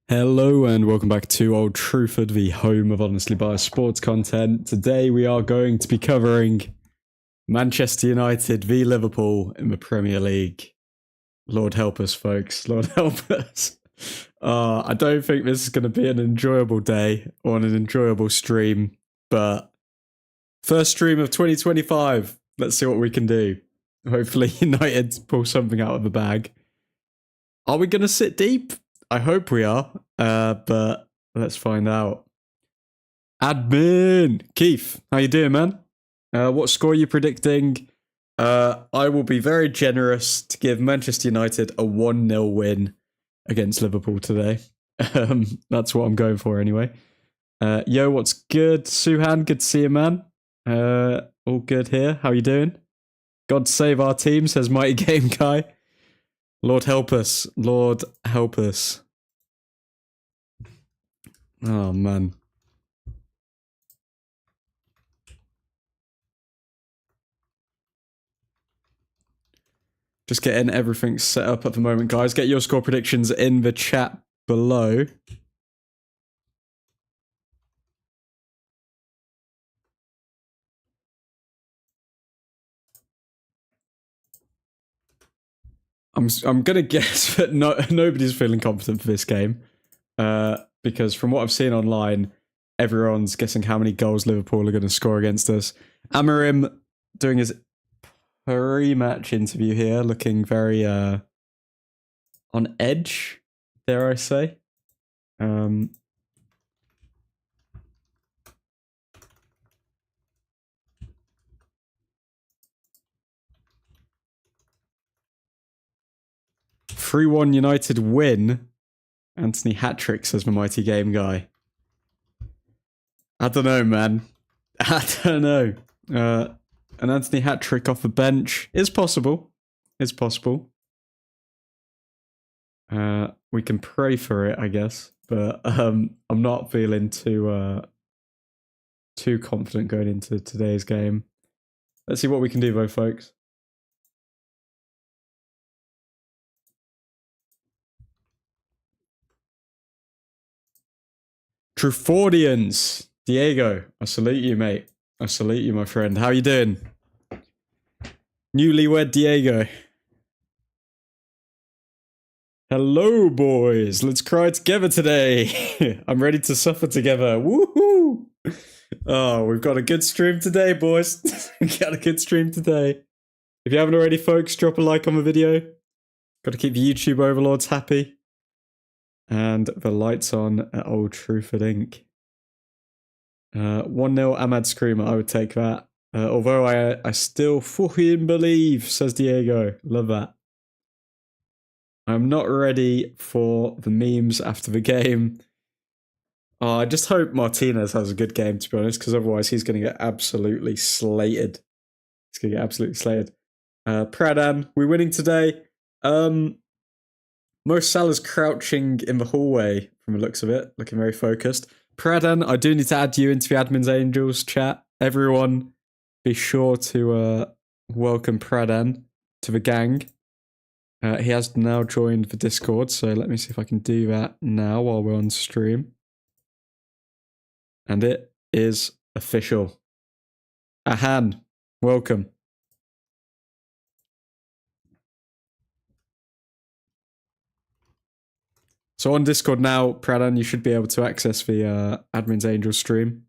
Hello and welcome back to Old Truthford, the home of honestly biased sports content. Today we are going to be covering Manchester United v Liverpool in the Premier League. Lord help us, folks. Lord help us. I don't think this is going to be an enjoyable day or an enjoyable stream, but first stream of 2025. Let's see what we can do. Hopefully United pull something out of the bag. Are we going to sit deep? I hope we are, but let's find out. Admin! Keith, how you doing, man? What score are you predicting? I will be very generous to give Manchester United a 1-0 win against Liverpool today. That's what I'm going for anyway. Yo, what's good? Suhan, good to see you, man. All good here. How you doing? God save our team, says Mighty Game Guy. Lord help us. Lord help us. Oh, man. Just getting everything set up at the moment, guys. Get your score predictions in the chat below. I'm gonna guess that nobody's feeling confident for this game, because from what I've seen online, everyone's guessing how many goals Liverpool are going to score against us. Amarim doing his pre-match interview here, looking very on edge, dare I say. 3-1 United win. Anthony hat-trick, says the Mighty Game Guy. I don't know, man. I don't know. An Anthony hat-trick off the bench is possible. It's possible. We can pray for it, I guess. But I'm not feeling too confident going into today's game. Let's see what we can do, though, folks. Truthfordians. Diego, I salute you, mate. I salute you, my friend. How you doing? Newlywed Diego. Hello, boys. Let's cry together today. I'm ready to suffer together. Woohoo! Oh, we've got a good stream today, boys. We've got a good stream today. If you haven't already, folks, drop a like on the video. Got to keep the YouTube overlords happy. And the lights on at Old Truthford Inc. 1-0 Ahmad Screamer, I would take that. Although I still fucking believe, says Diego. Love that. I'm not ready for the memes after the game. I just hope Martinez has a good game, to be honest, because otherwise he's going to get absolutely slated. He's going to get absolutely slated. Pradhan, we're winning today. Mo Salah's crouching in the hallway from the looks of it, looking very focused. Pradhan, I do need to add you into the Admin's Angels chat. Everyone, be sure to welcome Pradhan to the gang. He has now joined the Discord, so let me see if I can do that now while we're on stream. And it is official. Ahan, welcome. So on Discord now, Pradhan, you should be able to access the Admin's Angel stream.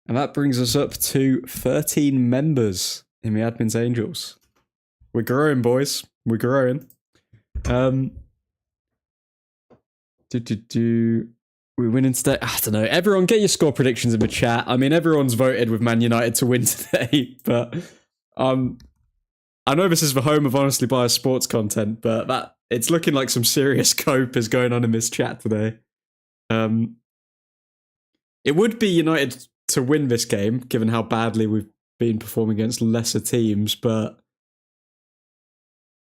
And that brings us up to 13 members in the Admin's Angels. We're growing, boys. We're growing. We're winning today. I don't know. Everyone, get your score predictions in the chat. I mean, everyone's voted with Man United to win today, but I know this is the home of honestly biased sports content, but it's looking like some serious cope is going on in this chat today. It would be United to win this game, given how badly we've been performing against lesser teams, but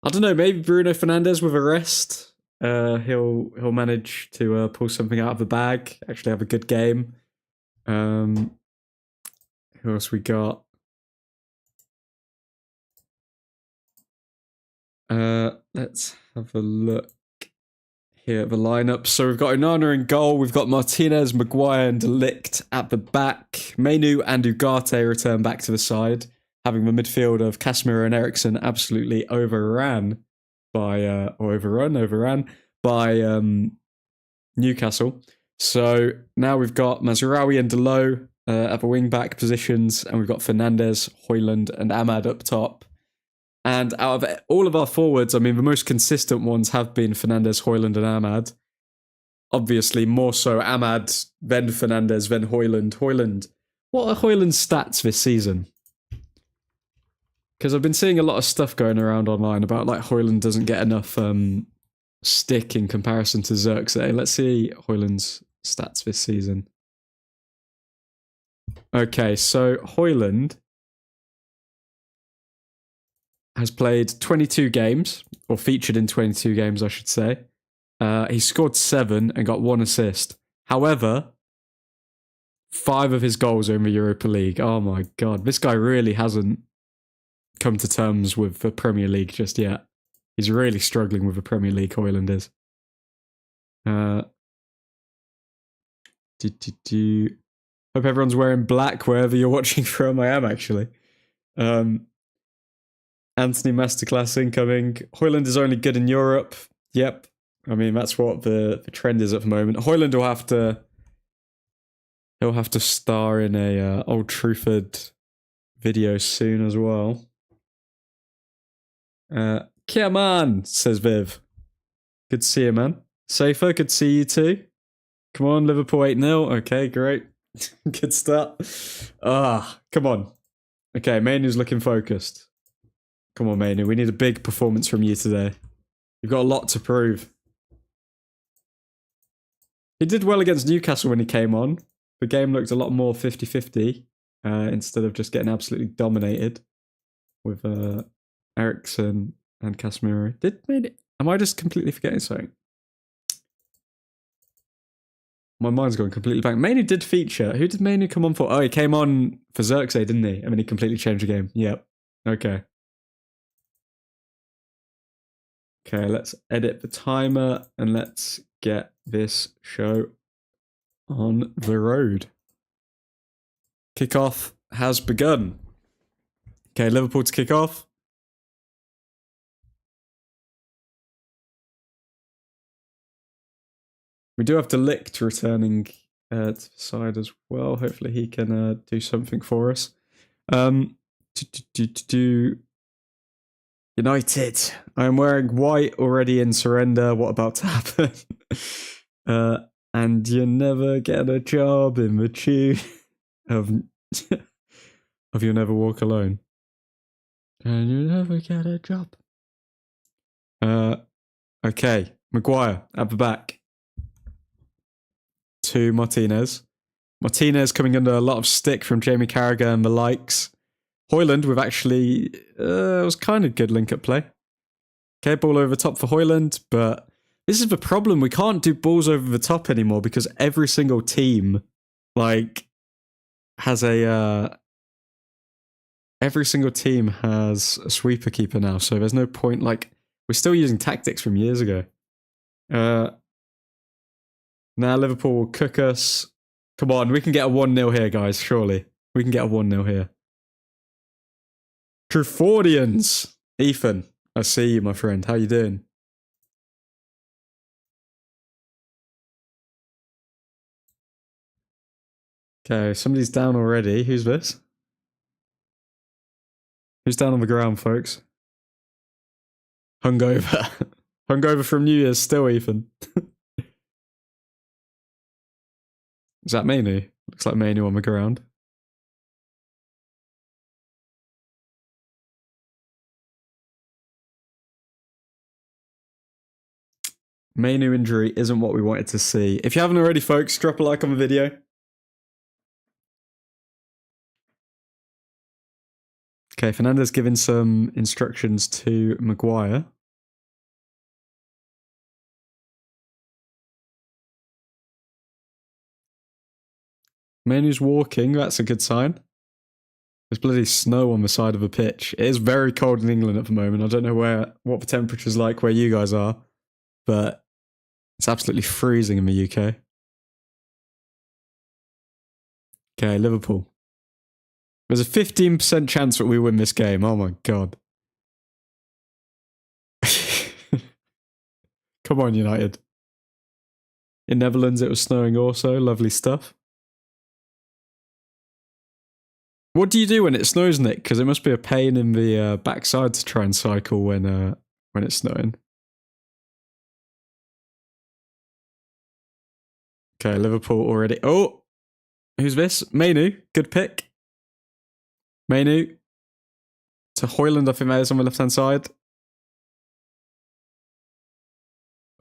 I don't know, maybe Bruno Fernandes with a rest. He'll manage to pull something out of the bag, actually have a good game. Who else we got? Let's have a look here at the lineup. So we've got Onana in goal. We've got Martinez, Maguire, and De Ligt at the back. Menu and Ugarte return back to the side, having the midfield of Casemiro and Eriksen absolutely overrun by Newcastle. So now we've got Mazraoui and Delo at the wing-back positions, and we've got Fernandes, Højlund, and Ahmad up top. And out of all of our forwards, I mean, the most consistent ones have been Fernandes, Højlund, and Ahmad. Obviously, more so Ahmad, then Fernandes, then Højlund. Højlund. What are Højlund's stats this season? Because I've been seeing a lot of stuff going around online about like Højlund doesn't get enough stick in comparison to Xerxes. Let's see Højlund's stats this season. Okay, so Højlund has played 22 games, or featured in 22 games, I should say. He scored 7 and got 1 assist. However, 5 of his goals are in the Europa League. Oh my god, this guy really hasn't come to terms with the Premier League just yet. He's really struggling with the Premier League, Højlund is. Hope everyone's wearing black wherever you're watching from. I am, actually. Anthony Masterclass incoming. Højlund is only good in Europe. Yep. I mean, that's what the trend is at the moment. Højlund will have to... He'll have to star in a Old Truthford video soon as well. Come on, says Viv. Good to see you, man. Safer, good to see you too. Come on, Liverpool 8-0. Okay, great. Good start. Come on. Okay, Manu's looking focused. Come on, Manu. We need a big performance from you today. You've got a lot to prove. He did well against Newcastle when he came on. The game looked a lot more 50-50 instead of just getting absolutely dominated with Eriksen and Casemiro. Am I just completely forgetting something? My mind's going completely blank. Manu did feature. Who did Manu come on for? Oh, he came on for Xerxes, didn't he? And then he completely changed the game. Yep. Okay. Okay, let's edit the timer and let's get this show on the road. Kickoff has begun. Okay, Liverpool to kick off. We do have De Ligt returning to the side as well. Hopefully he can do something for us. United. I'm wearing white already in surrender. What about to happen? And you never get a job in the tune of You'll Never Walk Alone. And you never get a job. Okay. Maguire at the back. To Martinez. Martinez coming under a lot of stick from Jamie Carragher and the likes. Højlund with actually, it was kind of good link-up play. Okay, ball over the top for Højlund, but this is the problem. We can't do balls over the top anymore because every single team, like, has a... every single team has a sweeper keeper now, so there's no point, like, we're still using tactics from years ago. Now Liverpool will cook us. Come on, we can get a 1-0 here, guys, surely. We can get a 1-0 here. Truthfordians. Ethan, I see you, my friend. How you doing? Okay, somebody's down already. Who's this? Who's down on the ground, folks? Hungover. Hungover from New Year's still, Ethan. Is that Manu? Looks like Manu on the ground. Manu injury isn't what we wanted to see. If you haven't already, folks, drop a like on the video. Okay, Fernando's giving some instructions to Maguire. Manu's walking, that's a good sign. There's bloody snow on the side of the pitch. It is very cold in England at the moment. I don't know what the temperature's like where you guys are, but it's absolutely freezing in the UK. Okay, Liverpool. There's a 15% chance that we win this game. Oh my god. Come on, United. In Netherlands, it was snowing also. Lovely stuff. What do you do when it snows, Nick? Because it must be a pain in the backside to try and cycle when it's snowing. Okay, Liverpool already. Oh, who's this? Manu, good pick. Manu to Højlund. I think that is on the left hand side.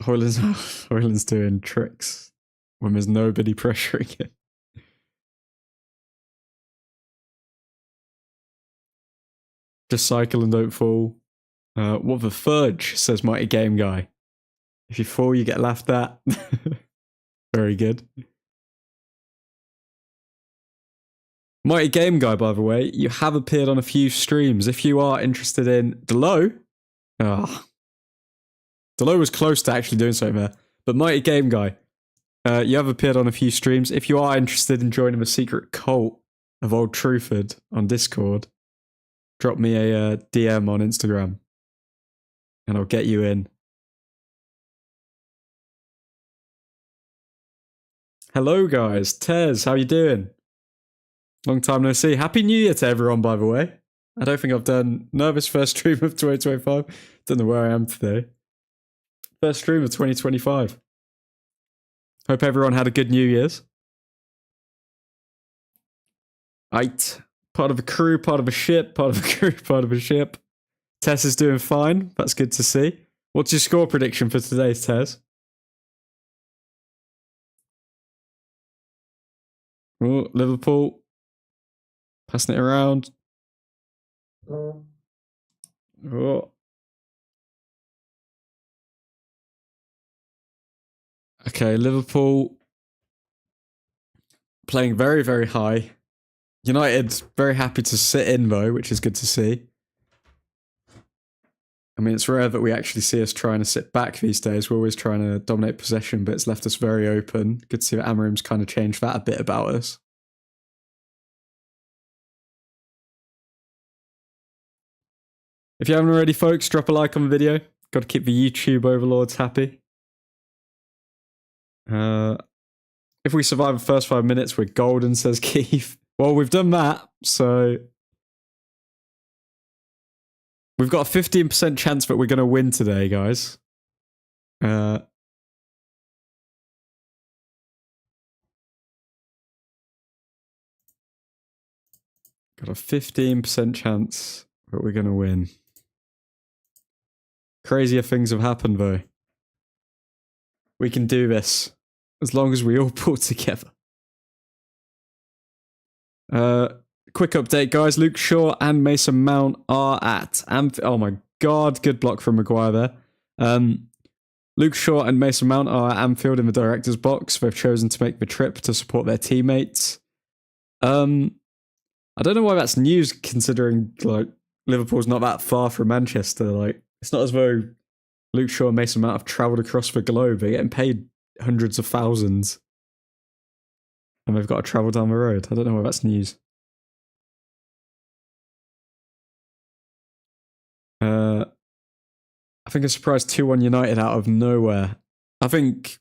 Højlund's doing tricks when there's nobody pressuring him. Just cycle and don't fall. What the fudge, says Mighty Game Guy. If you fall, you get laughed at. Very good. Mighty Game Guy, by the way, you have appeared on a few streams. If you are interested in Delo, Delo was close to actually doing something there. But Mighty Game Guy, you have appeared on a few streams. If you are interested in joining the secret cult of Old Truthford on Discord, drop me a DM on Instagram and I'll get you in. Hello guys, Tez, how you doing? Long time no see. Happy New Year to everyone, by the way. I don't think I've done nervous first stream of 2025. Don't know where I am today. First stream of 2025. Hope everyone had a good New Year's. Right. Part of a crew, part of a ship, part of a crew, part of a ship. Tess is doing fine. That's good to see. What's your score prediction for today, Tess? Oh, Liverpool. Passing it around. Oh. Okay, Liverpool playing very, very high. United very happy to sit in though, which is good to see. I mean, it's rare that we actually see us trying to sit back these days. We're always trying to dominate possession, but it's left us very open. Good to see that Amarim's kind of changed that a bit about us. If you haven't already, folks, drop a like on the video. Got to keep the YouTube overlords happy. If we survive the first 5 minutes, we're golden, says Keith. Well, we've done that, so we've got a 15% chance that we're going to win today, guys. Got a 15% chance that we're going to win. Crazier things have happened, though. We can do this, as long as we all pull together. Quick update, guys. Luke Shaw and Mason Mount are at oh my god, good block from Maguire there. Luke Shaw and Mason Mount are at Anfield in the director's box. They've chosen to make the trip to support their teammates. I don't know why that's news, considering like Liverpool's not that far from Manchester. Like, it's not as though Luke Shaw and Mason Mount have travelled across the globe. They're getting paid hundreds of thousands. And they've got to travel down the road. I don't know why that's news. I think a surprise 2-1 United out of nowhere. I think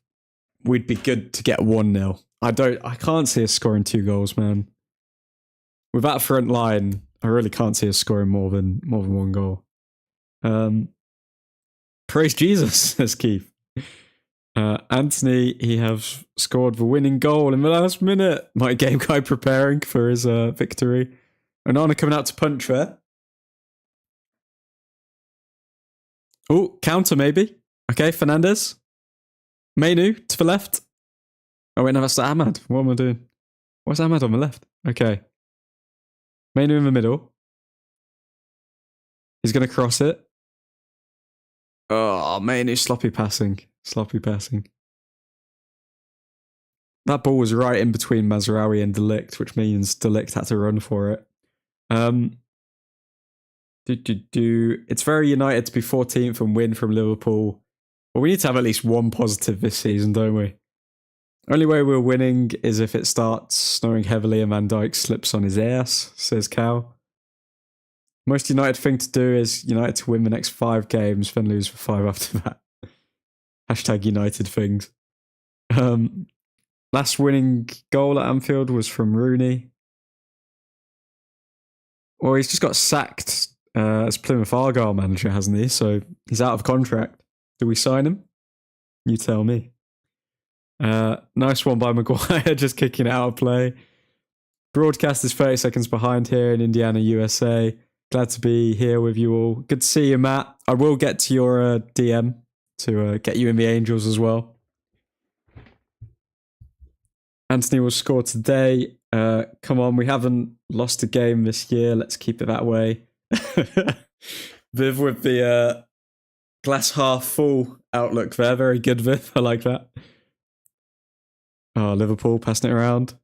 we'd be good to get 1-0. I can't see us scoring 2 goals, man. With that front line, I really can't see us scoring more than 1 goal. Praise Jesus, says Keith. Anthony, he has scored the winning goal in the last minute. My game guy preparing for his victory. Onana coming out to punch there. Oh, counter maybe. Okay, Fernandez. Manu to the left. Oh wait, no, that's Ahmad. What am I doing? What's Ahmad on the left? Okay. Manu in the middle. He's going to cross it. Oh, man, it's sloppy passing. Sloppy passing. That ball was right in between Mazraoui and De Ligt, which means De Ligt had to run for it. It's very United to be 14th and win from Liverpool. But we need to have at least one positive this season, don't we? Only way we're winning is if it starts snowing heavily and Van Dijk slips on his ass, says Cal. Most United thing to do is United to win the next 5 games, then lose for 5 after that. Hashtag United things. Last winning goal at Anfield was from Rooney. Well, he's just got sacked as Plymouth Argyle manager, hasn't he? So he's out of contract. Do we sign him? You tell me. Nice one by Maguire, just kicking it out of play. Broadcast is 30 seconds behind here in Indiana, USA. Glad to be here with you all. Good to see you, Matt. I will get to your DM to get you in the Angels as well. Anthony will score today. Come on, we haven't lost a game this year. Let's keep it that way. Viv with the glass half full outlook there. Very good, Viv. I like that. Oh, Liverpool passing it around.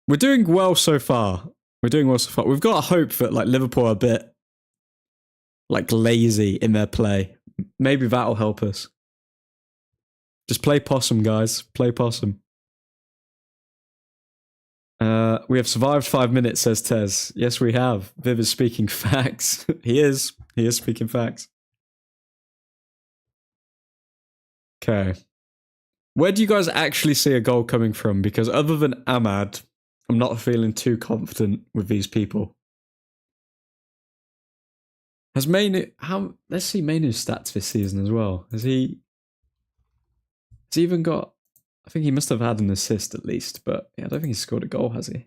We're doing well so far. We've got to hope that like Liverpool are a bit like lazy in their play. Maybe that'll help us. Just play possum, guys. Play possum. We have survived 5 minutes, says Tez. Yes, we have. Viv is speaking facts. He is speaking facts. Okay. Where do you guys actually see a goal coming from? Because other than Ahmad, I'm not feeling too confident with these people. Has Mainu... Let's see Mainu's stats this season as well. Has he even got... I think he must have had an assist at least, but yeah, I don't think he's scored a goal, has he?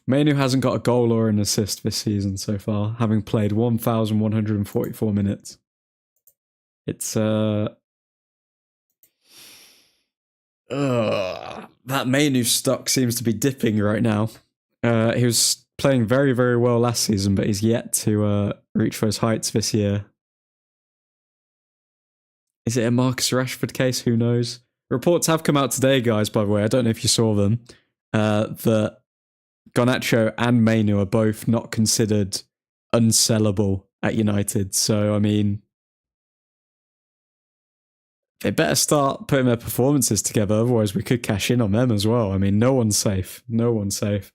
Mainu hasn't got a goal or an assist this season so far, having played 1,144 minutes. It's that Mainu stock seems to be dipping right now. He was playing very, very well last season, but he's yet to reach those heights this year. Is it a Marcus Rashford case? Who knows? Reports have come out today, guys, by the way. I don't know if you saw them. That Garnacho and Mainu are both not considered unsellable at United. So, I mean, they better start putting their performances together. Otherwise, we could cash in on them as well. I mean, no one's safe. No one's safe.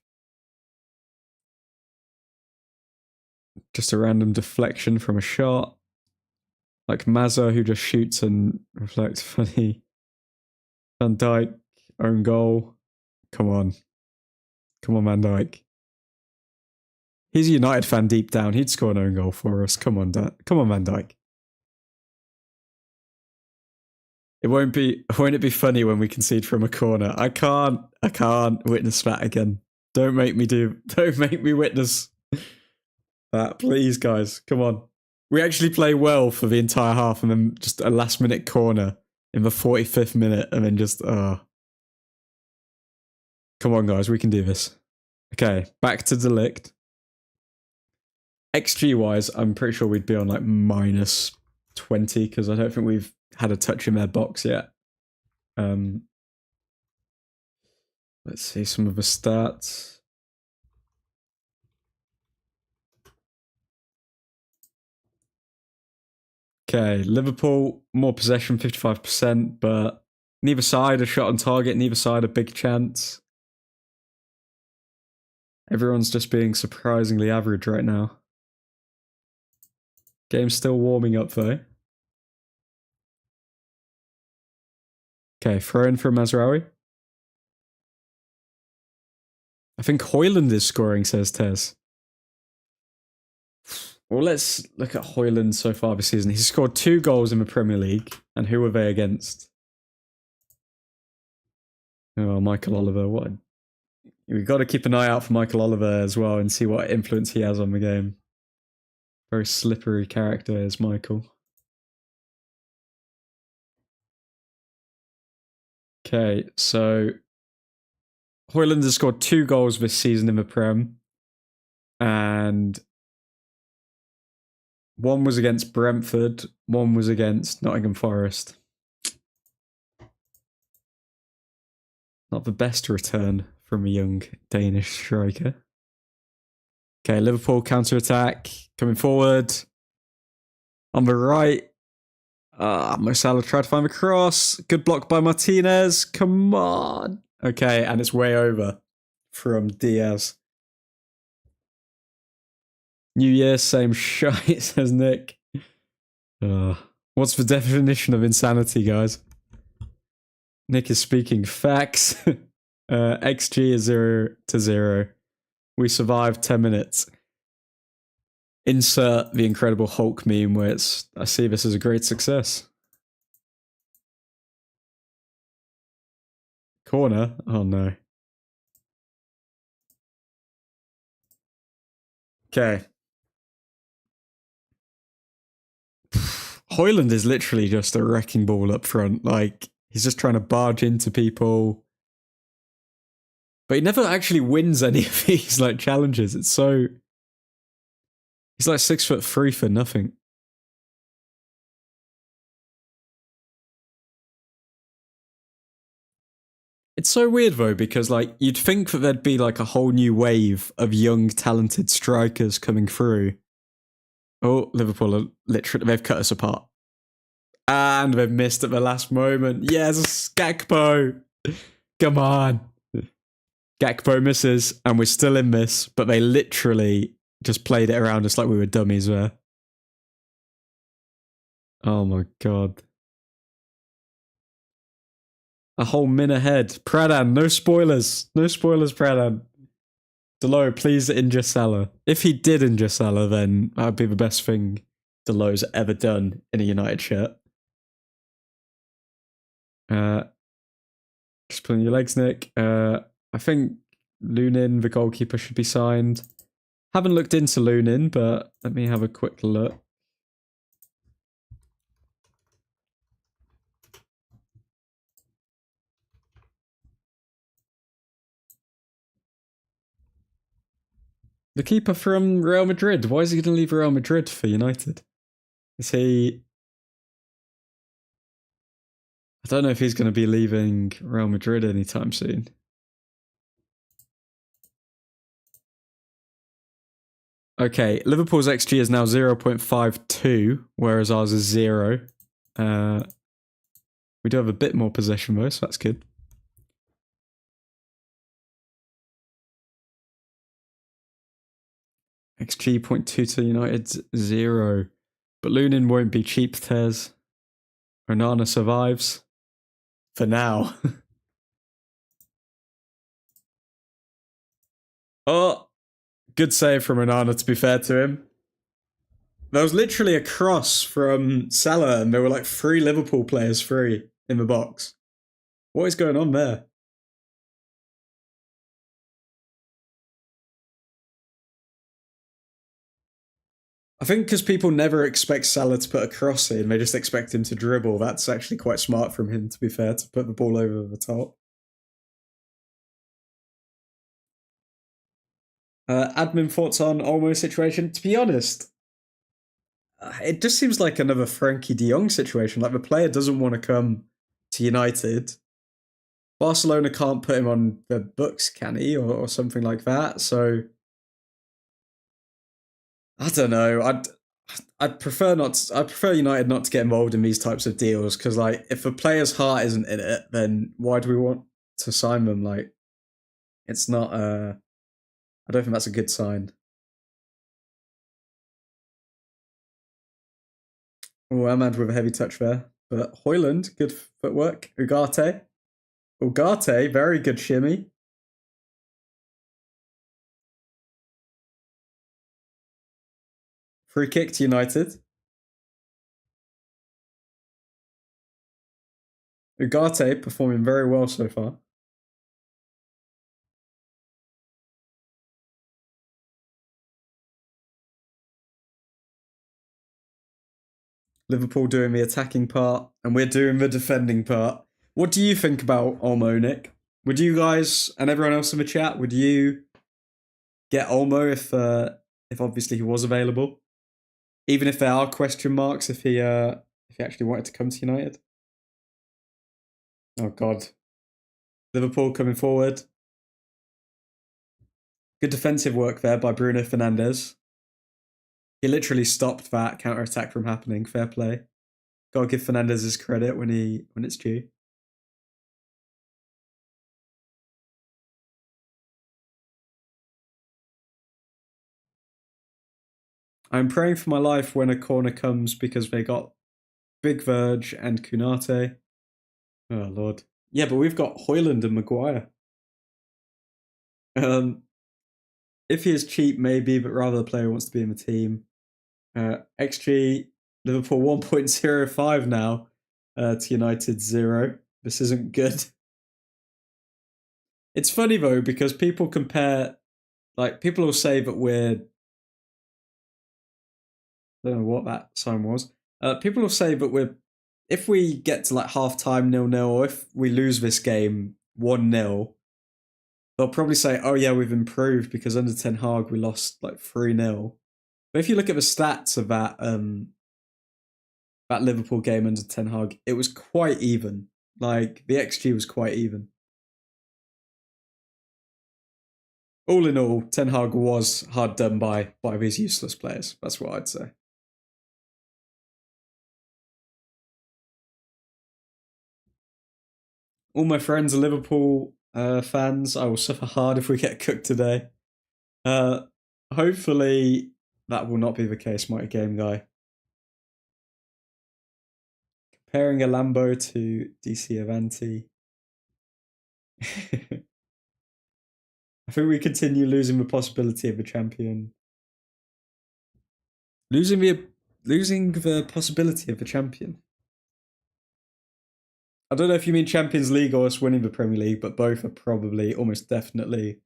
Just a random deflection from a shot. Like Mazza, who just shoots and reflects funny. Van Dijk, own goal. Come on. Come on, Van Dijk. He's a United fan deep down. He'd score an own goal for us. Come on, come on, Van Dijk. Won't it be funny when we concede from a corner? I can't witness that again. Don't make me witness that, please, guys. Come on. We actually play well for the entire half and then just a last minute corner in the 45th minute and then just, Come on, guys, we can do this. Okay, back to De Ligt. XG-wise, I'm pretty sure we'd be on like minus 20 because I don't think we've had a touch in their box yet. Let's see some of the stats. Okay, Liverpool, more possession, 55%, but neither side a shot on target, neither side a big chance. Everyone's just being surprisingly average right now. Game's still warming up though. Okay, throw in for Mazraoui. I think Højlund is scoring, says Tez. Well, let's look at Højlund so far this season. He's scored 2 goals in the Premier League. And who are they against? Oh, Michael Oliver. What? We've got to keep an eye out for Michael Oliver as well and see what influence he has on the game. Very slippery character is Michael. Okay, so Højlund has scored 2 goals this season in the Prem. And one was against Brentford, one was against Nottingham Forest. Not the best return from a young Danish striker. Okay, Liverpool counter-attack, coming forward. On the right, Mo Salah tried to find the cross. Good block by Martinez. Come on. Okay, and it's way over from Diaz. New Year, same shite, says Nick. What's the definition of insanity, guys? Nick is speaking facts. XG is 0-0. We survived 10 minutes. Insert the Incredible Hulk meme where it's, I see this as a great success. Corner? Oh no. Okay. Højlund is literally just a wrecking ball up front. Like, he's just trying to barge into people. But he never actually wins any of these, like, challenges. It's so... He's like 6'3" for nothing. It's so weird, though, because, like, you'd think that there'd be, like, a whole new wave of young, talented strikers coming through. Oh, Liverpool are literally... They've cut us apart. And they've missed at the last moment. Yes, Gakpo! Come on. Gakpo misses, and we're still in this, but they literally just played it around us like we were dummies there. Oh my god. A whole min ahead. Pradhan, no spoilers. No spoilers, Pradhan. Delo, please injure Salah. If he did injure Salah, then that would be the best thing Delo's ever done in a United shirt. Just pulling your legs, Nick. I think Lunin, the goalkeeper, should be signed. Haven't looked into Lunin, but let me have a quick look. The keeper from Real Madrid. Why is he going to leave Real Madrid for United? Is he... I don't know if he's going to be leaving Real Madrid anytime soon. Okay, Liverpool's XG is now 0.52, whereas ours is 0. We do have a bit more possession though, so that's good. XG 0.2 to United's 0. But Lunin won't be cheap, Tez. Onana survives. For now. Oh, good save from Onana, to be fair to him. There was literally a cross from Salah, and there were like 3 Liverpool players free in the box. What is going on there? I think because people never expect Salah to put a cross in, they just expect him to dribble. That's actually quite smart from him, to be fair, to put the ball over the top. Admin thoughts on Olmo's situation? To be honest, it just seems like another Frankie de Jong situation. Like, the player doesn't want to come to United. Barcelona can't put him on the books, can he? Or something like that. So, I don't know. I'd prefer not to, I'd prefer United not to get involved in these types of deals, because, like, if a player's heart isn't in it, then why do we want to sign them? Like, it's not... I don't think that's a good sign. Oh, Ahmad with a heavy touch there. But Højlund, good footwork. Ugarte. Very good shimmy. Free kick to United. Ugarte performing very well so far. Liverpool doing the attacking part, and we're doing the defending part. What do you think about Olmo, Nick? Would you guys, and everyone else in the chat, would you get Olmo if obviously he was available, even if there are question marks if he actually wanted to come to United. Oh God, Liverpool coming forward. Good defensive work there by Bruno Fernandes. He literally stopped that counter-attack from happening. Fair play. Gotta give Fernandes his credit when it's due. I'm praying for my life when a corner comes because they got Big Verge and Kunate. Oh Lord. Yeah, but we've got Højlund and Maguire. If he is cheap, maybe, but rather the player wants to be in the team. XG Liverpool 1.05 now to United 0. This isn't good. It's funny though because people compare, like people will say that we're. I don't know what that sign was. People will say that we're. If we get to like half time 0-0, or if we lose this game 1-0, they'll probably say, "Oh yeah, we've improved because under Ten Hag we lost like 3-0." But if you look at the stats of that that Liverpool game under Ten Hag, it was quite even. Like the XG was quite even. All in all, Ten Hag was hard done by these useless players. That's what I'd say. All my friends are Liverpool fans. I will suffer hard if we get cooked today. Hopefully that will not be the case, Mighty Game Guy. Comparing a Lambo to DC Avanti. I think we continue losing the possibility of a champion. Losing the possibility of a champion. I don't know if you mean Champions League or us winning the Premier League, but both are probably almost definitely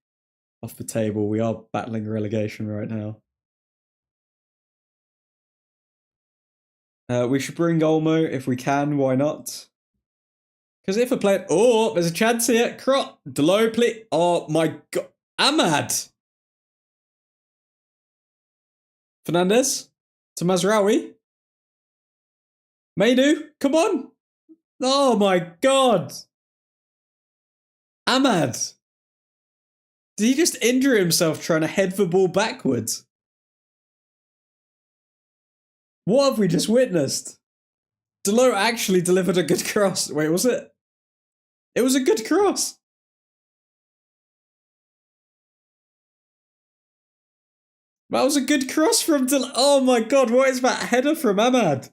off the table. We are battling relegation right now. We should bring Olmo if we can. Why not? Because if a player... Oh, there's a chance here. Crop. Delo, please. Oh, my God. Ahmad. Fernandes. To Mazraoui. ManUtd. Come on. Oh, my God. Ahmad. Did he just injure himself trying to head the ball backwards? What have we just witnessed? Delo actually delivered a good cross. Wait, was it? It was a good cross. That was a good cross from Delo. Oh my God, what is that header from Ahmad?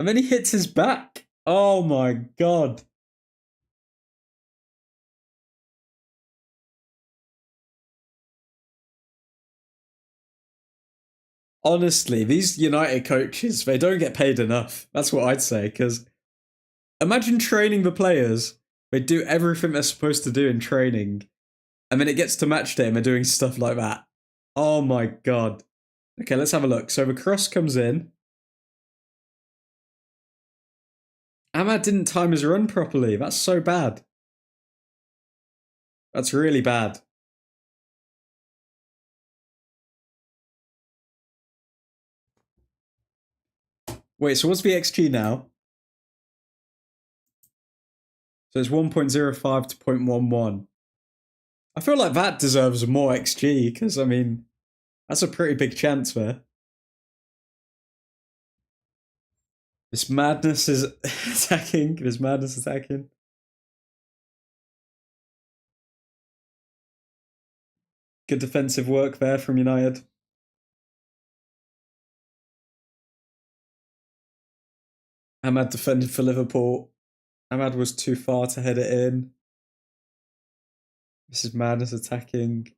And then he hits his back. Oh my God. Honestly, these United coaches, they don't get paid enough. That's what I'd say. Because imagine training the players. They do everything they're supposed to do in training. And then it gets to match day and they're doing stuff like that. Oh my God. Okay, let's have a look. So the cross comes in. Ahmad didn't time his run properly. That's so bad. That's really bad. Wait, so what's the XG now? So it's 1.05 to 0.11. I feel like that deserves more XG because, I mean, that's a pretty big chance there. This madness is attacking. This madness attacking. Good defensive work there from United. Ahmad defended for Liverpool. Ahmad was too far to head it in. This is madness attacking.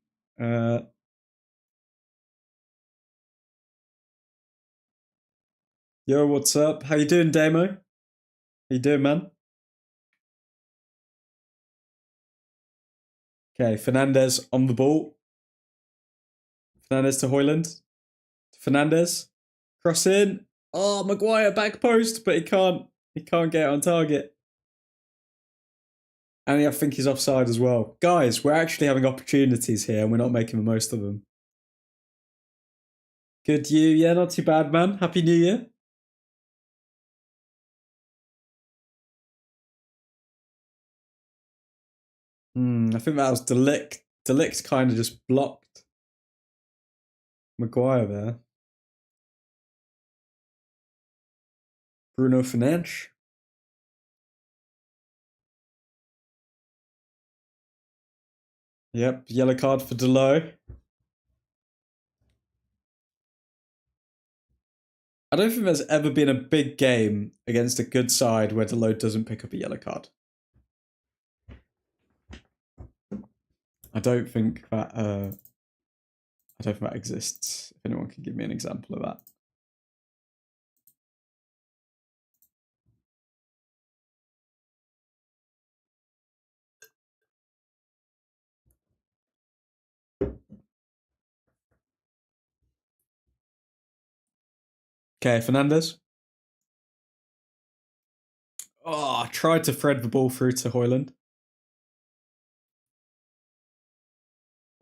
Yo, what's up? How you doing, Demo? How you doing, man? Okay, Fernandes on the ball. Fernandes to Højlund. Fernandes. Cross in. Oh, Maguire back post, but he can't get on target. And I think he's offside as well. Guys, we're actually having opportunities here and we're not making the most of them. Good you? Yeah, not too bad, man. Happy New Year. I think that was Delict. Delict kind of just blocked Maguire there. Bruno Fernandes. Yep, yellow card for Delo. I don't think there's ever been a big game against a good side where Delo doesn't pick up a yellow card. I don't think that exists. If anyone can give me an example of that. Okay, Fernandez. Oh, tried to thread the ball through to Højlund.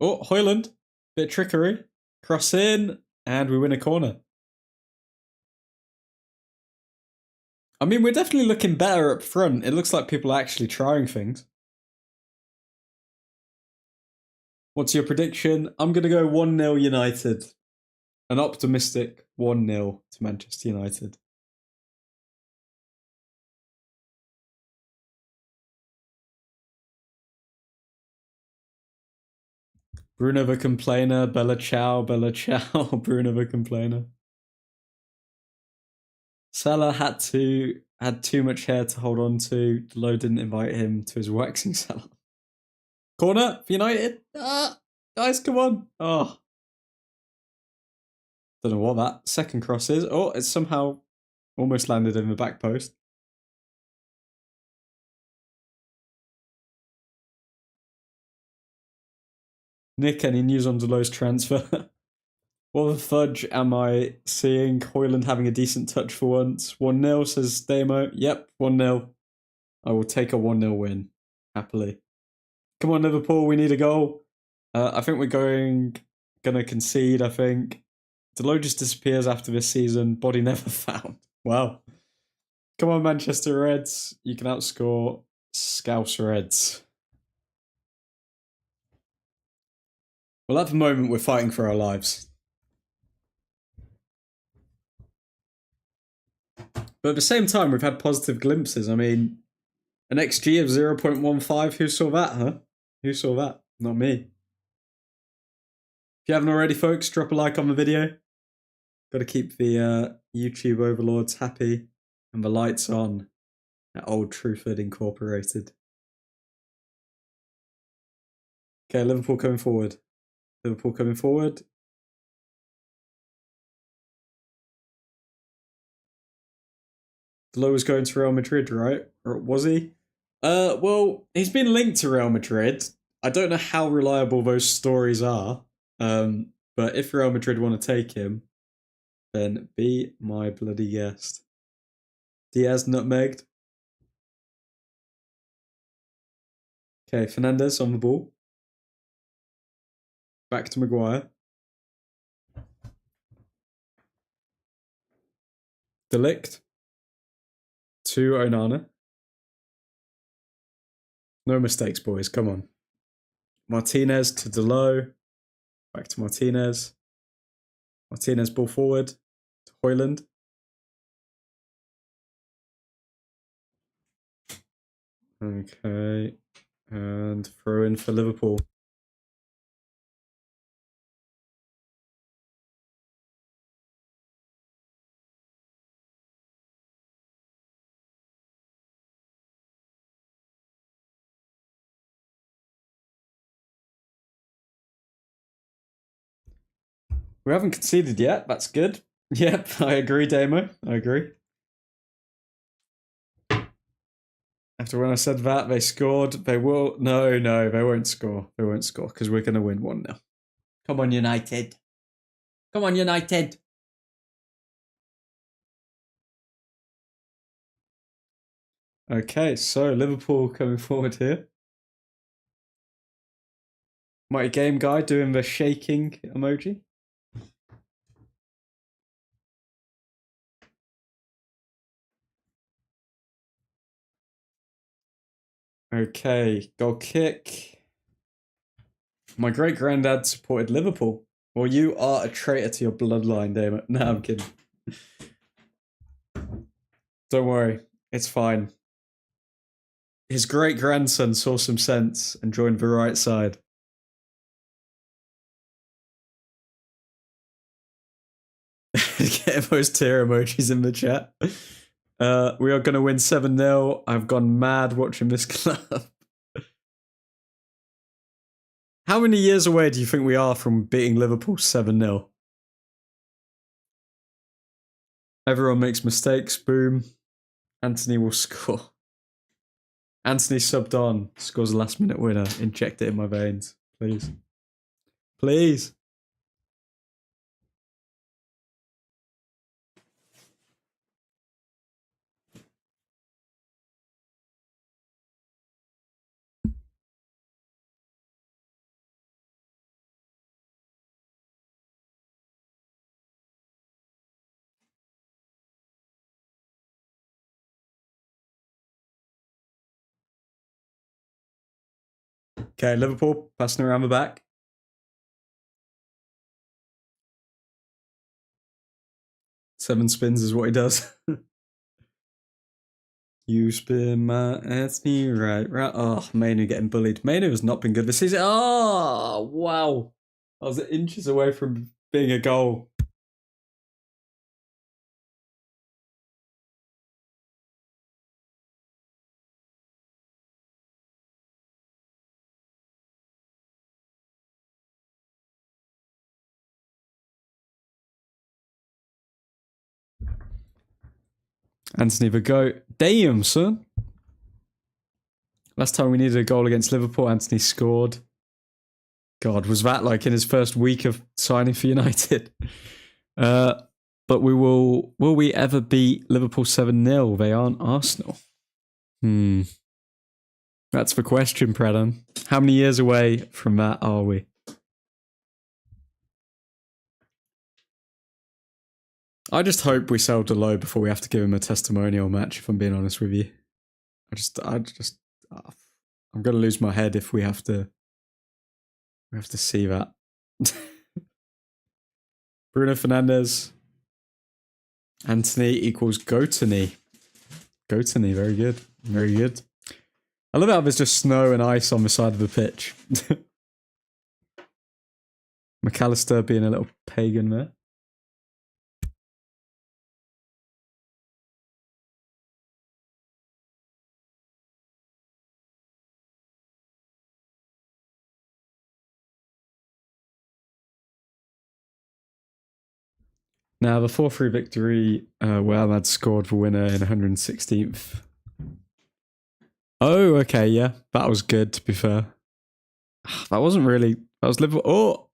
Oh, Højlund. Bit of trickery. Cross in, and we win a corner. I mean, we're definitely looking better up front. It looks like people are actually trying things. What's your prediction? I'm going to go 1-0 United. An optimistic 1-0 to Manchester United. Bruno the Complainer, Bella Ciao, Bruno the Complainer. Salah had too much hair to hold on to. Delo didn't invite him to his waxing salon. Corner for United. Guys, come on. Oh. Don't know what that second cross is. Oh, it's somehow almost landed in the back post. Nick, any news on Delo's transfer? What the fudge am I seeing? Højlund having a decent touch for once. 1-0, says Damo. Yep, 1-0. I will take a 1-0 win. Happily. Come on, Liverpool, we need a goal. I think we're gonna concede, I think. Delo just disappears after this season. Body never found. Wow. Come on, Manchester Reds. You can outscore Scouse Reds. Well, at the moment, we're fighting for our lives. But at the same time, we've had positive glimpses. I mean, an XG of 0.15. Who saw that, huh? Who saw that? Not me. If you haven't already, folks, drop a like on the video. Got to keep the YouTube overlords happy and the lights on at Old Truthford Incorporated. Okay, Liverpool coming forward. Liverpool coming forward. Delo was going to Real Madrid, right? Or was he? Well, he's been linked to Real Madrid. I don't know how reliable those stories are. But if Real Madrid want to take him, then be my bloody guest. Diaz nutmegged. Okay, Fernandez on the ball. Back to Maguire. Delict to Onana. No mistakes, boys. Come on. Martinez to Delo. Back to Martinez. Martinez ball forward to Højlund. Okay. And throw in for Liverpool. We haven't conceded yet. That's good. Yep, I agree, Damo. I agree. After when I said that, they scored. They will. No, they won't score. They won't score because we're going to win 1-0. Come on, United. Come on, United. Okay, so Liverpool coming forward here. Mighty Game Guy doing the shaking emoji. Okay, goal kick. My great granddad supported Liverpool. Well, you are a traitor to your bloodline, Damon. No, I'm kidding. Don't worry, it's fine. His great grandson saw some sense and joined the right side. Get those tear emojis in the chat. We are going to win 7-0. I've gone mad watching this club. How many years away do you think we are from beating Liverpool 7-0? Everyone makes mistakes. Boom. Anthony will score. Anthony subbed on. Scores a last-minute winner. Inject it in my veins. Please. Please. Okay, Liverpool passing around the back. Seven spins is what he does. You spin my Anthony right. Oh, Manu getting bullied. Manu has not been good this season. Oh, wow. I was inches away from being a goal. Anthony the GOAT. Damn, son. Last time we needed a goal against Liverpool, Anthony scored. God, was that like in his first week of signing for United? But will we ever beat Liverpool 7-0? They aren't Arsenal. That's the question, Pradhan. How many years away from that are we? I just hope we sell Delo before we have to give him a testimonial match, if I'm being honest with you. I'm gonna lose my head if we have to see that. Bruno Fernandes. Anthony equals Gotany. Gotany, very good. Very good. I love how there's just snow and ice on the side of the pitch. McAllister being a little pagan there. Now, the 4-3 victory, ManUtd scored the winner in 116th. Oh, okay, yeah. That was good, to be fair. That wasn't really... That was Liverpool... Oh!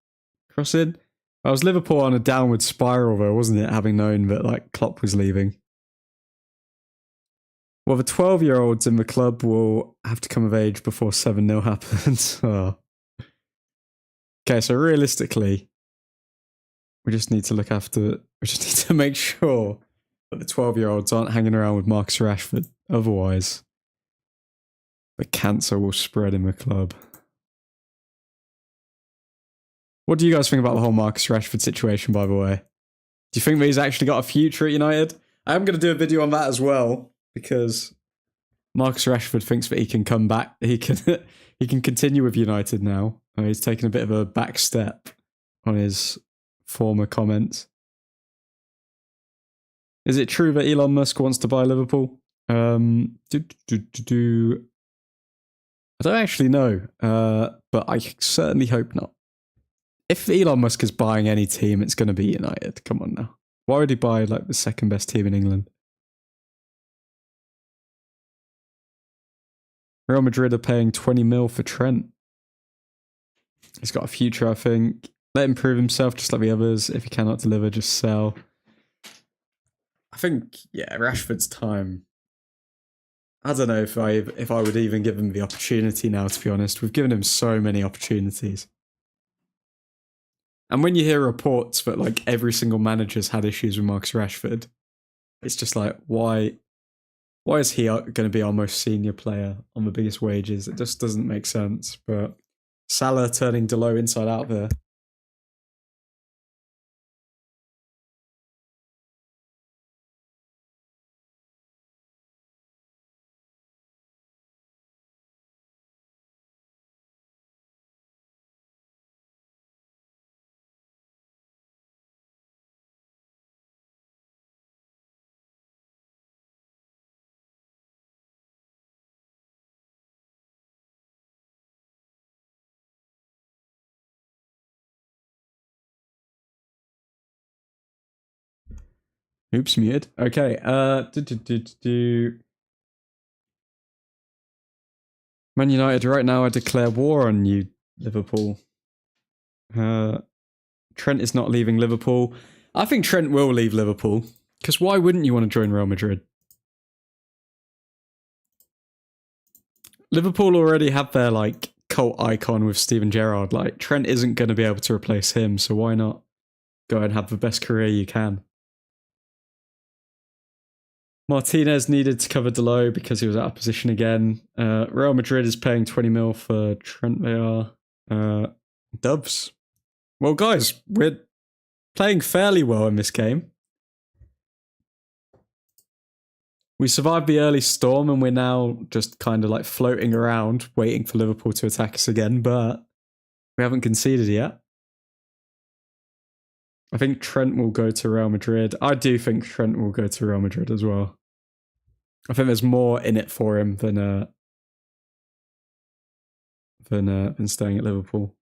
Cross in. That was Liverpool on a downward spiral, though, wasn't it? Having known that, like, Klopp was leaving. Well, the 12-year-olds in the club will have to come of age before 7-0 happens. Oh. Okay, so realistically... We just need to look after... We just need to make sure that the 12-year-olds aren't hanging around with Marcus Rashford. Otherwise, the cancer will spread in the club. What do you guys think about the whole Marcus Rashford situation, by the way? Do you think that he's actually got a future at United? I am going to do a video on that as well, because Marcus Rashford thinks that he can come back. He can continue with United now. He's taken a bit of a back step on his... former comments. Is it true that Elon Musk wants to buy Liverpool? I don't actually know, but I certainly hope not. If Elon Musk is buying any team, it's going to be United. Come on now. Why would he buy like the second best team in England? Real Madrid are paying 20 mil for Trent. He's got a future, I think. Let him prove himself just like the others. If he cannot deliver, just sell. I think, yeah, Rashford's time. I don't know if I would even give him the opportunity now, to be honest. We've given him so many opportunities. And when you hear reports that like every single manager's had issues with Marcus Rashford, it's just like, why is he going to be our most senior player on the biggest wages? It just doesn't make sense. But Salah turning Delo inside out there. Oops, muted. Okay. Man United, right now I declare war on you, Liverpool. Trent is not leaving Liverpool. I think Trent will leave Liverpool. Because why wouldn't you want to join Real Madrid? Liverpool already have their like cult icon with Steven Gerrard. Like Trent isn't going to be able to replace him, so why not go and have the best career you can? Martinez needed to cover Delo because he was out of position again. Real Madrid is paying 20 mil for Trent. They are dubs. Well, guys, we're playing fairly well in this game. We survived the early storm and we're now just kind of like floating around waiting for Liverpool to attack us again, but we haven't conceded yet. I think Trent will go to Real Madrid. I do think Trent will go to Real Madrid as well. I think there's more in it for him than staying at Liverpool.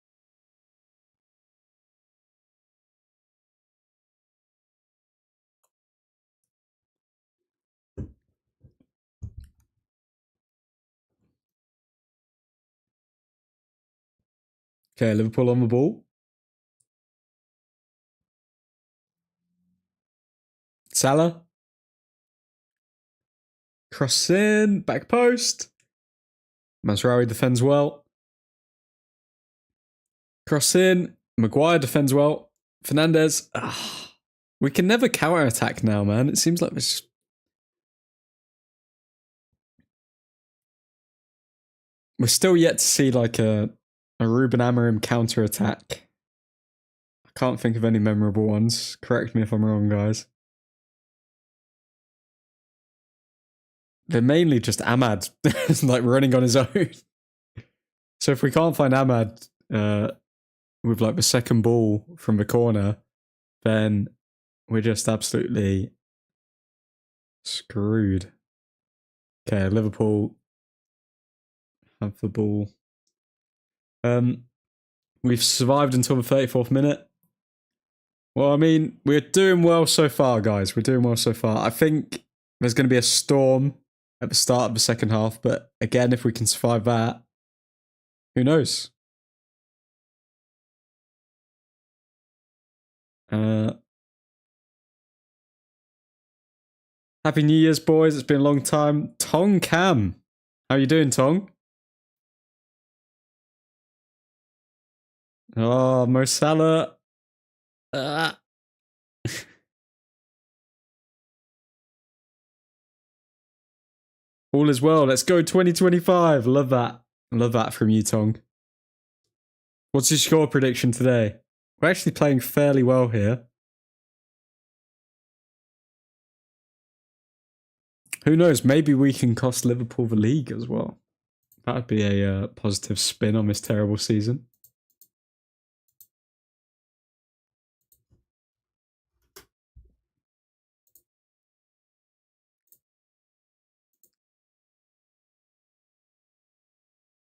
Okay, Liverpool on the ball. Salah. Cross in, back post. Masraoui defends well. Cross in. Maguire defends well. Fernandez. We can never counter-attack now, man. It seems like this. We're still yet to see like a Ruben Amorim counter-attack. I can't think of any memorable ones. Correct me if I'm wrong, guys. They're mainly just Ahmad, like running on his own. So if we can't find Ahmad with like the second ball from the corner, then we're just absolutely screwed. Okay, Liverpool have the ball. We've survived until the 34th minute. Well, I mean, we're doing well so far, guys. We're doing well so far. I think there's going to be a storm at the start of the second half, but again, if we can survive that, who knows? Happy New Year's, boys. It's been a long time. Tong Cam. How you doing, Tong? Oh, Mo Salah. All is well. Let's go 2025. Love that. Love that from you, Tong. What's your score prediction today? We're actually playing fairly well here. Who knows? Maybe we can cost Liverpool the league as well. That would be a positive spin on this terrible season.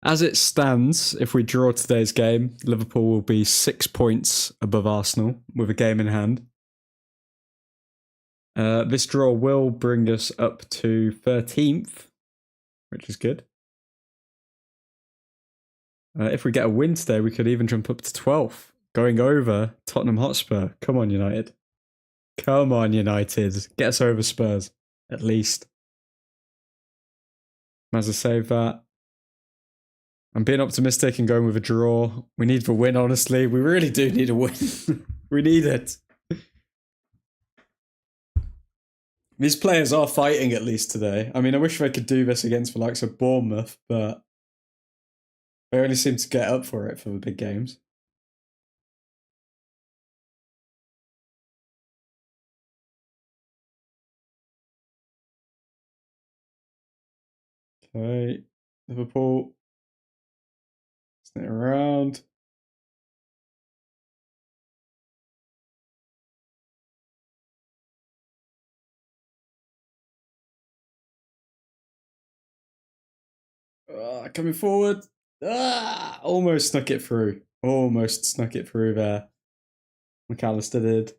As it stands, if we draw today's game, Liverpool will be 6 points above Arsenal with a game in hand. This draw will bring us up to 13th, which is good. If we get a win today, we could even jump up to 12th, going over Tottenham Hotspur. Come on, United. Come on, United. Get us over Spurs, at least. Mazza save that. I'm being optimistic and going with a draw. We need the win, honestly. We really do need a win. We need it. These players are fighting at least today. I mean, I wish they could do this against the likes of Bournemouth, but they only seem to get up for it for the big games. Okay, Liverpool. Snake around. Coming forward. Almost snuck it through. Almost snuck it through there. McAllister did.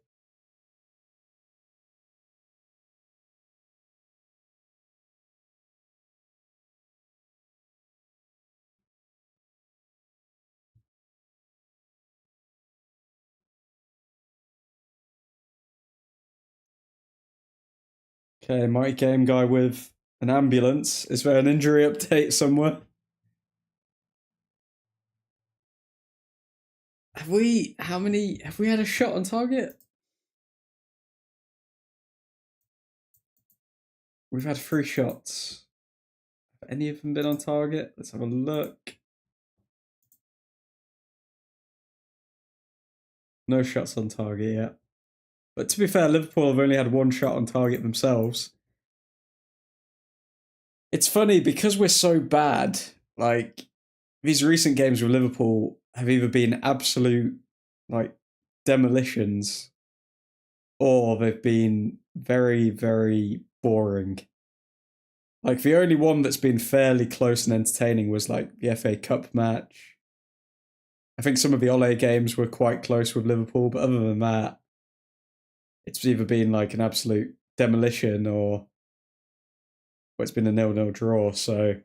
Okay, mighty game guy with an ambulance. Is there an injury update somewhere? Have we had a shot on target? We've had 3 shots. Have any of them been on target? Let's have a look. No shots on target yet. But to be fair, Liverpool have only had 1 shot on target themselves. It's funny because we're so bad, like these recent games with Liverpool have either been absolute like demolitions or they've been very, very boring. Like the only one that's been fairly close and entertaining was like the FA Cup match. I think some of the Ole games were quite close with Liverpool, but other than that, it's either been like an absolute demolition or it's been a 0-0 draw. So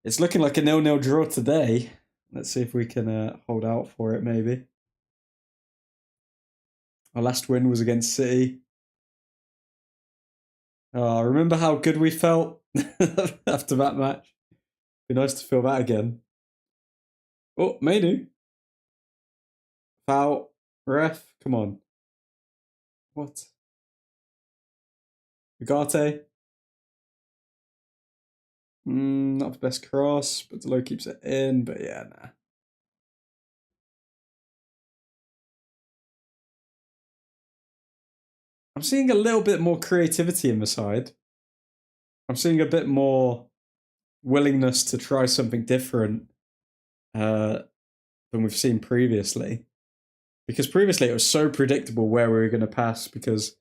it's looking like a 0-0 draw today. Let's see if we can hold out for it, maybe. Our last win was against City. Oh, remember how good we felt after that match? Be nice to feel that again. Oh, ManUtd. Foul. Ref. Come on. What? Ugarte. Not the best cross, but Delo keeps it in. But yeah, nah. I'm seeing a little bit more creativity in the side. I'm seeing a bit more willingness to try something different than we've seen previously. Because previously it was so predictable where we were going to pass because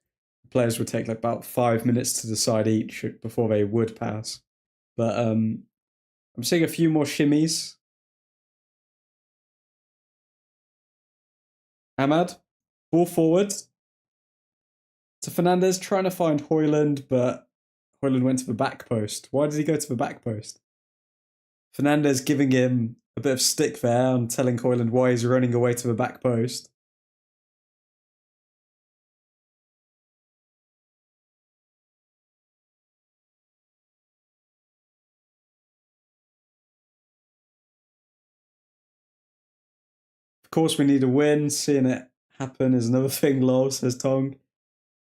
players would take like about 5 minutes to decide each before they would pass. But I'm seeing a few more shimmies. Ahmad, ball forward to Fernandez, trying to find Højlund, but Højlund went to the back post. Why did he go to the back post? Fernandez giving him a bit of stick there and telling Højlund why he's running away to the back post. Of course, we need a win. Seeing it happen is another thing, lol, says Tong.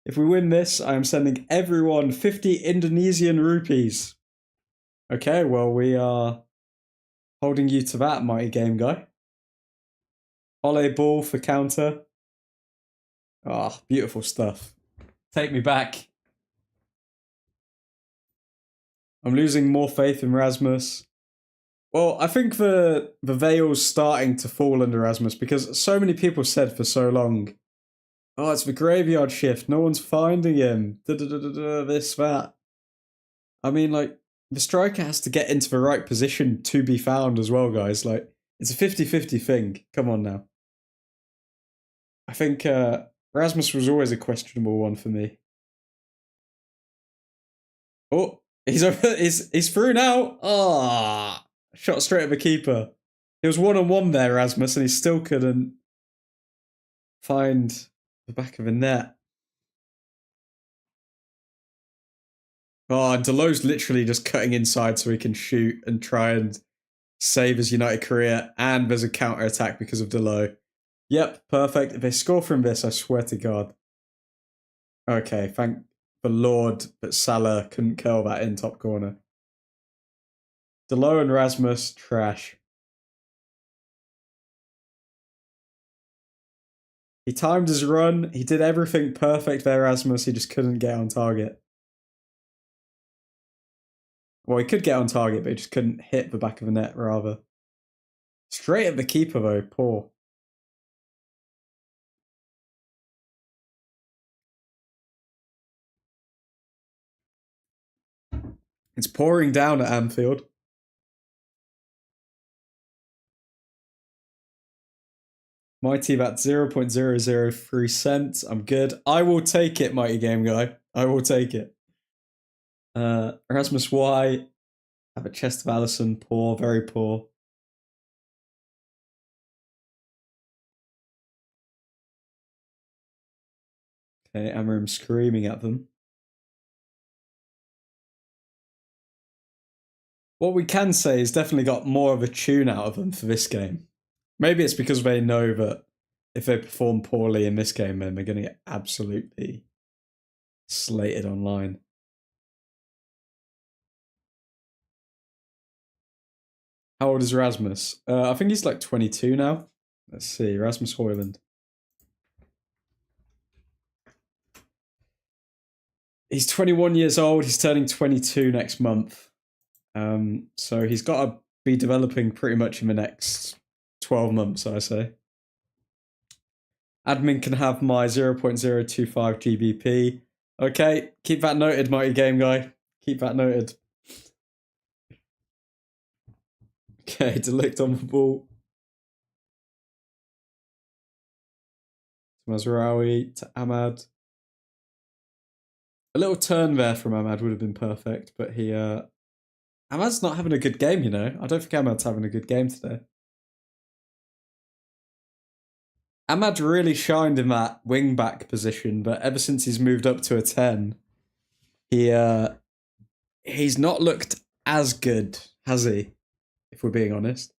If we win this, I am sending everyone 50 Indonesian rupees. Okay, well, we are holding you to that, mighty game guy. Ole ball for counter. Ah, beautiful stuff. Take me back. I'm losing more faith in Rasmus. Well, I think the veil's starting to fall under Rasmus because so many people said for so long, oh, it's the graveyard shift. No one's finding him. This, that. I mean, like, the striker has to get into the right position to be found as well, guys. Like, it's a 50-50 thing. Come on now. I think Rasmus was always a questionable one for me. Oh, he's over. He's through now. Ah, shot straight at the keeper. He was 1-on-1 there, Rasmus, and he still couldn't find the back of the net. Oh, and Delo's literally just cutting inside so he can shoot and try and save his United career, and there's a counter attack because of Delo. Yep, perfect. If they score from this, I swear to God. Okay, thank the Lord that Salah couldn't curl that in top corner. Delo and Rasmus, trash. He timed his run. He did everything perfect there, Rasmus. He just couldn't get on target. Well, he could get on target, but he just couldn't hit the back of the net, rather. Straight at the keeper, though. Poor. It's pouring down at Anfield. My team at 0.003 cents. I'm good. I will take it, Mighty Game Guy. I will take it. Erasmus Y. Have a chest of Allison. Poor, very poor. Okay, Amarim screaming at them. What we can say is definitely got more of a tune out of them for this game. Maybe it's because they know that if they perform poorly in this game, then they're going to get absolutely slated online. How old is Rasmus? I think he's like 22 now. Let's see, Rasmus Hoyland. He's 21 years old. He's turning 22 next month. So he's got to be developing pretty much in the next 12 months, I say. Admin can have my 0.025 GBP. Okay, keep that noted, Mighty Game Guy. Keep that noted. Okay, Delict on the ball. To Mazraoui, to Ahmad. A little turn there from Ahmad would have been perfect, but he... Ahmad's not having a good game, you know. I don't think Ahmad's having a good game today. Ahmad really shined in that wing-back position, but ever since he's moved up to a 10, he's not looked as good, has he? If we're being honest.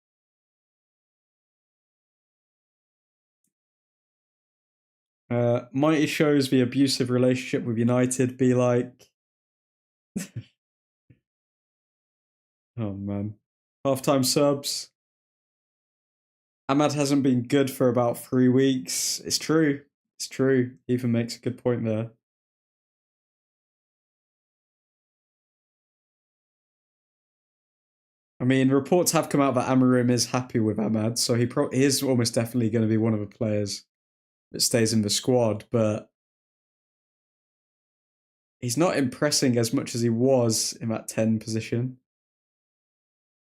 Mighty shows the abusive relationship with United be like... Oh, man. Half-time subs. Ahmad hasn't been good for about 3 weeks. It's true. It's true. Ethan makes a good point there. I mean, reports have come out that Amarim is happy with Ahmad, so he is almost definitely going to be one of the players that stays in the squad, but he's not impressing as much as he was in that 10 position.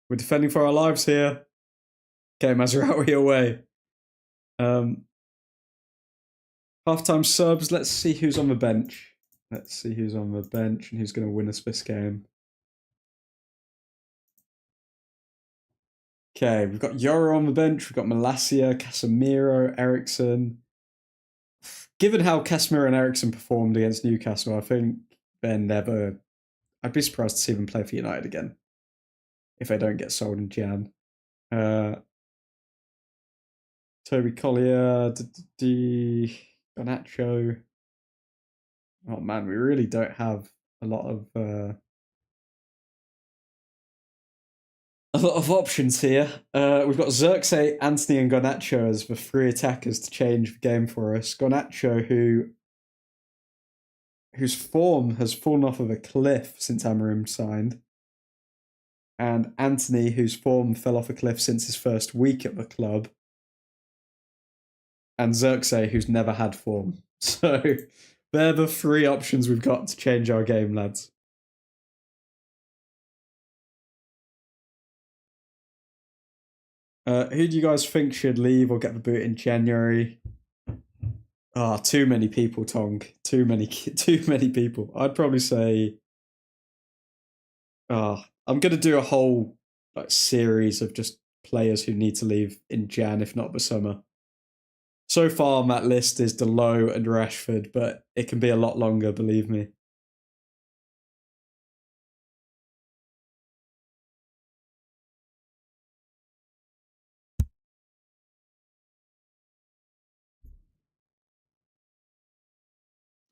We're defending for our lives here. Okay, Mazraoui away. Halftime subs. Let's see who's on the bench. Let's see who's on the bench and who's going to win us this game. Okay, we've got Yoro on the bench. We've got Malacia, Casemiro, Ericsson. Given how Casemiro and Ericsson performed against Newcastle, I think they're never... I'd be surprised to see them play for United again if they don't get sold in Jan. Toby Collier, Garnacho. Oh man, we really don't have a lot of options here. We've got Xerxes, Anthony, and Garnacho as the 3 attackers to change the game for us. Garnacho, whose form has fallen off of a cliff since Amarim signed. And Anthony, whose form fell off a cliff since his first week at the club. And Xerxes, who's never had form. So they're the 3 options we've got to change our game, lads. Who do you guys think should leave or get the boot in January? Too many people, Tong. Too many people. I'd probably say... I'm going to do a whole series of just players who need to leave in Jan, if not the summer. So far on that list is Delo and Rashford, but it can be a lot longer, believe me.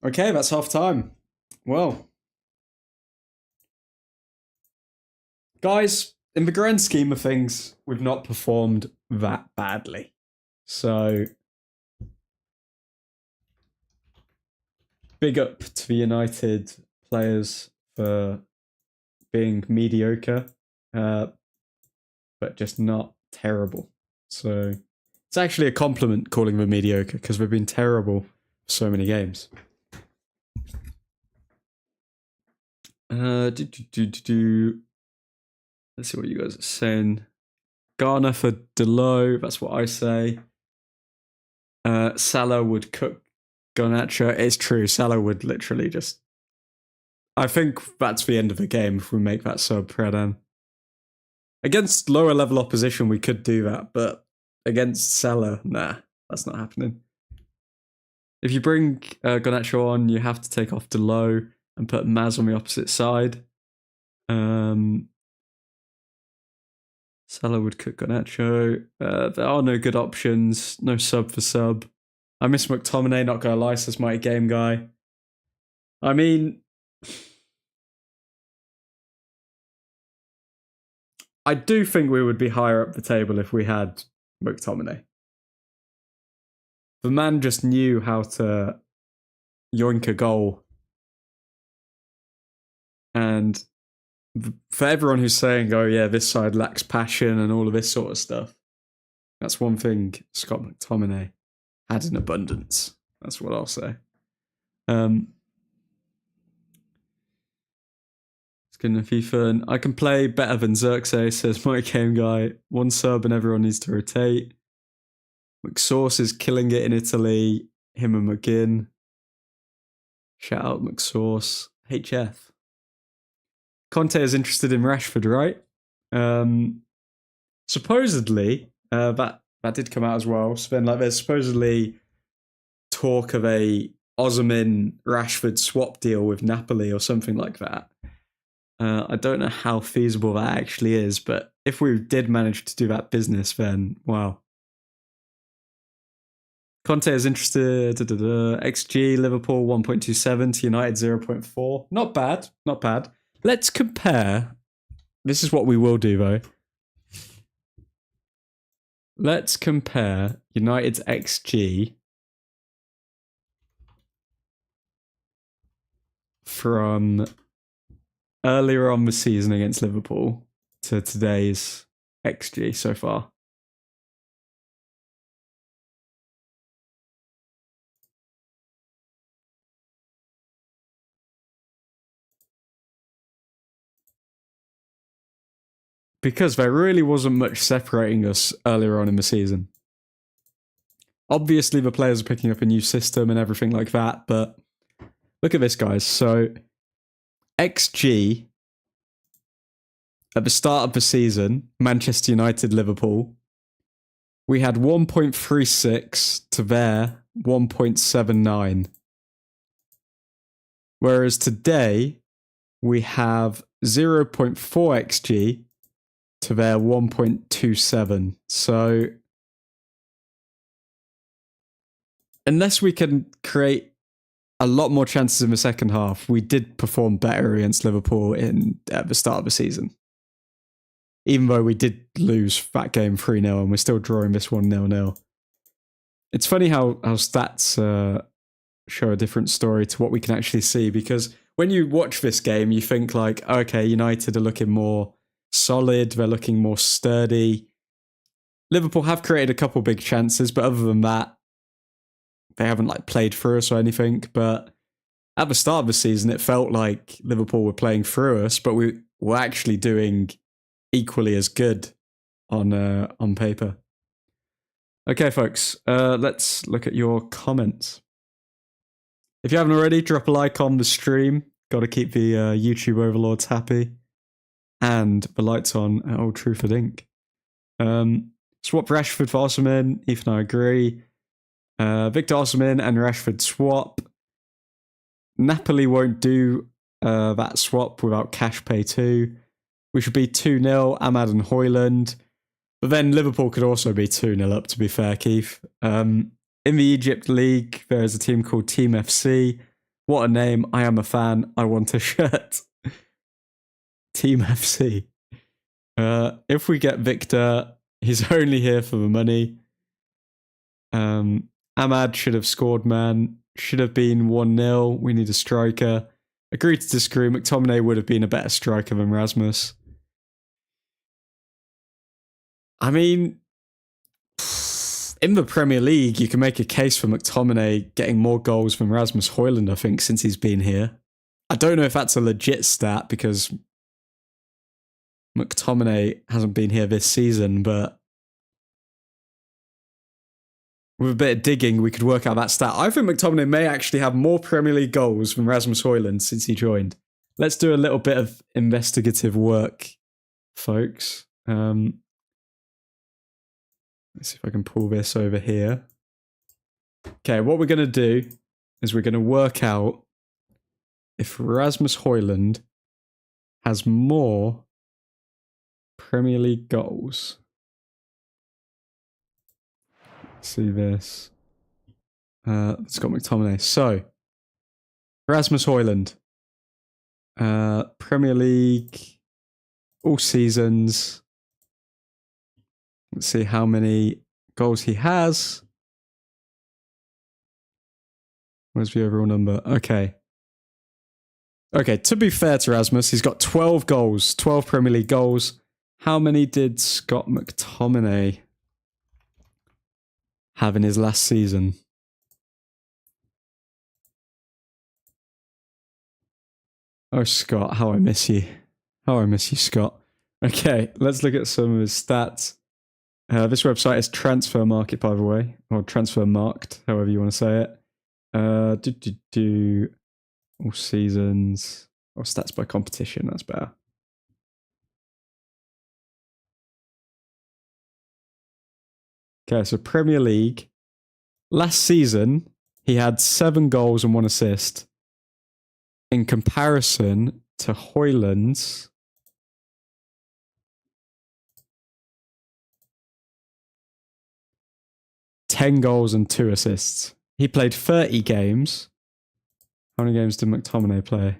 Okay, that's half time. Well, guys, in the grand scheme of things, we've not performed that badly. So, big up to the United players for being mediocre, but just not terrible. So, it's actually a compliment calling them mediocre because we've been terrible for so many games. Let's see what you guys are saying. Garner for Delo, that's what I say. Salah would cook Garnacho. It's true, Salah would literally just... I think that's the end of the game if we make that sub, Predan. Against lower level opposition, we could do that, but against Salah, nah, that's not happening. If you bring Garnacho on, you have to take off Delo and put Maz on the opposite side. Salah would cook Garnacho. There are no good options. No sub for sub. I miss McTominay, not gonna lie, says Mighty Game Guy. I mean... I do think we would be higher up the table if we had McTominay. The man just knew how to yoink a goal. And for everyone who's saying, oh yeah, this side lacks passion and all of this sort of stuff, that's one thing Scott McTominay had in abundance. That's what I'll say. It's good enough, Ethan. I can play better than Xerxes, says my game guy. One sub and everyone needs to rotate. McSauce is killing it in Italy. Him and McGinn. Shout out McSauce. HF. Conte is interested in Rashford, right? Supposedly, that did come out as well. So then, there's supposedly talk of a Osimhen-Rashford swap deal with Napoli or something like that. I don't know how feasible that actually is, but if we did manage to do that business, then wow. Conte is interested. XG, Liverpool 1.27 to United 0.4. Not bad, not bad. Let's compare. This is what we will do, though. Let's compare United's XG from earlier on the season against Liverpool to today's XG so far. Because there really wasn't much separating us earlier on in the season. Obviously, the players are picking up a new system and everything like that, but look at this, guys. So, XG at the start of the season, Manchester United, Liverpool, we had 1.36 to their 1.79. Whereas today, we have 0.4 XG to their 1.27. So, unless we can create a lot more chances in the second half, we did perform better against Liverpool at the start of the season. Even though we did lose that game 3-0 and we're still drawing this one 0-0. It's funny how stats show a different story to what we can actually see, because when you watch this game, you think like, okay, United are looking more solid, they're looking more sturdy. Liverpool have created a couple big chances, but other than that, they haven't played through us or anything. But at the start of the season, it felt like Liverpool were playing through us, but we were actually doing equally as good on paper. Okay, folks, let's look at your comments. If you haven't already, drop a like on the stream. Got to keep the YouTube overlords happy. And the lights on at Old Truthford Inc. Swap Rashford for Osimhen. Ethan, I agree. Victor Osimhen and Rashford swap. Napoli won't do that swap without cash pay too. We should be 2-0, Ahmad and Højlund. But then Liverpool could also be 2-0 up, to be fair, Keith. In the Egypt League, there is a team called Team FC. What a name. I am a fan. I want a shirt. Team FC. If we get Victor, he's only here for the money. Ahmad should have scored, man. Should have been 1-0. We need a striker. Agree to disagree. McTominay would have been a better striker than Rasmus. I mean, in the Premier League, you can make a case for McTominay getting more goals than Rasmus Højlund, I think, since he's been here. I don't know if that's a legit stat because McTominay hasn't been here this season, but with a bit of digging, we could work out that stat. I think McTominay may actually have more Premier League goals than Rasmus Højlund since he joined. Let's do a little bit of investigative work, folks. Let's see if I can pull this over here. Okay, what we're going to do is we're going to work out if Rasmus Højlund has more Premier League goals. Let's see this. It's got McTominay. So, Rasmus Højlund. Premier League, all seasons. Let's see how many goals he has. Where's the overall number? Okay. Okay, to be fair to Rasmus, he's got 12 goals, 12 Premier League goals. How many did Scott McTominay have in his last season? Oh, Scott, how I miss you. How I miss you, Scott. Okay, let's look at some of his stats. This website is Transfer Market, by the way, or Transfer Marked, however you want to say it. All seasons, or stats by competition, that's better. Okay, so Premier League. Last season, he had 7 goals and 1 assist. In comparison to Højlund's 10 goals and 2 assists. He played 30 games. How many games did McTominay play?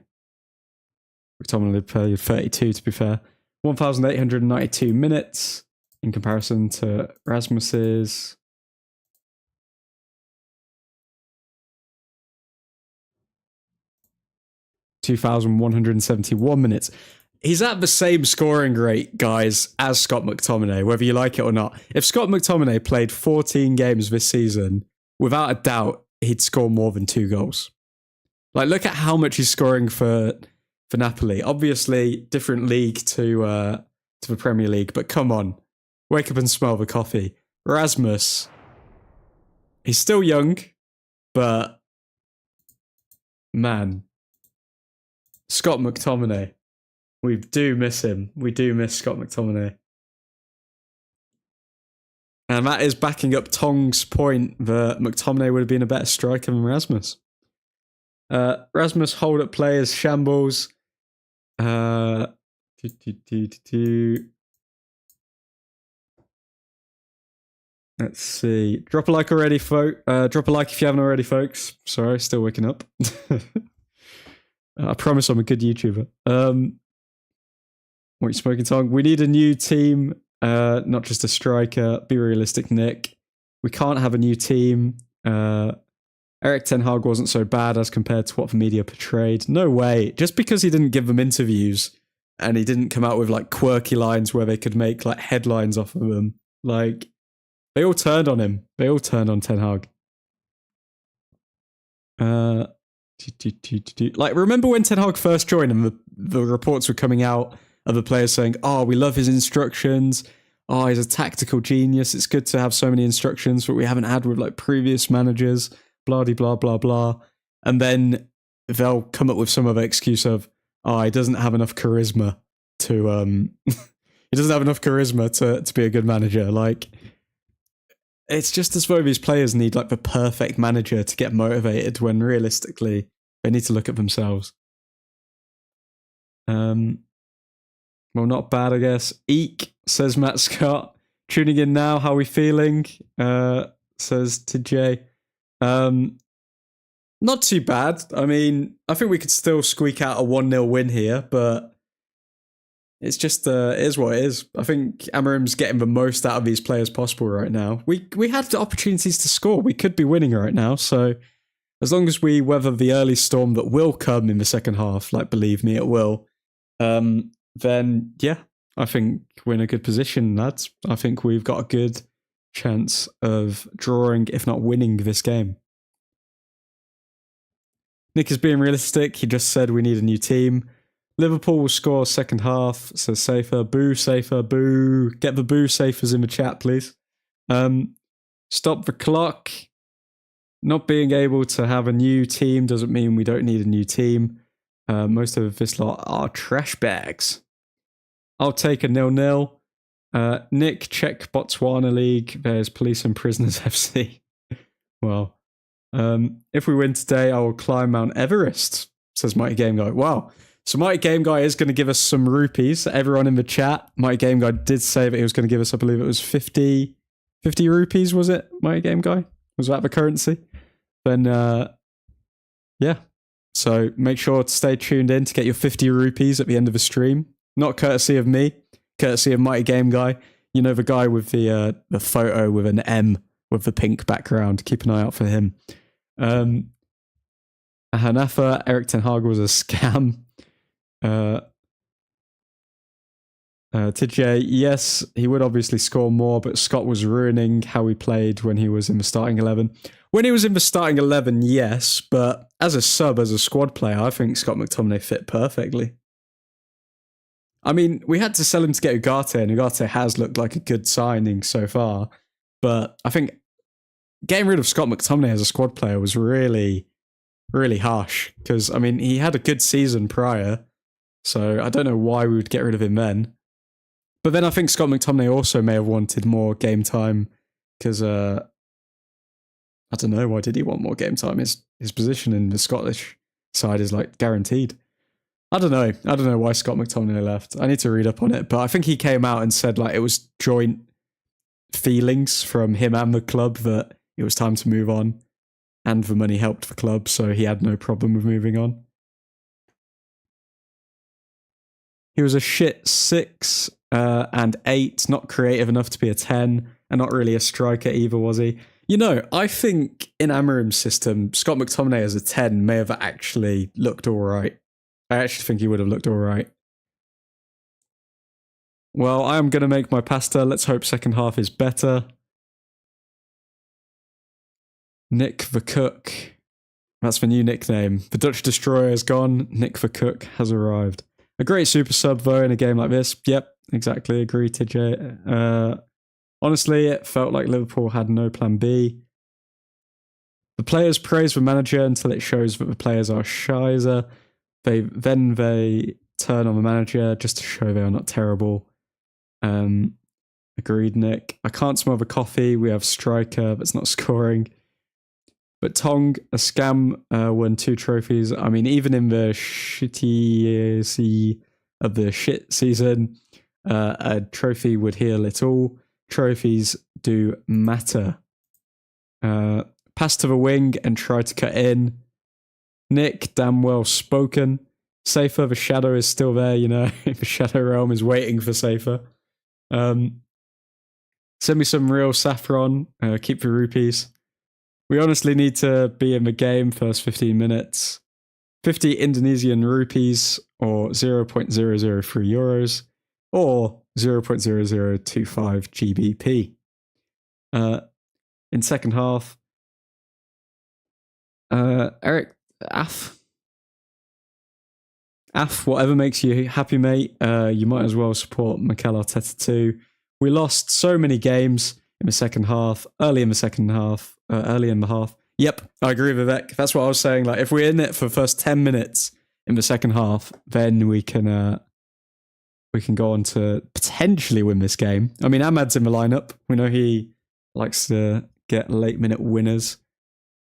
McTominay played 32, to be fair. 1,892 minutes in comparison to Rasmus's 2,171 minutes. He's at the same scoring rate, guys, as Scott McTominay, whether you like it or not. If Scott McTominay played 14 games this season, without a doubt, he'd score more than 2 goals. Like, look at how much he's scoring for Napoli. Obviously, different league to the Premier League, but come on. Wake up and smell the coffee. Rasmus, he's still young, but man, Scott McTominay. We do miss him. We do miss Scott McTominay. And that is backing up Tong's point that McTominay would have been a better striker than Rasmus. Rasmus hold up players, shambles. Let's see. Drop a like already, folks. Drop a like if you haven't already, folks. Sorry, still waking up. I promise I'm a good YouTuber. What are you smoking, Tong? We need a new team, not just a striker. Be realistic, Nick. We can't have a new team. Erik Ten Hag wasn't so bad as compared to what the media portrayed. No way. Just because he didn't give them interviews and he didn't come out with like quirky lines where they could make like headlines off of them. Like, they all turned on him. They all turned on Ten Hag. Like, remember when Ten Hag first joined and the reports were coming out of the players saying, oh, we love his instructions. Oh, he's a tactical genius. It's good to have so many instructions, but we haven't had with like previous managers, blah, blah, blah, blah. And then they'll come up with some other excuse of, oh, he doesn't have enough charisma to, he doesn't have enough charisma to be a good manager. Like, it's just as though these players need like the perfect manager to get motivated when realistically they need to look at themselves. Well, not bad, I guess. Eek, says Matt Scott. Tuning in now, how are we feeling? Says TJ. Not too bad. I mean, I think we could still squeak out a 1-0 win here, but it's just it is what it is. I think Amarim's getting the most out of these players possible right now. We had the opportunities to score. We could be winning right now, so as long as we weather the early storm that will come in the second half, like believe me, it will, then yeah, I think we're in a good position, lads. I think we've got a good chance of drawing, if not winning, this game. Nick is being realistic. He just said we need a new team. Liverpool will score second half, so safer. Boo, safer, boo. Get the boo safers in the chat, please. Stop the clock. Not being able to have a new team doesn't mean we don't need a new team. Most of this lot are trash bags. I'll take a 0-0. Nick, check Botswana League. There's Police and Prisoners FC. Well, if we win today, I will climb Mount Everest, says Mighty Game Guy. Wow. So Mighty Game Guy is going to give us some rupees. Everyone in the chat, Mighty Game Guy did say that he was going to give us, I believe it was 50 rupees, was it, Mighty Game Guy? Was that the currency? Then, yeah. So make sure to stay tuned in to get your 50 rupees at the end of the stream. Not courtesy of me, courtesy of Mighty Game Guy. You know, the guy with the photo with an M with the pink background. Keep an eye out for him. Hanafa, Eric Ten Hag was a scam. TJ, yes, he would obviously score more, but Scott was ruining how he played when he was in the starting 11. When he was in the starting 11, yes, but as a sub, as a squad player, I think Scott McTominay fit perfectly. I mean, we had to sell him to get Ugarte, and Ugarte has looked like a good signing so far, but I think getting rid of Scott McTominay as a squad player was really, really harsh, because, I mean, he had a good season prior, so I don't know why we would get rid of him then. But then I think Scott McTominay also may have wanted more game time, because, I don't know, why did he want more game time? His position in the Scottish side is, like, guaranteed. I don't know why Scott McTominay left. I need to read up on it, but I think he came out and said, like, it was joint feelings from him and the club that it was time to move on, and the money helped the club, so he had no problem with moving on. He was a shit 6 and 8, not creative enough to be a 10, and not really a striker either, was he? You know, I think in Amarim's system, Scott McTominay as a 10 may have actually looked all right. I actually think he would have looked all right. Well, I am going to make my pasta. Let's hope second half is better. Nick the Cook. That's the new nickname. The Dutch Destroyer is gone. Nick the Cook has arrived. A great super sub, though, in a game like this. Yep, exactly. Agree, TJ. Honestly, it felt like Liverpool had no plan B. The players praise the manager until it shows that the players are shizer. Then they turn on the manager just to show they are not terrible. Agreed, Nick. I can't smell the coffee. We have striker that's not scoring. But Tong, a scam, won 2 trophies. I mean, even in the shitty of the shit season, a trophy would heal it all. Trophies do matter. Pass to the wing and try to cut in. Nick, damn well spoken. Safer, the shadow is still there, you know. The shadow realm is waiting for Safer. Send me some real saffron. Keep the rupees. We honestly need to be in the game first 15 minutes. 50 Indonesian rupees or 0.003 euros or 0.0025 GBP. In second half, Eric, Af, whatever makes you happy, mate. You might as well support Mikel Arteta too. We lost so many games in the second half, early in the half. Yep, I agree with Vivek. That's what I was saying. Like, if we're in it for the first 10 minutes in the second half, then we can go on to potentially win this game. I mean, Ahmad's in the lineup. We know he likes to get late minute winners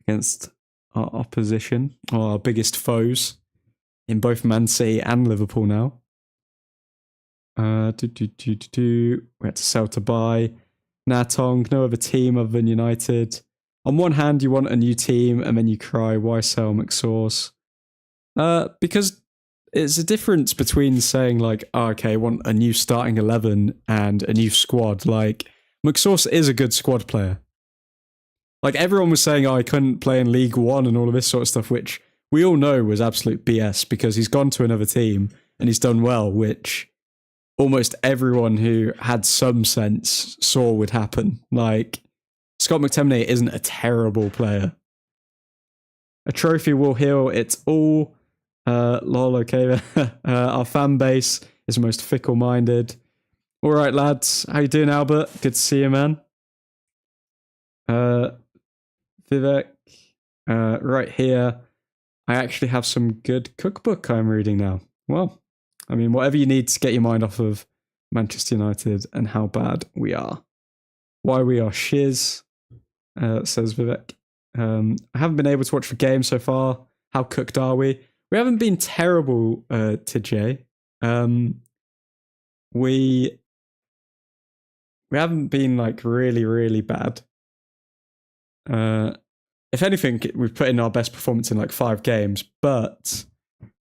against our opposition, or our biggest foes in both Man City and Liverpool now. We had to sell to buy. Natong, no other team other than United. On one hand, you want a new team, and then you cry, why sell McSauce? Because it's a difference between saying like, oh, okay, I want a new starting 11 and a new squad. Like, McSauce is a good squad player. Like, everyone was saying, oh, I couldn't play in League One and all of this sort of stuff, which we all know was absolute BS because he's gone to another team and he's done well, which almost everyone who had some sense saw would happen. Like, Scott McTominay isn't a terrible player. A trophy will heal it all. Lol, okay. Our fan base is the most fickle-minded. All right, lads. How you doing, Albert? Good to see you, man. Vivek, right here. I actually have some good cookbook I'm reading now. Well, I mean, whatever you need to get your mind off of Manchester United and how bad we are. Why we are shiz, says Vivek. I haven't been able to watch the game so far. How cooked are we? We haven't been terrible, TJ. We haven't been like really, really bad. If anything, we've put in our best performance in like 5 games, but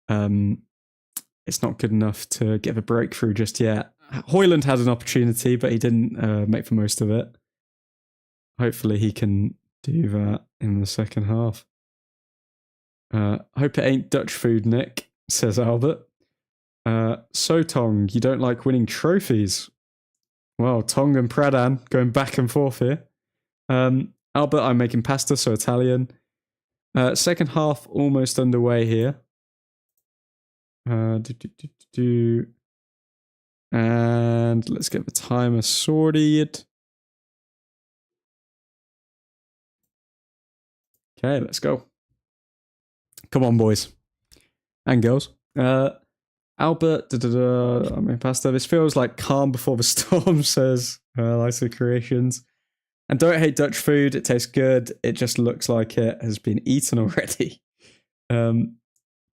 it's not good enough to get a breakthrough just yet. Højlund had an opportunity, but he didn't make the most of it. Hopefully he can do that in the second half. Hope it ain't Dutch food, Nick, says Albert. So Tong, you don't like winning trophies. Well, Tong and Pradan going back and forth here. Albert, I'm making pasta, so Italian. Second half almost underway here. And let's get the timer sorted. Okay, let's go. Come on, boys and girls. Albert, I mean, pasta. This feels like calm before the storm, says Lysa Creations. And don't hate Dutch food. It tastes good. It just looks like it has been eaten already.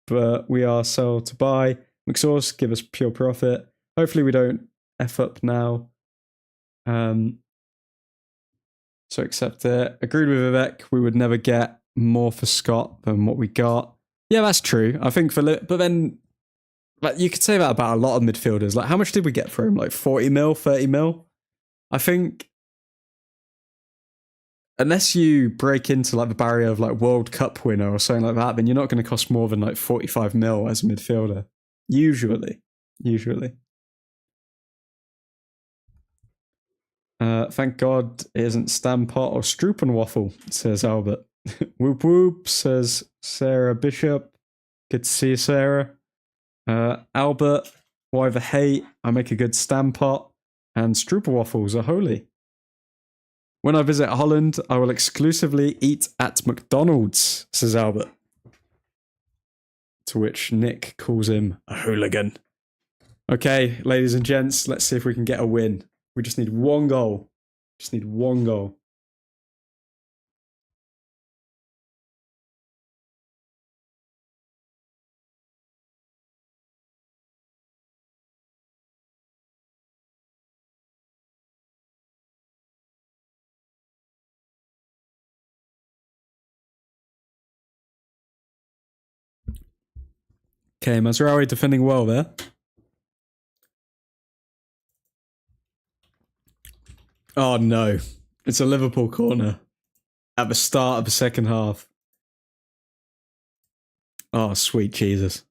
But we are sell to buy. McSauce, give us pure profit. Hopefully we don't F up now. So accept it. Agreed with Vivek. We would never get more for Scott than what we got. Yeah, that's true. I think but then, like, you could say that about a lot of midfielders. Like, how much did we get for him? Like 40 mil, 30 mil? I think, unless you break into like the barrier of like World Cup winner or something like that, then you're not going to cost more than like 45 mil as a midfielder. Usually. Thank God it isn't Stampot or Strupenwaffle, says Albert. Whoop whoop, says Sarah Bishop. Good to see you, Sarah. Albert, why the hate? I make a good Stampot, and Strupenwaffles are holy. When I visit Holland, I will exclusively eat at McDonald's, says Albert. To which Nick calls him a hooligan. Okay, ladies and gents, let's see if we can get a win. We just need 1 goal. Just need 1 goal. Okay, Mazraoui defending well there. Oh no, it's a Liverpool corner at the start of the second half. Oh, sweet Jesus.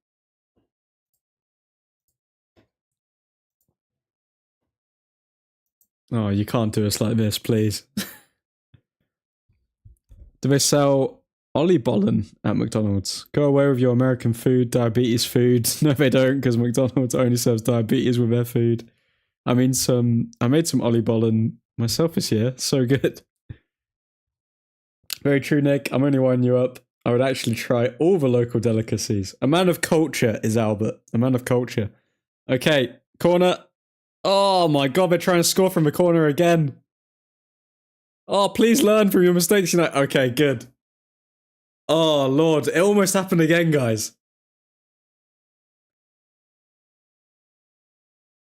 Oh, you can't do us like this, please. Do they sell Ollie Bollen at McDonald's? Go away with your American food, diabetes food. No, they don't, because McDonald's only serves diabetes with their food. I made some Ollie Bollen myself this year. So good. Very true, Nick. I'm only winding you up. I would actually try all the local delicacies. A man of culture is Albert. A man of culture. Okay, corner. Oh my God, they're trying to score from the corner again. Oh, please learn from your mistakes. You know. Okay, good. Oh, Lord. It almost happened again, guys.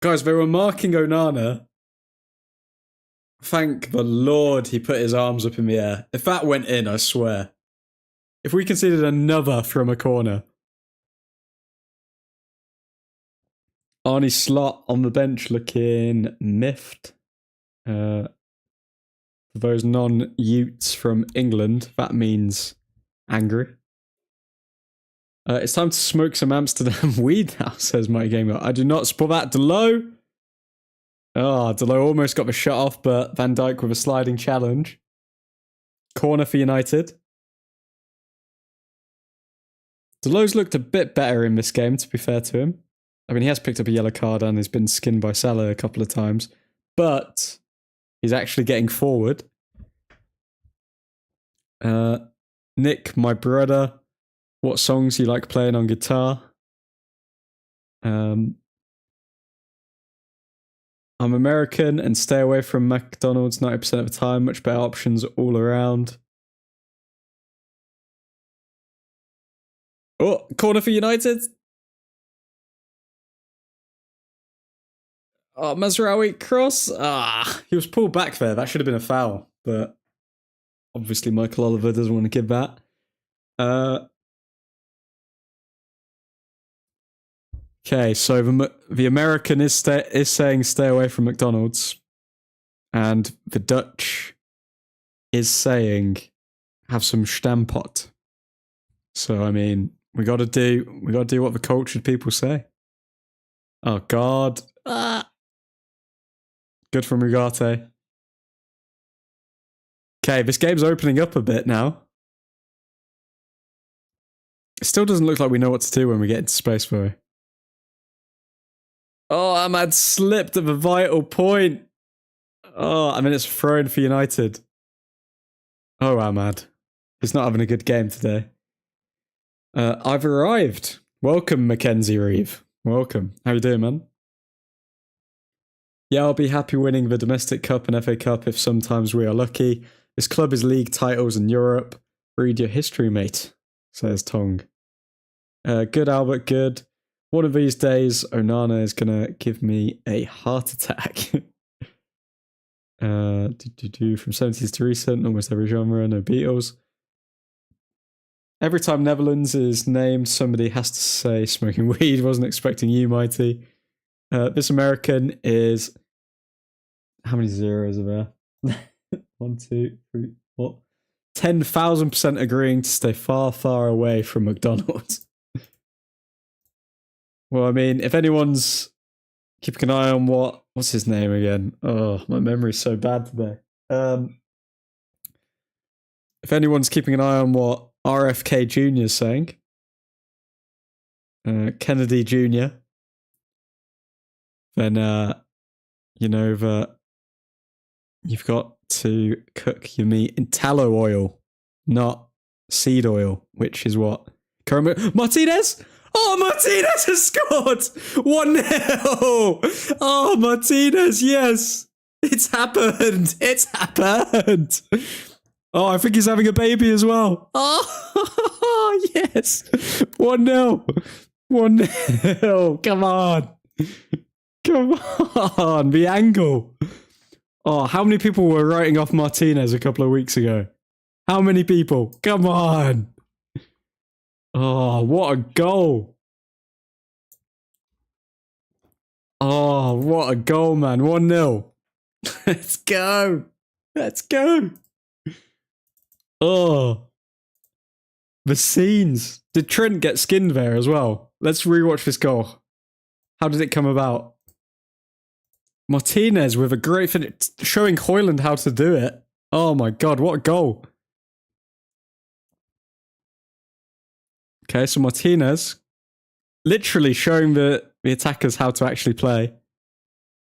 Guys, they were marking Onana. Thank the Lord he put his arms up in the air. If that went in, I swear. If we conceded another from a corner. Arnie Slot on the bench looking miffed. For those non-Utes from England, that means angry. It's time to smoke some Amsterdam weed now, says my gamer. I do not support that. Delo! Oh, Delo almost got the shot off, but Van Dijk with a sliding challenge. Corner for United. Delo's looked a bit better in this game, to be fair to him. I mean, he has picked up a yellow card and he's been skinned by Salah a couple of times, but he's actually getting forward. Nick, my brother, what songs you like playing on guitar? I'm American and stay away from McDonald's 90% of the time. Much better options all around. Oh, corner for United. Oh, Mazraoui cross. He was pulled back there. That should have been a foul, but obviously Michael Oliver doesn't want to give that. Okay, so the American is saying stay away from McDonald's, and the Dutch is saying have some Stampot. So I mean, we got to do what the cultured people say. Oh God! Good from Ugarte. Okay, this game's opening up a bit now. It still doesn't look like we know what to do when we get into space, though. Oh, Ahmad slipped at the vital point. Oh, I mean, it's thrown for United. Oh, Ahmad. He's not having a good game today. I've arrived. Welcome, Mackenzie Reeve. Welcome. How you doing, man? Yeah, I'll be happy winning the Domestic Cup and FA Cup if sometimes we are lucky. This club is league titles in Europe. Read your history, mate, says Tong. Good, Albert, good. One of these days, Onana is going to give me a heart attack. From 70s to recent, almost every genre, no Beatles. Every time Netherlands is named, somebody has to say smoking weed. Wasn't expecting you, Mighty. This American is... How many zeros are there? 1, 2, 3, 4. 10,000% agreeing to stay far, far away from McDonald's. Well, I mean, if anyone's keeping an eye on what's his name again? Oh, my memory's so bad today. If anyone's keeping an eye on what RFK Jr. is saying, Kennedy Jr., then you know that you've got to cook your meat in tallow oil, not seed oil, which is what Martinez. Oh, Martinez has scored! 1-0! Oh, Martinez, yes! It's happened! It's happened! Oh, I think he's having a baby as well. Oh, yes! 1-0! 1-0! Come on! Come on! The angle! Oh, how many people were writing off Martinez a couple of weeks ago? How many people? Come on! Oh, what a goal. Oh, what a goal, man. 1-0. Let's go. Let's go. Oh. The scenes. Did Trent get skinned there as well? Let's rewatch this goal. How did it come about? Martinez with a great finish, showing Højlund how to do it. Oh my God, what a goal. Okay, so Martinez literally showing the attackers how to actually play.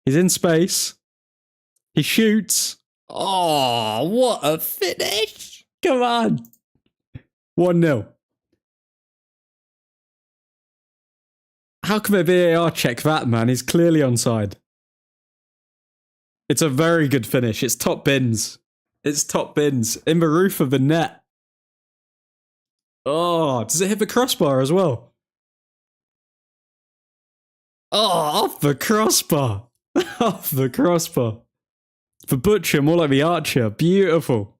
He's in space. He shoots. Oh, what a finish. Come on. 1-0. How can a VAR check that, man? He's clearly onside. It's a very good finish. It's top bins. It's top bins. In the roof of the net. Oh, does it hit the crossbar as well? Oh, off the crossbar. Off the crossbar. For Butcher, more like the Archer. Beautiful.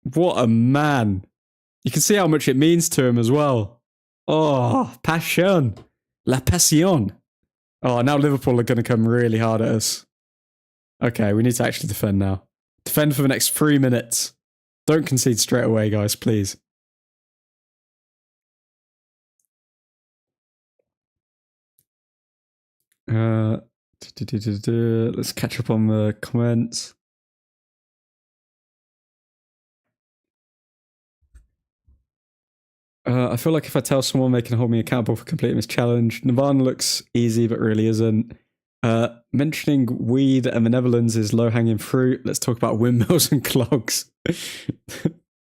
What a man. You can see how much it means to him as well. Oh, passion. La passion. Oh, now Liverpool are going to come really hard at us. Okay, we need to actually defend now. Defend for the next 3 minutes. Don't concede straight away, guys, please. Let's catch up on the comments. I feel like if I tell someone they can hold me accountable for completing this challenge, Nirvana looks easy but really isn't. Mentioning weed and the Netherlands is low-hanging fruit. Let's talk about windmills and clogs.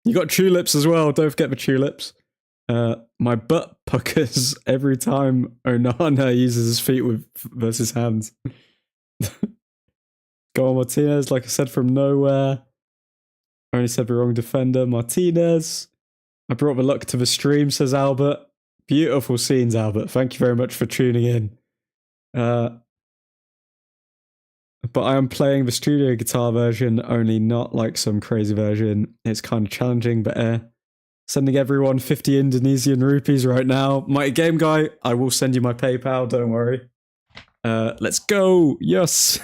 You got tulips as well. Don't forget the tulips. My butt puckers every time Onana uses his feet versus hands. Go on, Martinez. Like I said, from nowhere. Only said the wrong defender. Martinez. I brought the luck to the stream, says Albert. Beautiful scenes, Albert. Thank you very much for tuning in. But I am playing the studio guitar version, only not like some crazy version. It's kind of challenging, but sending everyone 50 Indonesian rupees right now. Mighty Game Guy, I will send you my PayPal, don't worry. Let's go. Yes.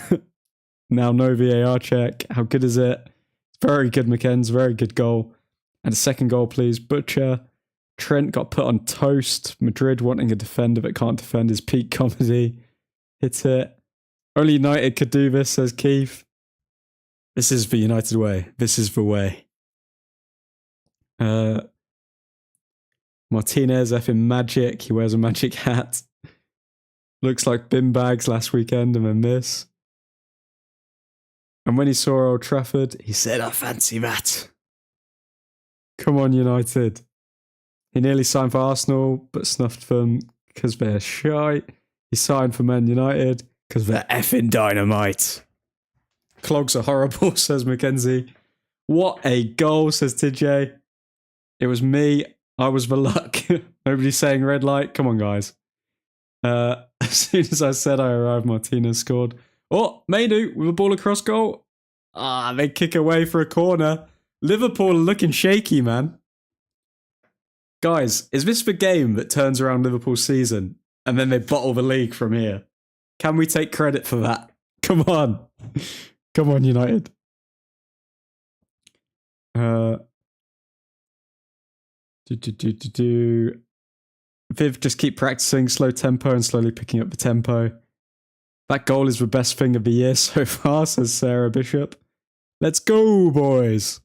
Now no VAR check. How good is it? Very good, McKenz. Very good goal. And a second goal, please. Butcher. Trent got put on toast. Madrid wanting a defender but can't defend is peak comedy. Hit it. Only United could do this, says Keith. This is the United way. This is the way. Martinez effing magic. He wears a magic hat. Looks like bin bags last weekend and a miss. And when he saw Old Trafford, he said, I fancy that. Come on, United. He nearly signed for Arsenal, but snuffed them because they're shy. He signed for Man United because they're effing dynamite. Clogs are horrible, says Mackenzie. What a goal, says TJ. It was me. I was the luck. Nobody's saying red light. Come on, guys. As soon as I said I arrived, Martinez scored. Oh, ManUtd with a ball across goal. They kick away for a corner. Liverpool are looking shaky, man. Guys, is this the game that turns around Liverpool's season and then they bottle the league from here? Can we take credit for that? Come on. Come on, United. Viv, just keep practicing slow tempo and slowly picking up the tempo. That goal is the best thing of the year so far, says Sarah Bishop. Let's go, boys.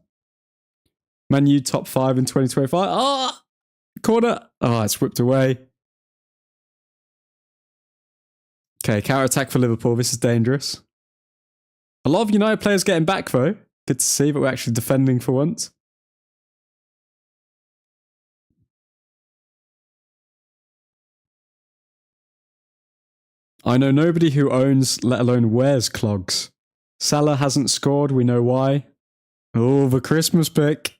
ManUtd top 5 in 2025. Corner. It's whipped away. Okay, counter-attack for Liverpool. This is dangerous. A lot of United players getting back, though. Good to see, but we're actually defending for once. I know nobody who owns, let alone wears, clogs. Salah hasn't scored, we know why. Oh, the Christmas pick.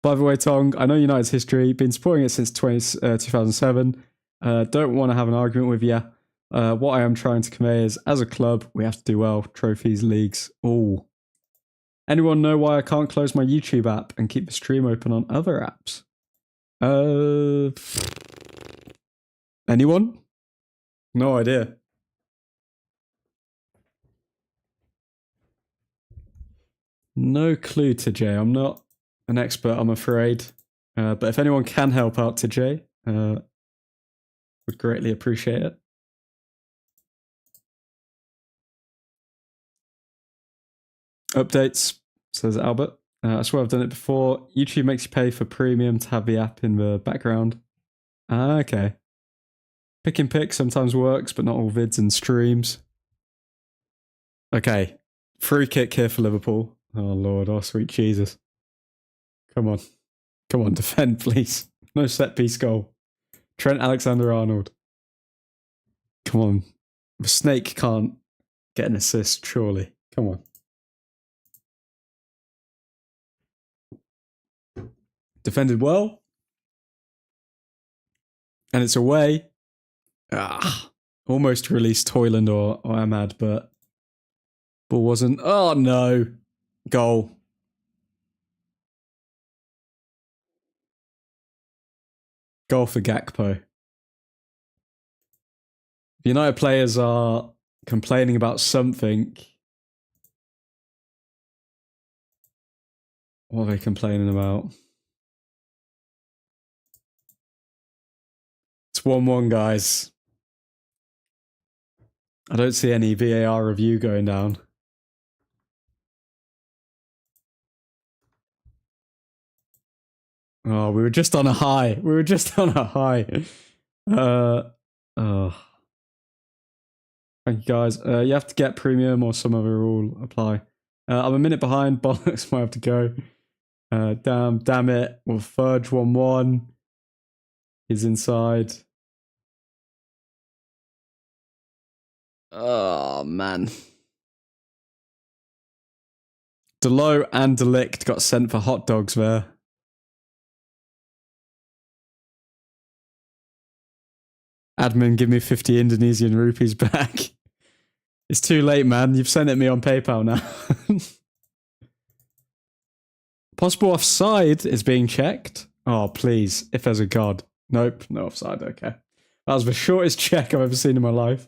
By the way, Tong, I know United's history. Been supporting it since 2007. Don't want to have an argument with you. What I am trying to convey is, as a club, we have to do well. Trophies, leagues. Oh. Anyone know why I can't close my YouTube app and keep the stream open on other apps? Anyone? No idea. No clue, TJ. I'm not an expert, I'm afraid. But if anyone can help out, TJ, would greatly appreciate it. Updates, says Albert. I swear I've done it before. YouTube makes you pay for premium to have the app in the background. Okay. Pick and pick sometimes works, but not all vids and streams. Okay. Free kick here for Liverpool. Oh, Lord. Oh, sweet Jesus. Come on. Come on, defend, please. No set-piece goal. Trent Alexander-Arnold. Come on. The snake can't get an assist, surely. Come on. Defended well. And it's away. Almost released Hoyland or MUFC, but ball wasn't. Oh no. Goal. Goal for Gakpo. United players are complaining about something. What are they complaining about? It's 1-1, guys. I don't see any VAR review going down. Oh, we were just on a high. We were just on a high. Oh. Thank you, guys. You have to get premium or some other rule apply. I'm a minute behind. Bollocks, might have to go. Damn it. We'll fudge 1-1. He's inside. Oh, man. Delo and Delict got sent for hot dogs there. Admin, give me 50 Indonesian rupees back. It's too late, man. You've sent it me on PayPal now. Possible offside is being checked. Oh, please. If there's a god. Nope, no offside. Okay. That was the shortest check I've ever seen in my life.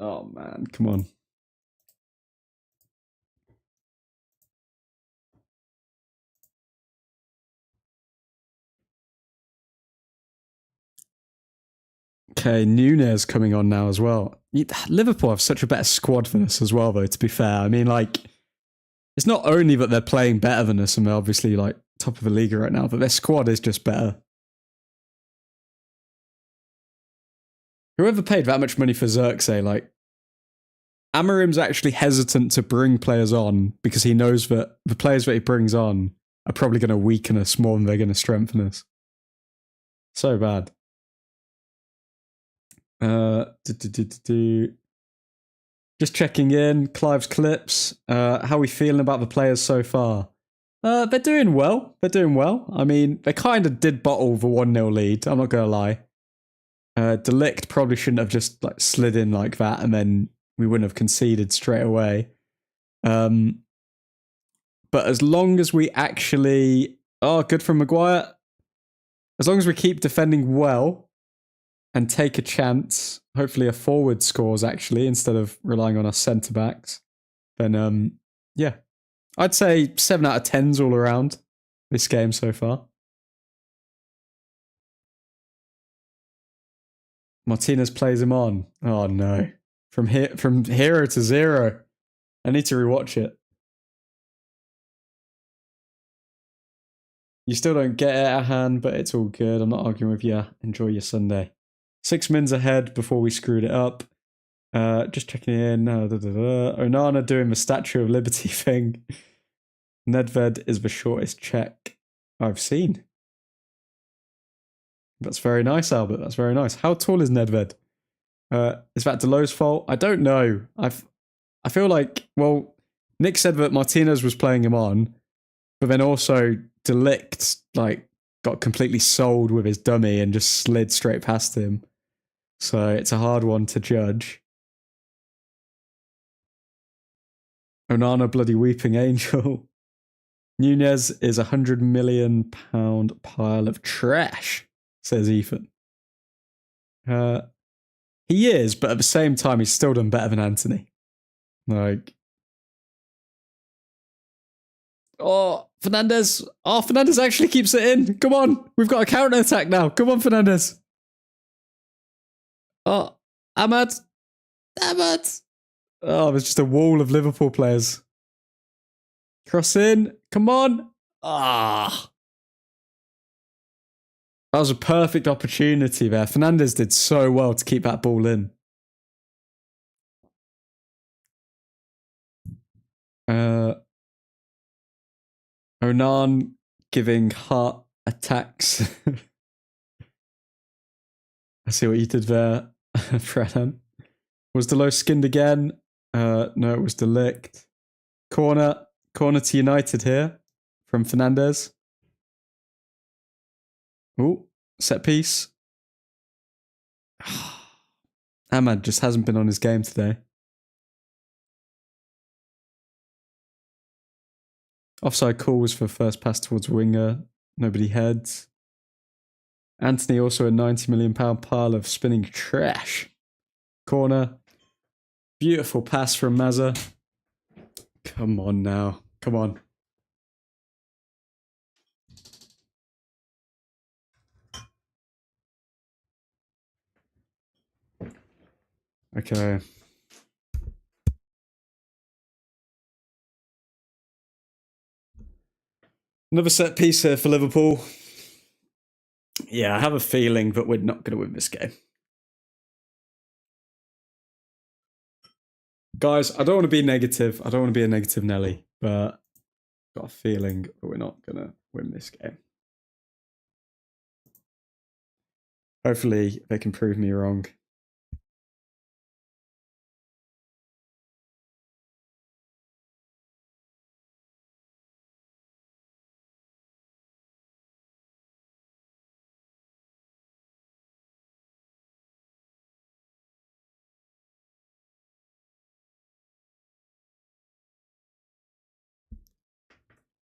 Oh, man. Come on. Okay, Nunez coming on now as well. Liverpool have such a better squad than us as well, though, to be fair. I mean, like, it's not only that they're playing better than us and they're obviously, like, top of the league right now, but their squad is just better. Whoever paid that much money for Xerxes, like, Amarim's actually hesitant to bring players on because he knows that the players that he brings on are probably going to weaken us more than they're going to strengthen us. So bad. Just checking in. Clive's clips. How are we feeling about the players so far? They're doing well. They're doing well. I mean, they kind of did bottle the 1-0 lead. I'm not going to lie. Delict probably shouldn't have just like slid in like that and then we wouldn't have conceded straight away. But as long as we actually... Oh, good from Maguire. As long as we keep defending well and take a chance, hopefully a forward scores actually, instead of relying on our centre-backs, then, yeah. I'd say 7 out of 10s all around this game so far. Martinez plays him on. Oh, no. From hero to zero. I need to rewatch it. You still don't get it at hand, but it's all good. I'm not arguing with you. Enjoy your Sunday. 6 mins ahead before we screwed it up. Just checking in. Onana doing the Statue of Liberty thing. Nedved is the shortest check I've seen. That's very nice, Albert. That's very nice. How tall is Nedved? Is that Delo's fault? I don't know. I feel like, well, Nick said that Martinez was playing him on, but then also Delict like got completely sold with his dummy and just slid straight past him. So it's a hard one to judge. Onana bloody weeping angel. Nunez is £100 million pile of trash, says Ethan. He is, but at the same time, he's still done better than Anthony. Like, oh, Fernandez. Oh, Fernandez actually keeps it in. Come on. We've got a counter attack now. Come on, Fernandez. Oh, Ahmad. Oh, there's just a wall of Liverpool players. Cross in. Come on. Ah. That was a perfect opportunity there. Fernandez did so well to keep that ball in. Onan giving heart attacks. I see what you did there, Frenan. Was Delo skinned again? No, it was Delict. Corner to United here from Fernandez. Oh, set piece. Ahmad just hasn't been on his game today. Offside call was for first pass towards winger. Nobody heads. Anthony also a £90 million pile of spinning trash. Corner. Beautiful pass from Mazza. Come on now. Come on. Okay. Another set piece here for Liverpool. Yeah, I have a feeling that we're not going to win this game. Guys, I don't want to be negative. I don't want to be a negative Nelly, but I've got a feeling that we're not going to win this game. Hopefully, they can prove me wrong.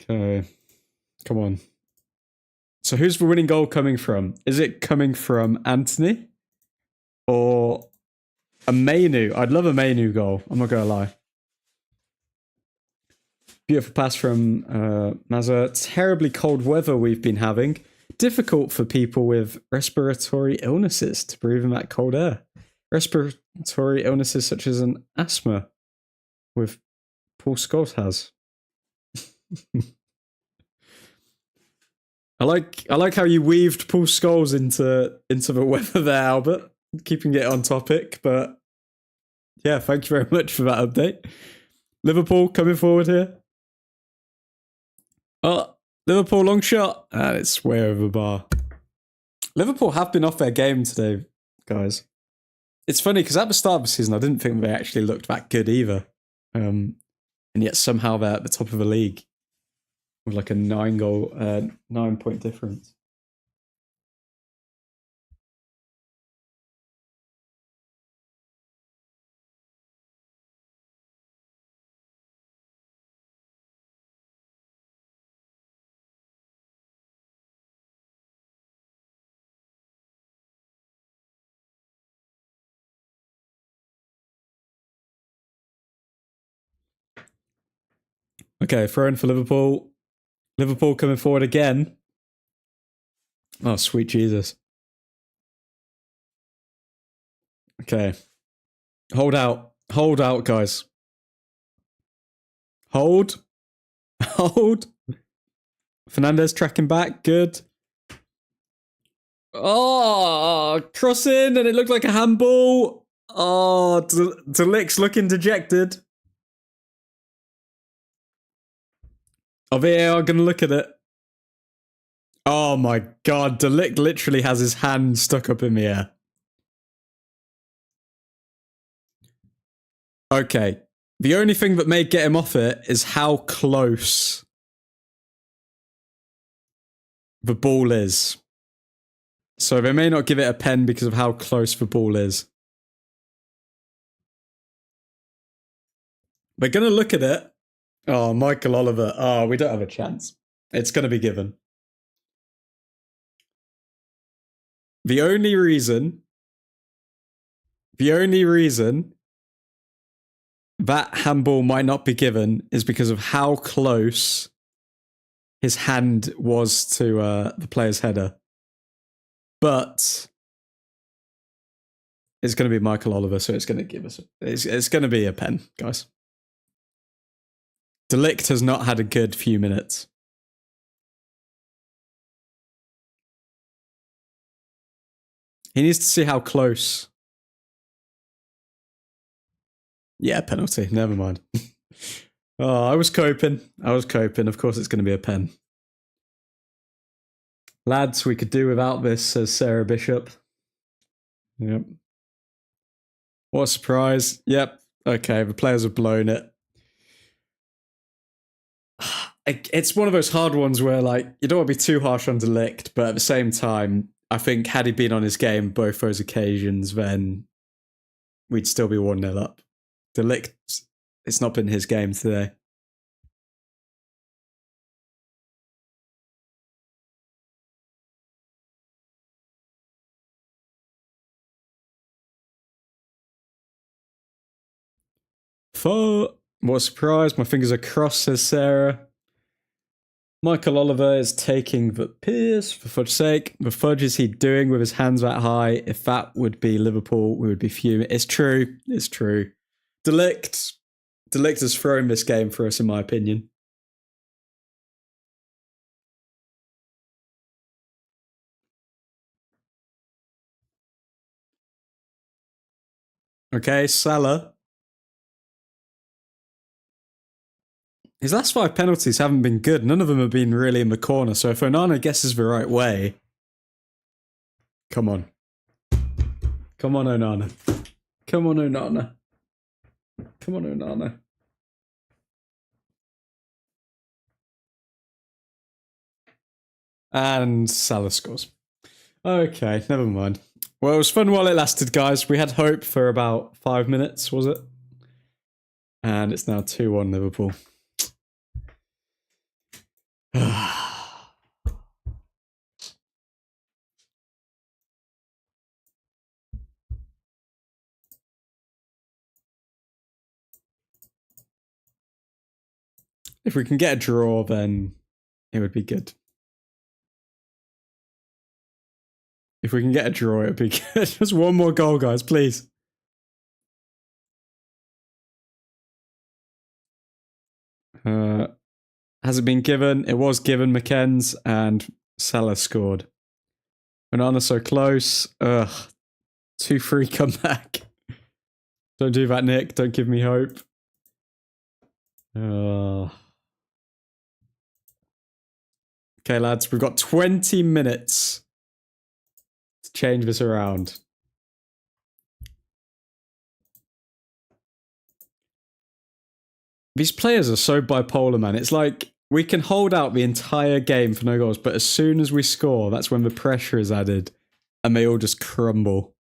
Okay. Come on. So who's the winning goal coming from? Is it coming from Anthony? Or a Manu? I'd love a Manu goal. I'm not going to lie. Beautiful pass from Mazza. Terribly cold weather we've been having. Difficult for people with respiratory illnesses to breathe in that cold air. Respiratory illnesses such as an asthma, with Paul Scholes has. I like how you weaved Paul Scholes into the weather there, Albert, keeping it on topic. But yeah, thank you very much for that update. Liverpool coming forward here. Oh, Liverpool long shot, and it's way over the bar. Liverpool have been off their game today, guys. It's funny because at the start of the season, I didn't think they actually looked that good either, and yet somehow they're at the top of the league with like a 9-point difference. Okay, throw in for Liverpool. Liverpool coming forward again. Oh, sweet Jesus. Okay. Hold out. Hold out, guys. Hold. Hold. Fernandez tracking back. Good. Oh, cross in, and it looked like a handball. Oh, De Ligt's looking dejected. Oh, VAR going to look at it. Oh my God, De Ligt literally has his hand stuck up in the air. Okay. The only thing that may get him off it is how close the ball is. So they may not give it a pen because of how close the ball is. They're going to look at it. Oh, Michael Oliver. Oh, we don't have a chance. It's going to be given. The only reason that handball might not be given is because of how close his hand was to the player's header. But it's going to be Michael Oliver, so it's going to give us... It's going to be a pen, guys. De Ligt has not had a good few minutes. He needs to see how close. Yeah, penalty. Never mind. Oh, I was coping. Of course it's going to be a pen. Lads, we could do without this, says Sarah Bishop. Yep. What a surprise. Yep. Okay, the players have blown it. It's one of those hard ones where, like, you don't want to be too harsh on De Ligt, but at the same time, I think had he been on his game both those occasions, then we'd still be 1-0 up. Delict, it's not been his game today. What a surprise. My fingers are crossed, says Sarah. Michael Oliver is taking the piss, for fudge's sake. The fudge is he doing with his hands that high? If that would be Liverpool, we would be fuming. It's true. It's true. Delict has thrown this game for us, in my opinion. Okay, Salah. His last 5 penalties haven't been good. None of them have been really in the corner. So if Onana guesses the right way... Come on. Come on, Onana. Come on, Onana. Come on, Onana. And Salah scores. Okay, never mind. Well, it was fun while it lasted, guys. We had hope for about 5 minutes, was it? And it's now 2-1 Liverpool. If we can get a draw, then it would be good. If we can get a draw, it would be good. Just one more goal, guys, please. Has it been given? It was given, McKenz, and Salah scored. Onana so close. Ugh. 2-3 comeback. Don't do that, Nick. Don't give me hope. Okay, lads, we've got 20 minutes to change this around. These players are so bipolar, man. It's like we can hold out the entire game for no goals, but as soon as we score, that's when the pressure is added and they all just crumble.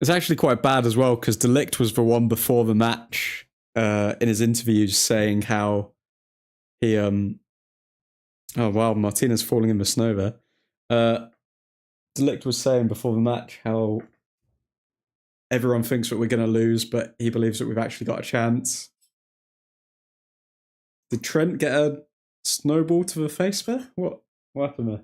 It's actually quite bad as well because Delict was the one before the match in his interviews saying how he oh wow, Martinez falling in the snow there. Delict was saying before the match how everyone thinks that we're going to lose, but he believes that we've actually got a chance. Did Trent get a snowball to the face there? What happened there?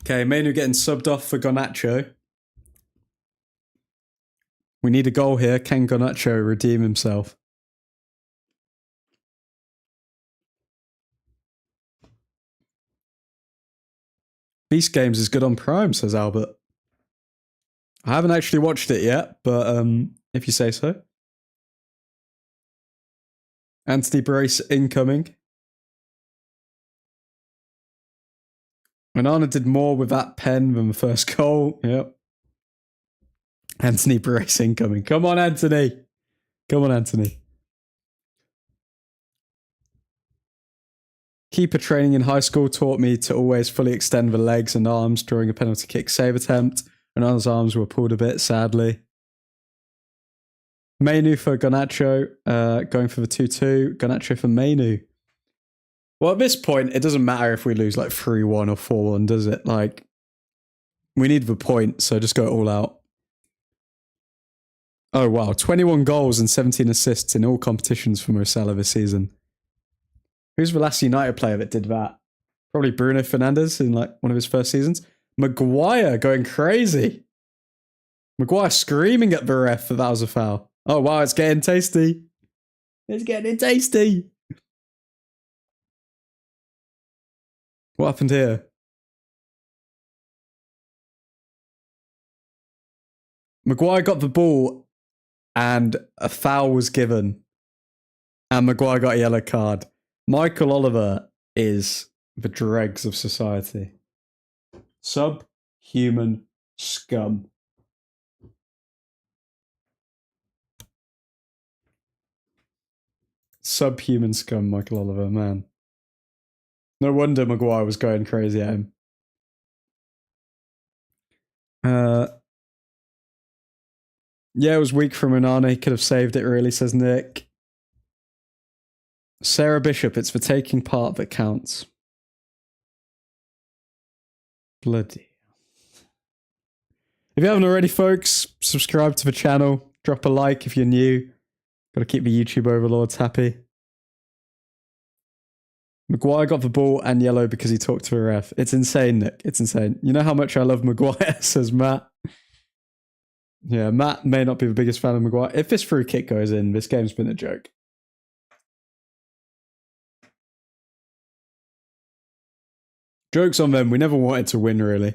Okay, ManUtd getting subbed off for Garnacho. We need a goal here. Can Garnacho redeem himself? Beast Games is good on Prime, says Albert. I haven't actually watched it yet, but if you say so. Anthony Brace incoming. Onana did more with that pen than the first goal. Yep. Anthony Brace incoming. Come on, Anthony. Come on, Anthony. Keeper training in high school taught me to always fully extend the legs and arms during a penalty kick save attempt. Onana's arms were pulled a bit, sadly. ManUtd for Garnacho, going for the 2-2. Garnacho for ManUtd. Well, at this point, it doesn't matter if we lose like 3-1 or 4-1, does it? Like, we need the point, so just go all out. Oh, wow. 21 goals and 17 assists in all competitions for Mo Salah this season. Who's the last United player that did that? Probably Bruno Fernandes in like one of his first seasons. Maguire going crazy. Maguire screaming at the ref that was a foul. Oh, wow. It's getting tasty. It's getting tasty. What happened here? Maguire got the ball and a foul was given. And Maguire got a yellow card. Michael Oliver is the dregs of society. Sub Human scum. Subhuman scum, Michael Oliver, man. No wonder Maguire was going crazy at him. Yeah, it was weak from Onana. He could have saved it, really, says Nick. Sarah Bishop, it's for taking part that counts. Bloody. If you haven't already, folks, subscribe to the channel. Drop a like if you're new. Gotta keep the YouTube overlords happy. Maguire got the ball and yellow because he talked to a ref. It's insane, Nick. It's insane. You know how much I love Maguire, says Matt. Yeah, Matt may not be the biggest fan of Maguire. If this free kick goes in, this game's been a joke. Joke's on them. We never wanted to win, really.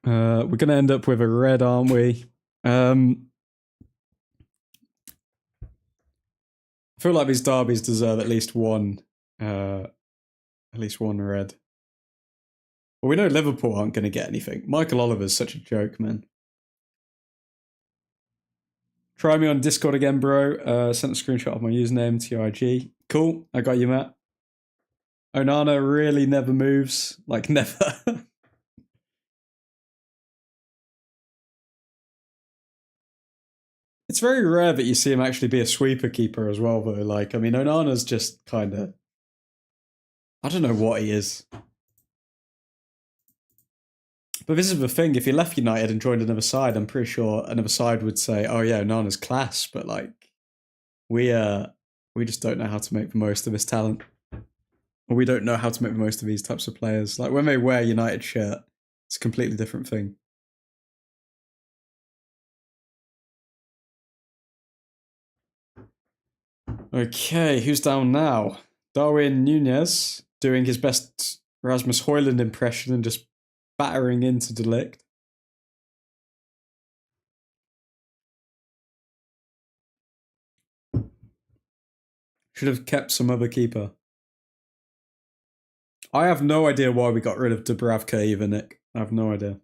We're going to end up with a red, aren't we? I feel like these derbies deserve at least one red. Well, we know Liverpool aren't going to get anything. Michael Oliver's such a joke, man. Try me on Discord again, bro. Sent a screenshot of my username, TIG. Cool, I got you, Matt. Onana really never moves. Like, never. It's very rare that you see him actually be a sweeper keeper as well, though. Like, I mean, Onana's just kind of... I don't know what he is. But this is the thing, if he left United and joined another side, I'm pretty sure another side would say, oh yeah, Onana's class, but like, we just don't know how to make the most of his talent. Or we don't know how to make the most of these types of players. Like, when they wear a United shirt, it's a completely different thing. Okay, who's down now? Darwin Nunez doing his best Rasmus Højlund impression and just battering into De Ligt. Should have kept some other keeper. I have no idea why we got rid of Dubravka either, Nick. I have no idea.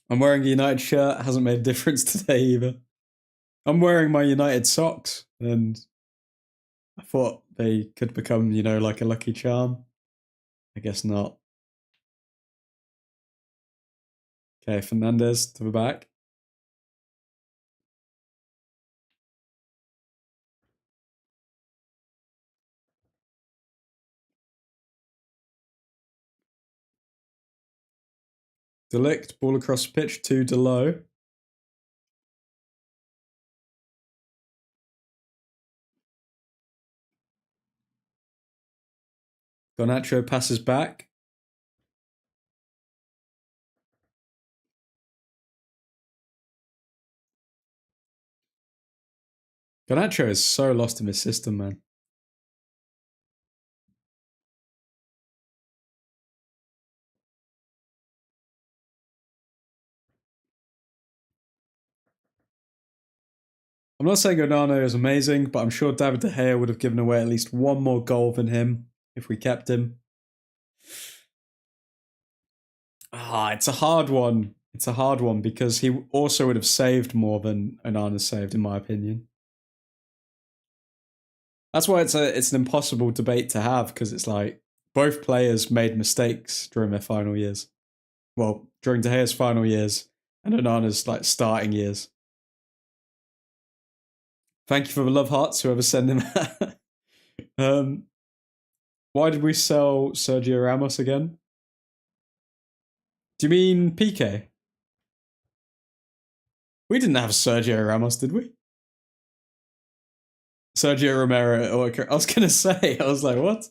I'm wearing a United shirt. It hasn't made a difference today either. I'm wearing my United socks, and I thought they could become, you know, like a lucky charm. I guess not. Okay, Fernandez to the back. De Ligt, ball across the pitch to Delo. Garnacho passes back. Garnacho is so lost in his system, man. I'm not saying Onana is amazing, but I'm sure David De Gea would have given away at least one more goal than him if we kept him. It's a hard one. It's a hard one because he also would have saved more than Onana saved, in my opinion. That's why it's an impossible debate to have, because it's like both players made mistakes during their final years. Well, during De Gea's final years and Onana's like starting years. Thank you for the love hearts, whoever sent him. Why did we sell Sergio Ramos again? Do you mean PK? We didn't have Sergio Ramos, did we? Sergio Romero. Oh, okay. I was gonna say. I was like, what?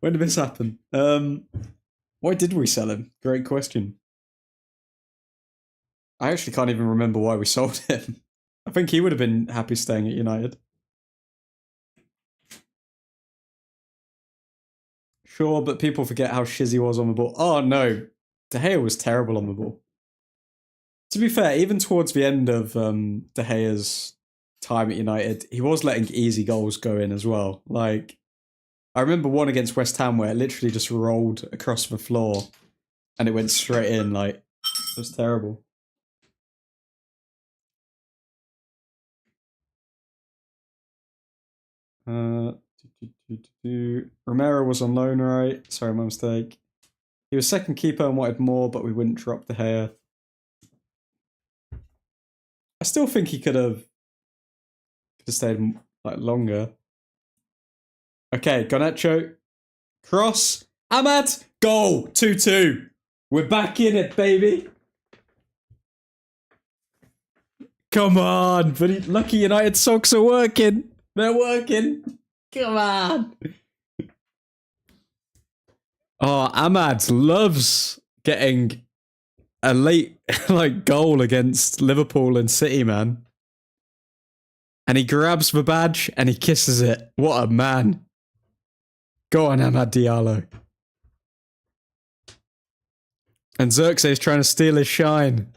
When did this happen? Why did we sell him? Great question. I actually can't even remember why we sold him. I think he would have been happy staying at United. Sure, but people forget how shiz he was on the ball. Oh no, De Gea was terrible on the ball. To be fair, even towards the end of De Gea's time at United, he was letting easy goals go in as well. Like, I remember one against West Ham where it literally just rolled across the floor and it went straight in. Like, it was terrible. Romero was on loan, right? Sorry, my mistake. He was second keeper and wanted more, but we wouldn't drop De Gea. I still think he could have stayed like longer. Okay, Garnacho. Cross. Ahmad. Goal. 2-2. We're back in it, baby. Come on. But lucky United socks are working. They're working. Come on. Oh, Ahmad loves getting a late like goal against Liverpool and City, man. And he grabs the badge and he kisses it. What a man. Go on, Amad Diallo. And Xerxes is trying to steal his shine.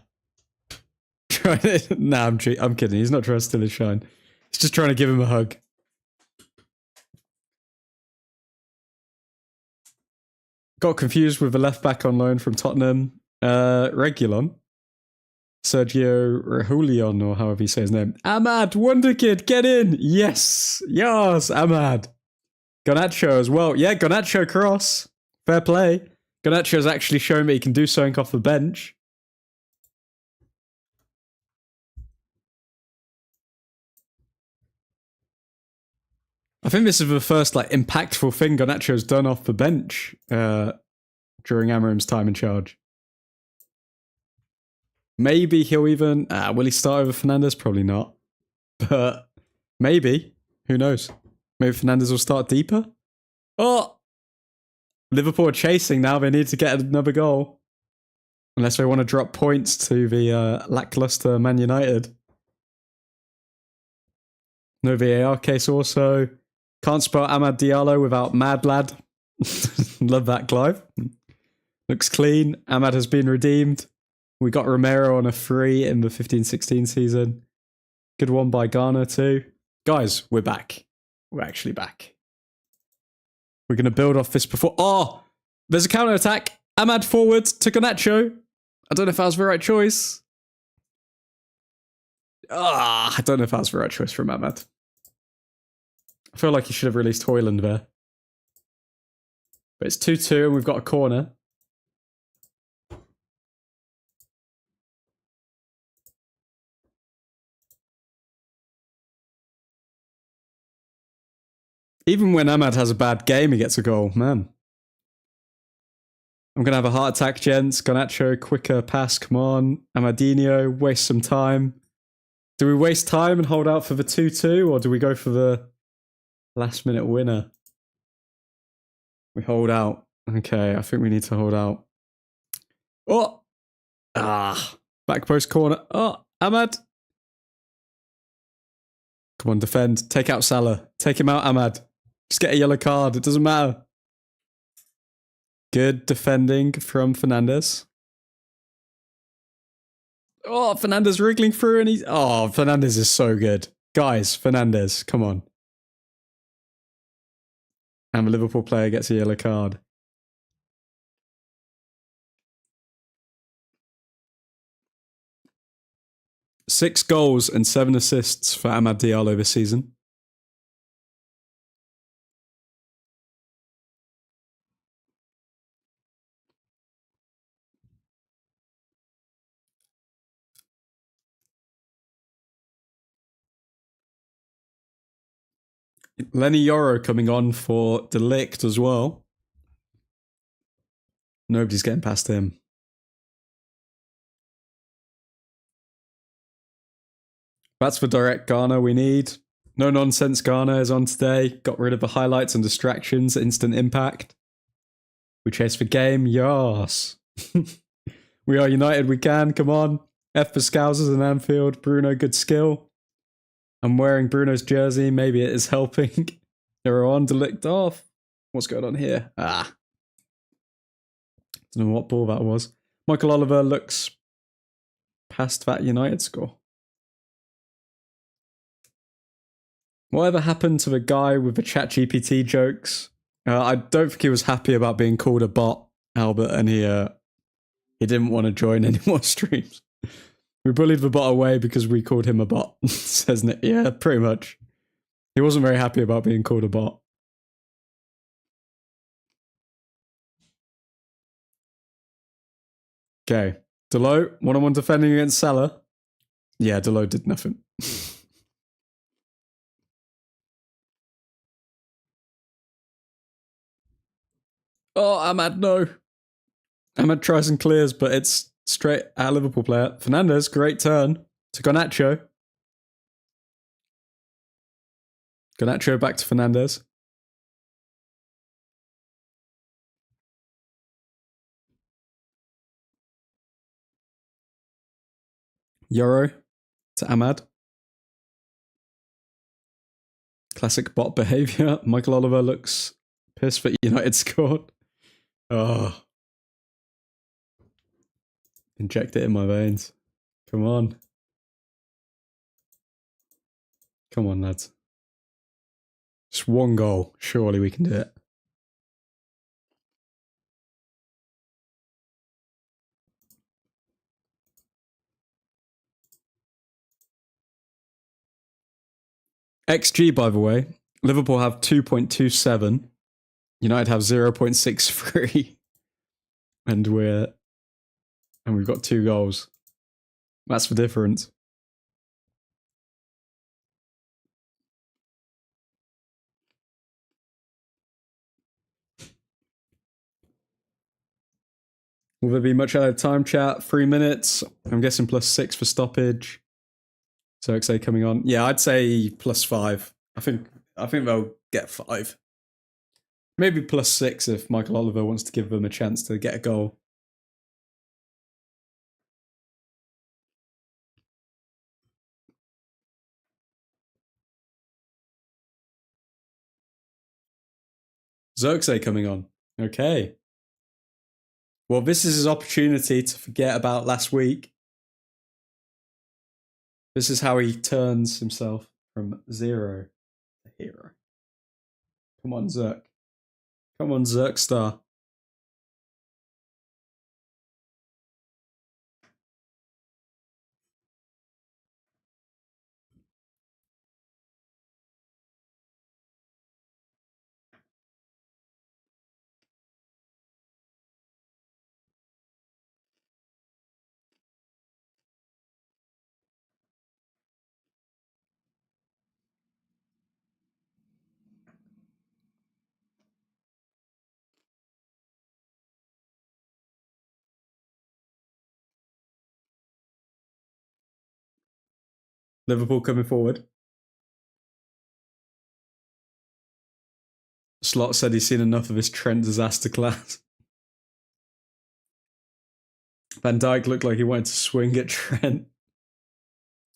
Nah, I'm kidding. He's not trying to steal his shine. He's just trying to give him a hug. Got confused with the left back on loan from Tottenham. Regulon. Sergio Rehulion, or however you say his name. Ahmad, Wonder Kid, get in! Yes! Yes, Ahmad. Garnacho as well. Yeah, Garnacho cross. Fair play. Garnacho's actually shown me he can do something off the bench. I think this is the first like impactful thing Garnacho's done off the bench during Amorim's time in charge. Maybe he'll even... will he start over Fernandes? Probably not. But maybe. Who knows? Maybe Fernandes will start deeper? Oh! Liverpool are chasing now. They need to get another goal. Unless they want to drop points to the lackluster Man United. No VAR case also. Can't spell Amad Diallo without Mad Lad. Love that, Clive. Looks clean. Amad has been redeemed. We got Romero on a free in the 15-16 season. Good one by Ghana too. Guys, we're back. We're actually back. We're going to build off this before... Oh! There's a counter-attack. Amad forward to Garnacho. I don't know if that was the right choice. I don't know if that was the right choice from Amad. I feel like he should have released Hoyland there. But it's 2-2 and we've got a corner. Even when Ahmad has a bad game, he gets a goal. Man. I'm going to have a heart attack, gents. Garnacho, quicker pass. Come on. Amadinho, waste some time. Do we waste time and hold out for the 2-2? Or do we go for the last minute winner? We hold out. Okay, I think we need to hold out. Oh! Back post corner. Oh, Ahmad. Come on, defend. Take out Salah. Take him out, Ahmad. Just get a yellow card. It doesn't matter. Good defending from Fernandes. Oh, Fernandes wriggling through and he's... Oh, Fernandes is so good. Guys, Fernandes, come on. And the Liverpool player gets a yellow card. Six goals and 7 assists for Amad Diallo this season. Lenny Yoro coming on for Delict as well. Nobody's getting past him. That's for direct Ghana we need. No nonsense Ghana is on today. Got rid of the highlights and distractions. Instant impact. We chase for game. Yes. We are united. We can. Come on. F for Scousers and Anfield. Bruno, good skill. I'm wearing Bruno's jersey. Maybe it is helping. They're on. Delict off. What's going on here? Ah. Don't know what ball that was. Michael Oliver looks past that United score. Whatever happened to the guy with the ChatGPT jokes? I don't think he was happy about being called a bot, Albert, and he didn't want to join any more streams. We bullied the bot away because we called him a bot, says Nick. Yeah, pretty much. He wasn't very happy about being called a bot. Okay. Delo, one-on-one defending against Salah. Yeah, Delo did nothing. Oh, Ahmad, no. Ahmad tries and clears, but it's straight at Liverpool player. Fernandez, great turn to Garnacho. Garnacho back to Fernandez. Euro to Ahmad. Classic bot behaviour. Michael Oliver looks pissed that United scored. Oh. Inject it in my veins. Come on. Come on, lads. Just one goal. Surely we can do it. XG, by the way, Liverpool have 2.27. United have 0.63. And we've got 2 goals. That's the difference. Will there be much out of time chat? 3 minutes. I'm guessing +6 for stoppage. So XA coming on. Yeah, I'd say +5. I think they'll get 5. Maybe +6 if Michael Oliver wants to give them a chance to get a goal. Xerxes coming on. Okay. Well, this is his opportunity to forget about last week. This is how he turns himself from 0 to hero. Come on, Zerk. Come on, Zerkstar. Liverpool coming forward. Slot said he's seen enough of his Trent disaster class. Van Dijk looked like he wanted to swing at Trent.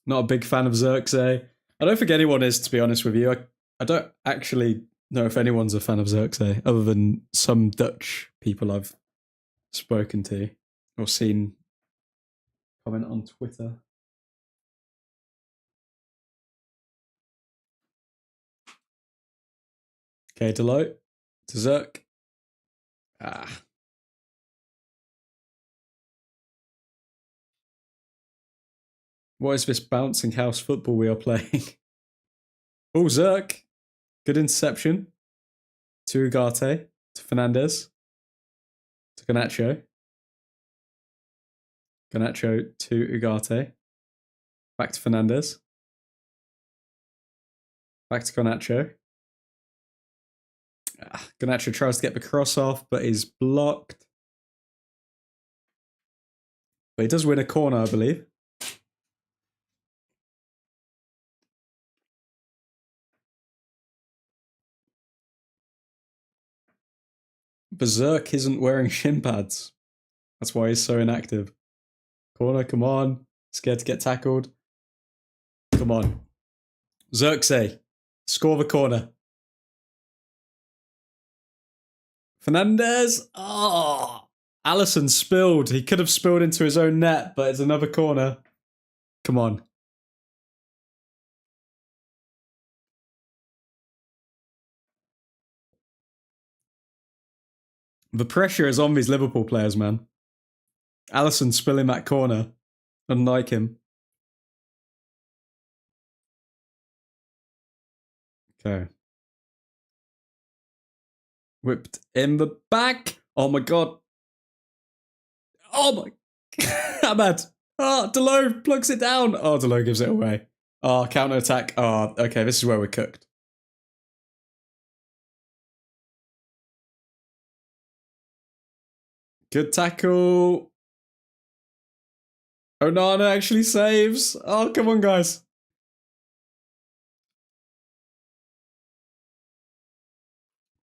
Not a big fan of Xerxes. I don't think anyone is, to be honest with you. I don't actually know if anyone's a fan of Xerxes, other than some Dutch people I've spoken to or seen comment on Twitter. Okay, Deloitte to Zerk. Ah. What is this bouncing house football we are playing? Oh, Zerk. Good interception. To Ugarte. To Fernandez. To Garnacho. Garnacho to Ugarte. Back to Fernandez. Back to Garnacho. Garnacho tries to get the cross off, but is blocked. But he does win a corner, I believe. Berserk isn't wearing shin pads. That's why he's so inactive. Corner, come on. Scared to get tackled. Come on. Xerxes, score the corner. Fernandez. Oh, Allison spilled. He could have spilled into his own net, but it's another corner. Come on. The pressure is on these Liverpool players, man. Allison spilling that corner. Unlike him. Okay. Whipped in the back. Oh my god. Oh my. I'm mad. Oh, Delo plugs it down. Oh, Delo gives it away. Oh, counter attack. Oh, okay. This is where we're cooked. Good tackle. Onana actually saves. Oh, come on, guys.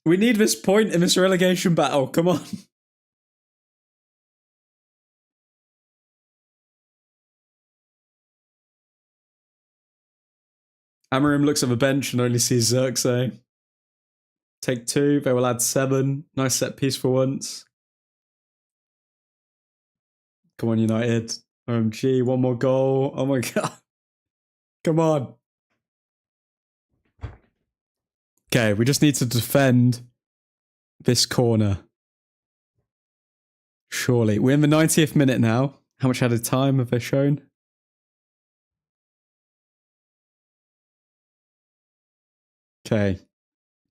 We need this point in this relegation battle. Come on. Amorim looks at the bench and only sees Xerxes. Take 2. They will add 7. Nice set piece for once. Come on, United. OMG, one more goal. Oh my god. Come on. Okay, we just need to defend this corner. Surely. We're in the 90th minute now. How much added time have they shown? Okay.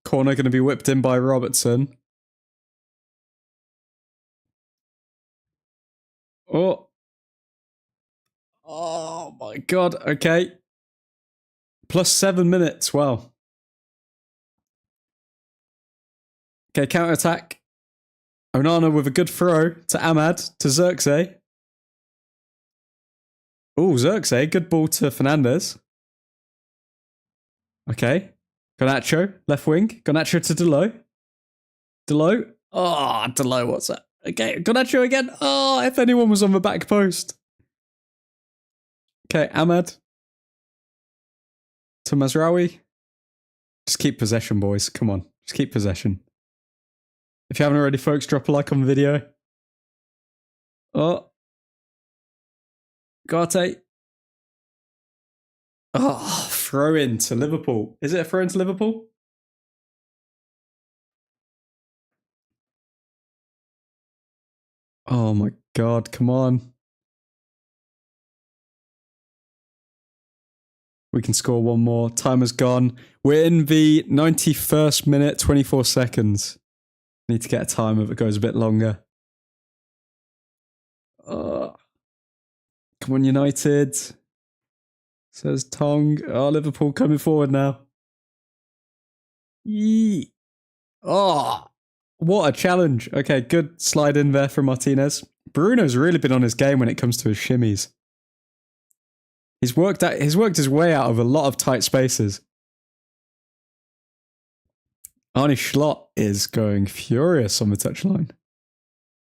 Corner going to be whipped in by Robertson. Oh. Oh my god. Okay. Plus 7 minutes. Wow. Okay, counter attack. Onana with a good throw to Ahmad, to Xerxes. Oh, Xerxes. Good ball to Fernandez. Okay. Garnacho, left wing. Garnacho to Delo. Delo. Oh, Delo, what's that? Okay, Garnacho again. Oh, if anyone was on the back post. Okay, Ahmad. To Mazraoui. Just keep possession, boys. Come on. Just keep possession. If you haven't already, folks, drop a like on the video. Oh. Garte. Oh, throw in to Liverpool. Is it a throw in to Liverpool? Oh my god, come on. We can score one more. Time has gone. We're in the 91st minute, 24 seconds. Need to get a timer that goes a bit longer. Come on, United. Says Tong. Oh, Liverpool coming forward now. Yee. Oh, what a challenge. Okay, good slide in there from Martinez. Bruno's really been on his game when it comes to his shimmies. He's worked his way out of a lot of tight spaces. Arne Schlott is going furious on the touchline.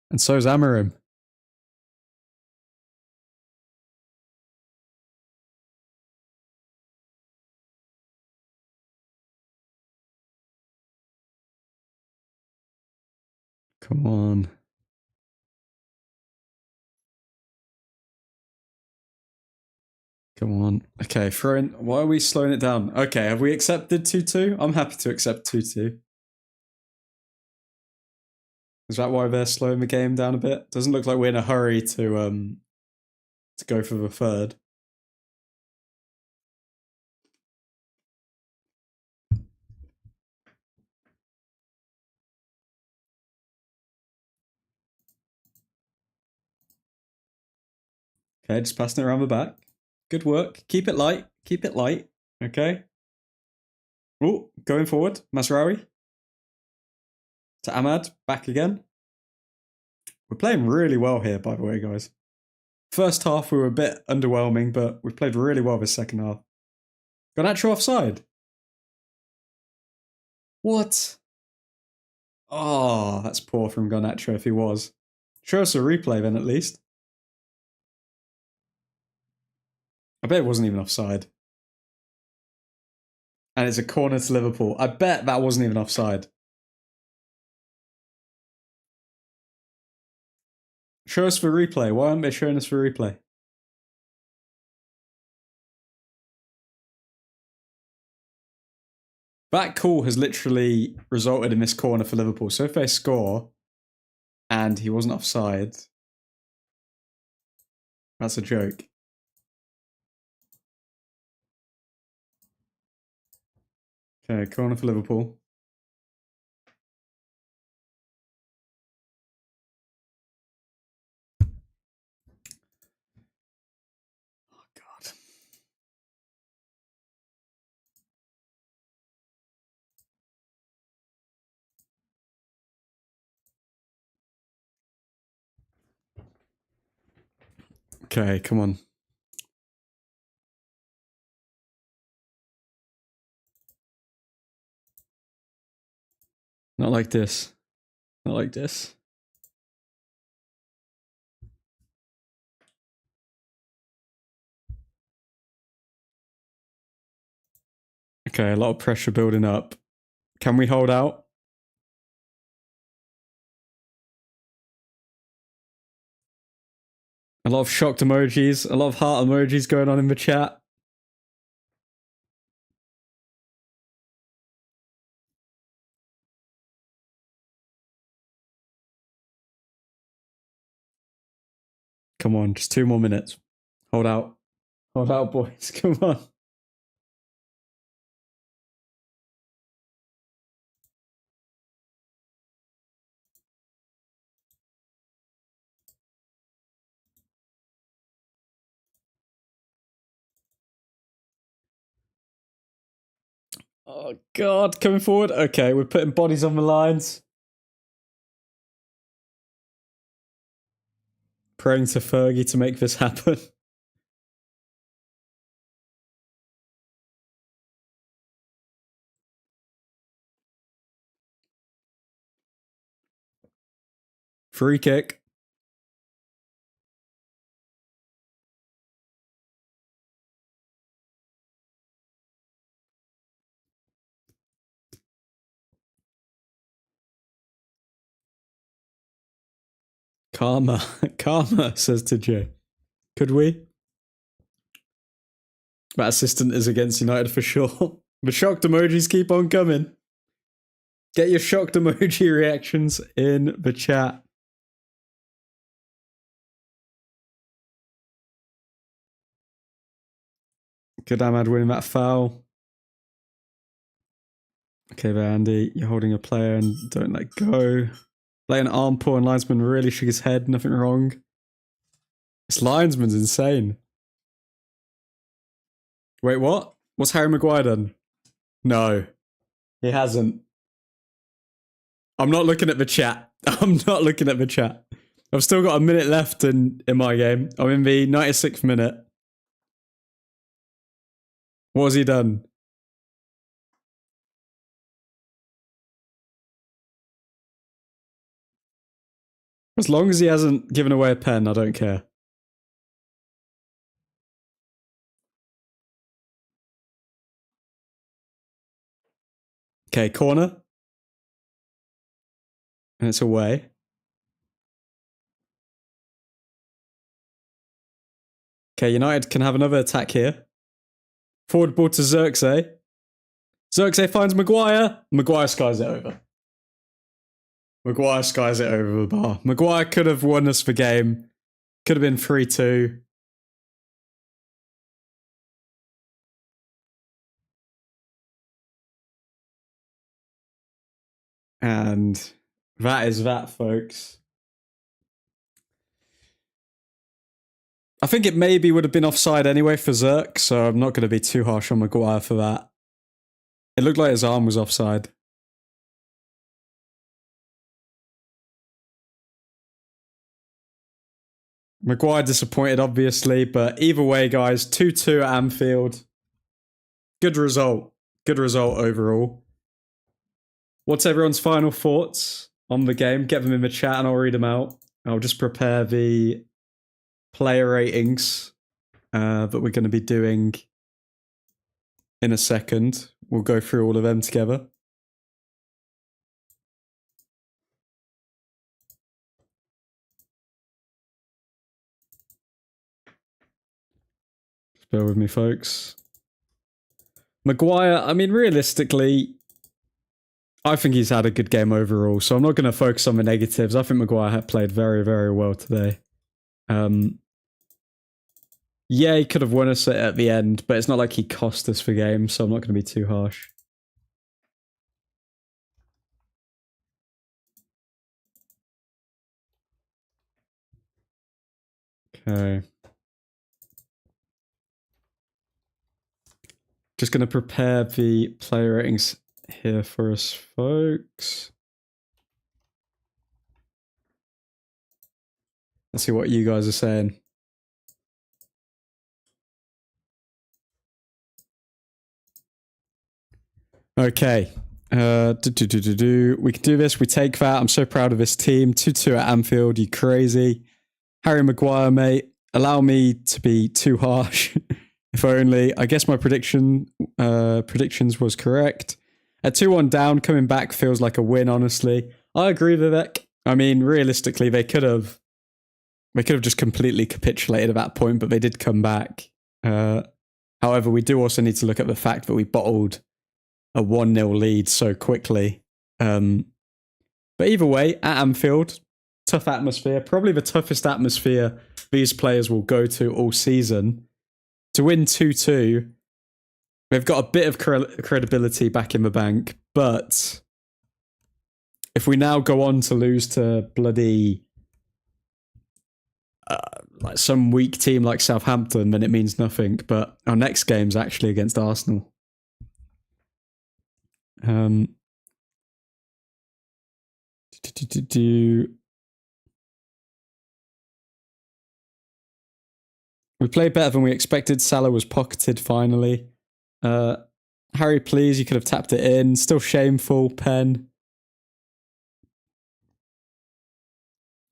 And so is Amorim. Come on. Come on. Okay, throwing. Why are we slowing it down? Okay, have we accepted 2-2? I'm happy to accept 2-2. Is that why they're slowing the game down a bit? Doesn't look like we're in a hurry to go for the third. Okay, just passing it around the back. Good work. Keep it light. Keep it light. Okay. Oh, going forward. Mazraoui. To Ahmad. Back again. We're playing really well here, by the way, guys. First half, we were a bit underwhelming, but we've played really well this second half. Got actual offside. What? Oh, that's poor from Garnacho if he was. Show us a replay then at least. I bet it wasn't even offside. And it's a corner to Liverpool. I bet that wasn't even offside. Show us for replay. Why aren't they showing us for replay? That call has literally resulted in this corner for Liverpool. So if they score and he wasn't offside, that's a joke. Okay, corner for Liverpool. Oh, God. Okay, come on. Not like this. Not like this. Okay, a lot of pressure building up. Can we hold out? A lot of shocked emojis, a lot of heart emojis going on in the chat. Come on, just 2 more minutes. Hold out. Hold out, boys. Come on. Oh, God. Coming forward. Okay, we're putting bodies on the lines. Praying to Fergie to make this happen. Free kick. Karma. Karma, says to Jay. Could we? That assistant is against United for sure. The shocked emojis keep on coming. Get your shocked emoji reactions in the chat. Good Ahmad winning that foul. Okay, there, Andy. You're holding a player and don't let go. Lay an arm pull and linesman really shook his head. Nothing wrong. This linesman's insane. Wait, what? What's Harry Maguire done? No, he hasn't. I'm not looking at the chat. I'm not looking at the chat. I've still got a minute left in my game. I'm in the 96th minute. What has he done? As long as he hasn't given away a pen, I don't care. Okay, corner. And it's away. Okay, United can have another attack here. Forward ball to Xerxes. Xerxes finds Maguire. Maguire skies it over. Maguire skies it over the bar. Maguire could have won us the game. Could have been 3-2. And that is that, folks. I think it maybe would have been offside anyway for Zerk, so I'm not going to be too harsh on Maguire for that. It looked like his arm was offside. Maguire disappointed, obviously, but either way, guys, 2-2 at Anfield. Good result. Good result overall. What's everyone's final thoughts on the game? Get them in the chat and I'll read them out. I'll just prepare the player ratings that we're going to be doing in a second. We'll go through all of them together. Just bear with me, folks. Maguire, I mean, realistically, I think he's had a good game overall, so I'm not going to focus on the negatives. I think Maguire had played very, very well today. Yeah, he could have won us at the end, but it's not like he cost us the game, so I'm not going to be too harsh. Okay. Just going to prepare the player ratings here for us, folks. Let's see what you guys are saying. Okay. We can do this. We take that. I'm so proud of this team. 2-2 at Anfield. You crazy. Harry Maguire, mate. Allow me to be too harsh. If only. I guess my predictions was correct. At 2-1 down, coming back feels like a win, honestly. I agree with Vivek. I mean, realistically, they could have just completely capitulated at that point, but they did come back. However, we do also need to look at the fact that we bottled a 1-0 lead so quickly. But either way, at Anfield, tough atmosphere. Probably the toughest atmosphere these players will go to all season. To win 2-2, they've got a bit of credibility back in the bank. But if we now go on to lose to bloody like some weak team like Southampton, then it means nothing. But our next game's actually against Arsenal. We played better than we expected. Salah was pocketed finally. Harry, please, you could have tapped it in. Still shameful, Pen.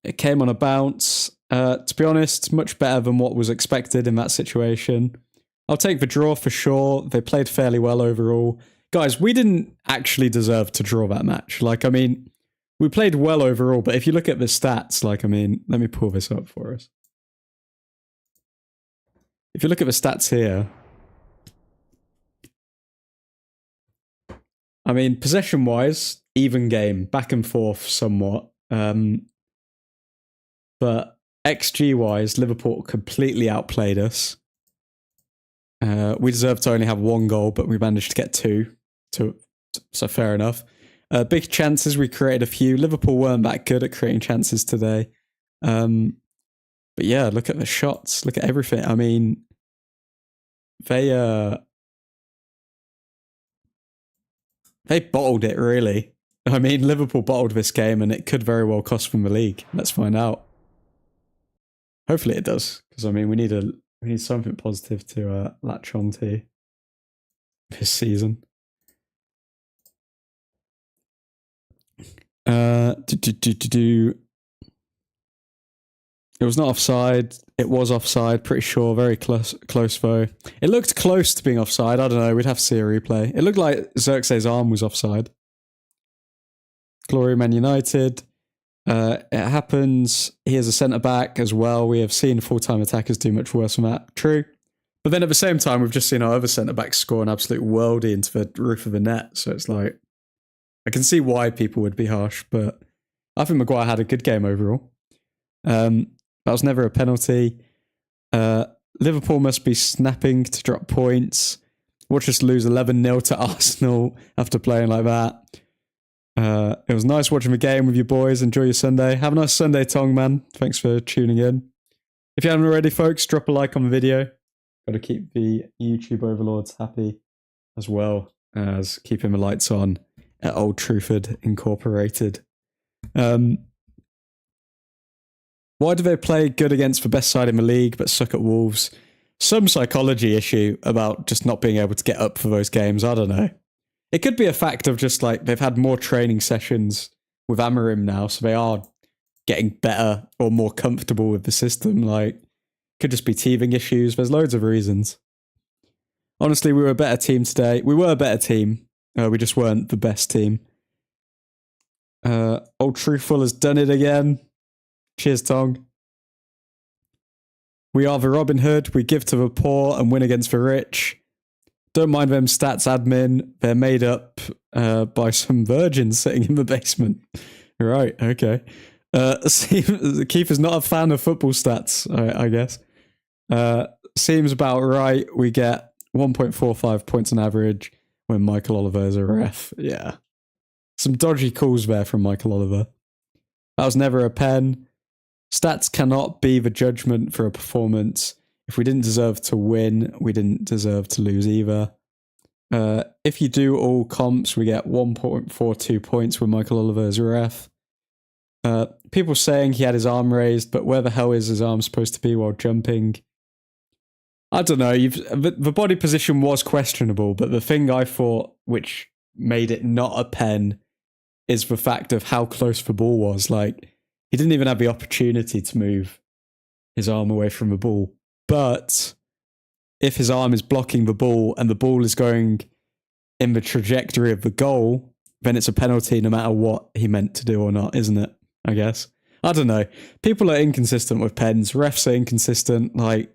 It came on a bounce. To be honest, much better than what was expected in that situation. I'll take the draw for sure. They played fairly well overall. Guys, we didn't actually deserve to draw that match. Like, I mean, we played well overall, but if you look at the stats, like, I mean, let me pull this up for us. If you look at the stats here, I mean, possession-wise, even game, back and forth somewhat. But XG-wise, Liverpool completely outplayed us. We deserved to only have 1 goal, but we managed to get 2. So fair enough. Big chances, we created a few. Liverpool weren't that good at creating chances today. But yeah, look at the shots. Look at everything. I mean, they bottled it, really. I mean, Liverpool bottled this game, and it could very well cost them the league. Let's find out. Hopefully it does, because I mean, we need something positive to latch on to this season. It was not offside. It was offside, pretty sure. Very close though. It looked close to being offside. I don't know. We'd have to see a replay. It looked like Xerxes' arm was offside. Glory ManUtd. It happens. He is a centre-back as well. We have seen full-time attackers do much worse than that. True. But then at the same time, we've just seen our other centre-backs score an absolute worldie into the roof of the net. So it's like, I can see why people would be harsh, but I think Maguire had a good game overall. That was never a penalty. Liverpool must be snapping to drop points. Watch us lose 11-0 to Arsenal after playing like that. It was nice watching the game with you boys. Enjoy your Sunday. Have a nice Sunday, Tong, man. Thanks for tuning in. If you haven't already, folks, drop a like on the video. Got to keep the YouTube overlords happy, as well as keeping the lights on at Old Truthford Incorporated. Why do they play good against the best side in the league but suck at Wolves? Some psychology issue about just not being able to get up for those games. I don't know. It could be a fact of just like they've had more training sessions with Amarim now, so they are getting better or more comfortable with the system. Like, could just be teething issues. There's loads of reasons. Honestly, we were a better team today. We were a better team. We just weren't the best team. Old Truthful has done it again. Cheers, Tong. We are the Robin Hood. We give to the poor and win against the rich. Don't mind them stats, admin. They're made up by some virgins sitting in the basement. Right, okay. Keith is not a fan of football stats, I guess. Seems about right. We get 1.45 points on average when Michael Oliver is a ref. Yeah. Some dodgy calls there from Michael Oliver. That was never a pen. Stats cannot be the judgment for a performance. If we didn't deserve to win, we didn't deserve to lose either. If you do all comps, we get 1.42 points when Michael Oliver is a ref. People saying he had his arm raised, but where the hell is his arm supposed to be while jumping? I don't know. The body position was questionable, but the thing I thought which made it not a pen is the fact of how close the ball was. Like, he didn't even have the opportunity to move his arm away from the ball. But if his arm is blocking the ball and the ball is going in the trajectory of the goal, then it's a penalty no matter what he meant to do or not, isn't it? I guess. I don't know. People are inconsistent with pens. Refs are inconsistent. Like,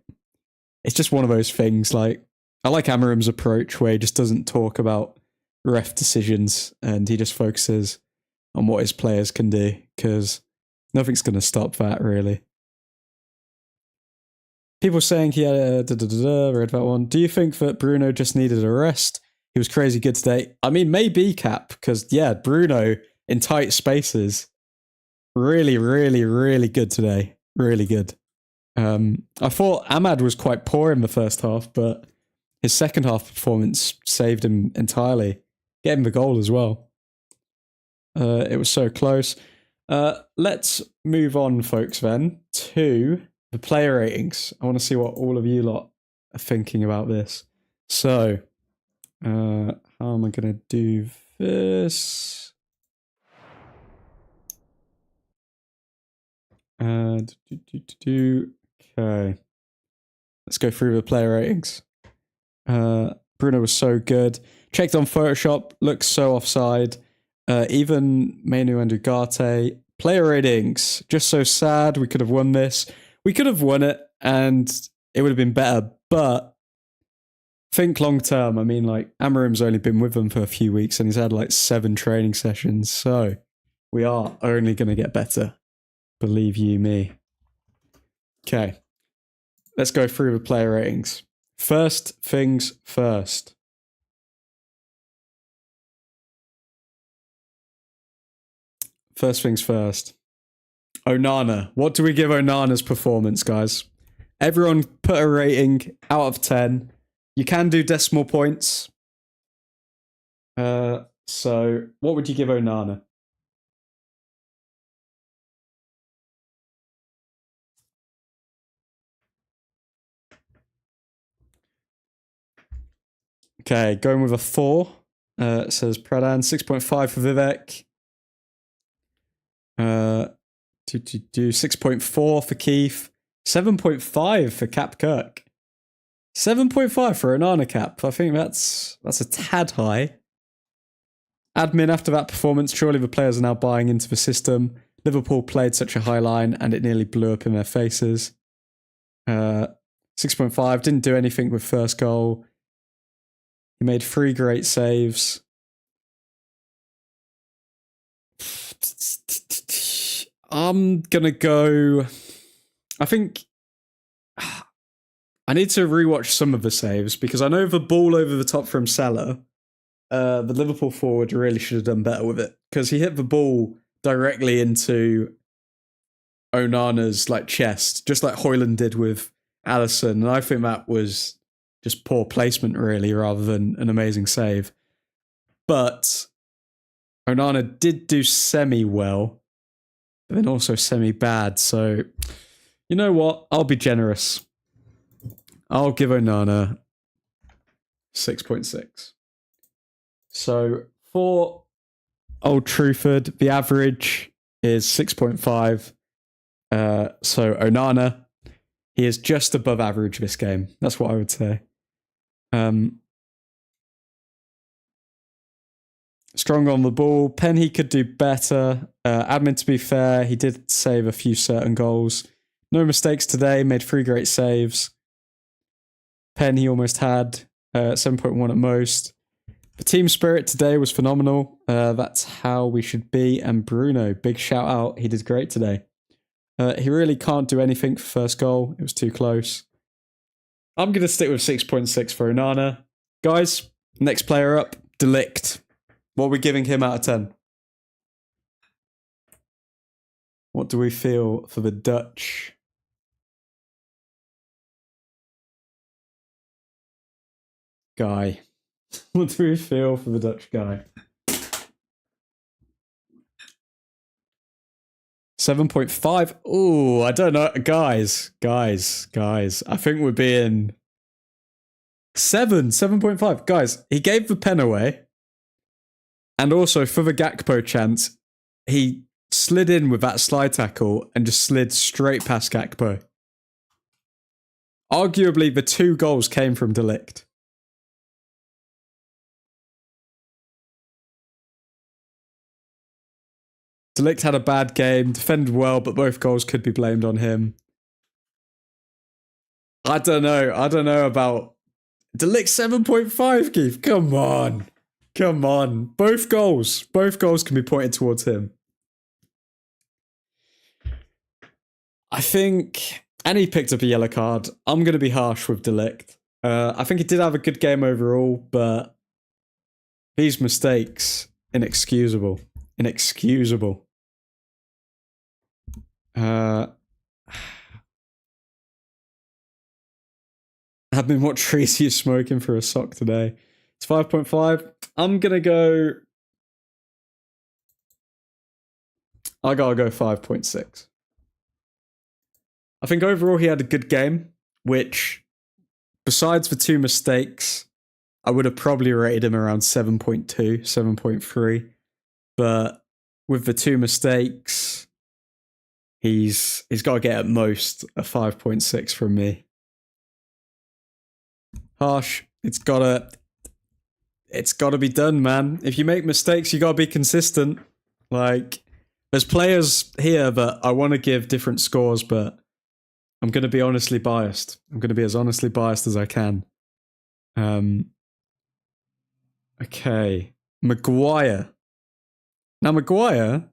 it's just one of those things. Like, I like Amarim's approach where he just doesn't talk about ref decisions and he just focuses on what his players can do, because nothing's going to stop that, really. People saying he had a read that one. Do you think that Bruno just needed a rest? He was crazy good today. I mean, maybe, Cap, because, yeah, Bruno in tight spaces, really, really, really good today. Really good. I thought Ahmad was quite poor in the first half, but his second half performance saved him entirely. Get him the goal as well. It was so close. Let's move on, folks, then, to the player ratings. I want to see what all of you lot are thinking about this. So, how am I going to do this? Okay. Let's go through the player ratings. Bruno was so good. Checked on Photoshop, looks so offside. Even Manu and Ugarte. Player ratings, just so sad. We could have won this. We could have won it, and it would have been better. But think long term. I mean, like, Amarim's only been with them for a few weeks, and he's had like 7 training sessions. So we are only going to get better. Believe you me. Okay. Let's go through the player ratings. First things first. First things first. Onana. What do we give Onana's performance, guys? Everyone put a rating out of 10. You can do decimal points. So what would you give Onana? Okay, going with a 4. It says Pradhan. 6.5 for Vivek. 6.4 for Keith. 7.5 for Cap Kirk. 7.5 for Onana Cap. I think that's a tad high. Admin, after that performance, surely the players are now buying into the system. Liverpool played such a high line and it nearly blew up in their faces. 6.5, didn't do anything with first goal. He made 3 great saves. I'm going to go... I think... I need to rewatch some of the saves because I know the ball over the top from Salah, the Liverpool forward really should have done better with it because he hit the ball directly into Onana's like chest, just like Højlund did with Alisson, and I think that was just poor placement really rather than an amazing save. But Onana did do semi-well, but then also semi-bad, so you know what? I'll be generous. I'll give Onana 6.6. So for Old Truthford, the average is 6.5. So Onana, he is just above average this game. That's what I would say. Strong on the ball. Penn, he could do better. Admin, to be fair, he did save a few certain goals. No mistakes today. Made 3 great saves. Penn, he almost had 7.1 at most. The team spirit today was phenomenal. That's how we should be. And Bruno, big shout out. He did great today. He really can't do anything for first goal. It was too close. I'm going to stick with 6.6 for Onana. Guys, next player up, Delict. What are we giving him out of 10? What do we feel for the Dutch? Guy. What do we feel for the Dutch guy? 7.5. Oh, I don't know. Guys. I think we're being 7.5. Guys, he gave the pen away. And also, for the Gakpo chance, he slid in with that slide tackle and just slid straight past Gakpo. Arguably, the 2 goals came from Delict. Delict had a bad game, defended well, but both goals could be blamed on him. I don't know about Delict 7.5, Keith. Come on. Both goals can be pointed towards him. I think, and he picked up a yellow card. I'm going to be harsh with Delict. I think he did have a good game overall, but these mistakes, inexcusable. I've been what trees are you smoking for a sock today? It's 5.5. I'm gonna go. I gotta go 5.6. I think overall he had a good game, which, besides the 2 mistakes, I would have probably rated him around 7.2, 7.3. But with the 2 mistakes, he's got to get at most a 5.6 from me. Harsh. It's gotta be done, man. If you make mistakes, you gotta be consistent. Like, there's players here that I want to give different scores, but I'm going to be honestly biased. I'm going to be as honestly biased as I can. Okay. Maguire. Now, Maguire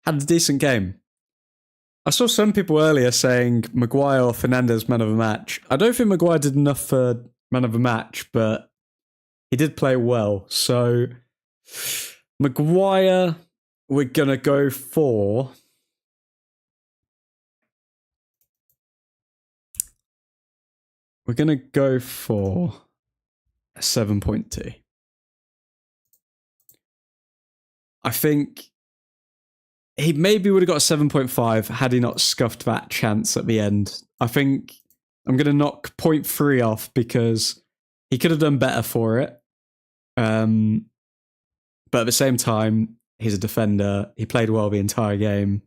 had a decent game. I saw some people earlier saying Maguire or Fernandes man of the match. I don't think Maguire did enough for man of the match, but he did play well. So, Maguire, we're going to go for... We're going to go for a 7.2. I think he maybe would have got a 7.5 had he not scuffed that chance at the end. I think I'm going to knock 0.3 off because he could have done better for it. But at the same time, he's a defender. He played well the entire game.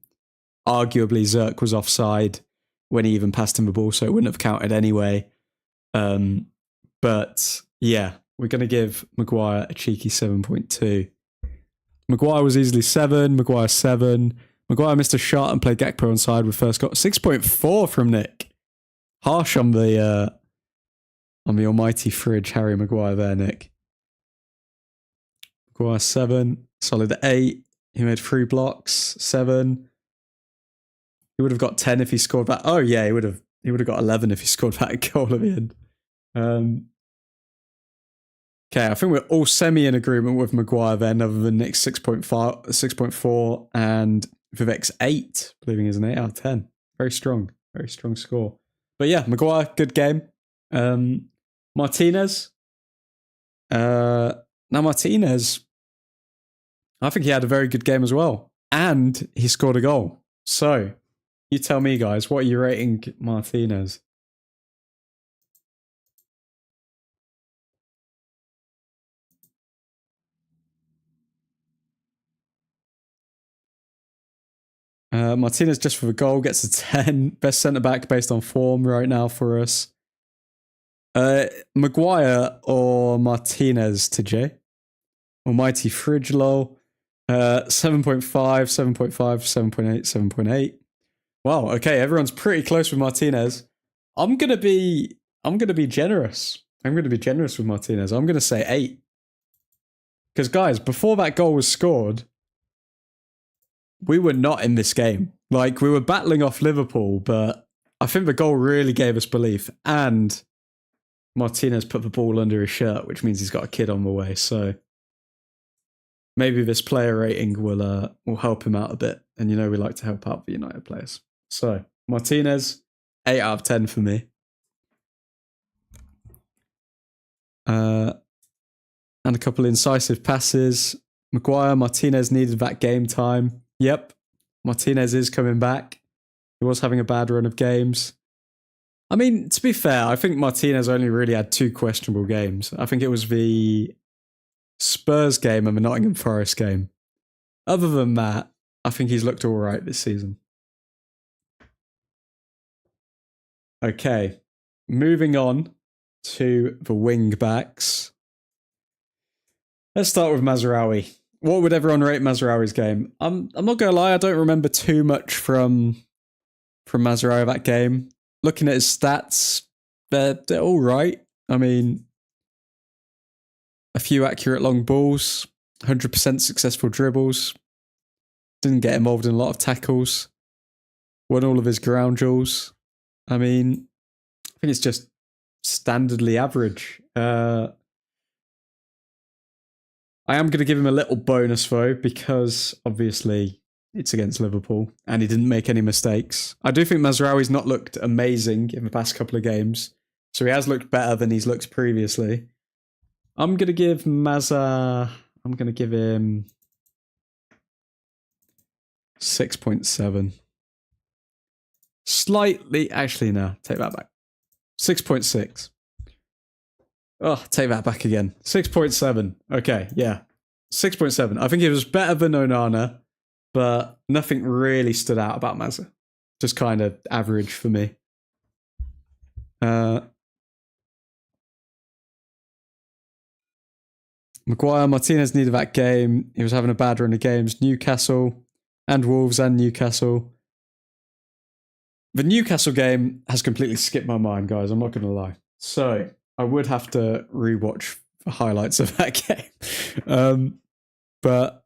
Arguably, Zirk was offside when he even passed him the ball, so it wouldn't have counted anyway. But yeah, we're going to give Maguire a cheeky 7.2. Maguire was easily 7. Maguire 7. Maguire missed a shot and played Gakpo onside with first goal. 6.4 from Nick. Harsh on the almighty fridge, Harry Maguire there, Nick. Maguire 7. Solid 8. He made 3 blocks. 7. He would have got 10 if he scored that. Oh yeah, he would have got 11 if he scored that goal at the end. Okay, I think we're all semi in agreement with Maguire then, other than Nick's 6.4 and Vivek's 8, believing is an 8 out of 10. Very strong score. But yeah, Maguire, good game. Martinez. Now Martinez, I think he had a very good game as well. And he scored a goal. So, you tell me, guys, what are you rating Martinez? Martinez just for the goal gets a 10. Best centre-back based on form right now for us. Maguire or Martinez to Jay? Almighty Fridge lol. 7.5, 7.5, 7.8, 7.8. Wow, okay, everyone's pretty close with Martinez. I'm gonna be generous. I'm gonna be generous with Martinez. I'm gonna say 8. Because guys, before that goal was scored, we were not in this game. Like, we were battling off Liverpool, but I think the goal really gave us belief. And Martinez put the ball under his shirt, which means he's got a kid on the way. So maybe this player rating will help him out a bit. And you know we like to help out the United players. So Martinez, 8 out of 10 for me. And a couple of incisive passes. Maguire, Martinez needed that game time. Yep, Martinez is coming back. He was having a bad run of games. I mean, to be fair, I think Martinez only really had 2 questionable games. I think it was the Spurs game and the Nottingham Forest game. Other than that, I think he's looked all right this season. Okay, moving on to the wing backs. Let's start with Mazraoui. What would everyone rate Mazraoui's game? I'm not gonna lie, I don't remember too much from Mazraoui that game. Looking at his stats, they're all right. I mean, a few accurate long balls, 100% successful dribbles. Didn't get involved in a lot of tackles. Won all of his ground duels. I mean, I think it's just standardly average. I am going to give him a little bonus though, because obviously it's against Liverpool and he didn't make any mistakes. I do think Mazraoui's not looked amazing in the past couple of games, so he has looked better than he's looked previously. I'm going to give I'm going to give him 6.7. Slightly, actually no, take that back. 6.6. Oh, take that back again. 6.7. Okay, yeah. 6.7. I think it was better than Onana, but nothing really stood out about Mazza. Just kind of average for me. Maguire, Martinez needed that game. He was having a bad run of games. Newcastle and Wolves and Newcastle. The Newcastle game has completely skipped my mind, guys. I'm not going to lie. So I would have to rewatch the highlights of that game. But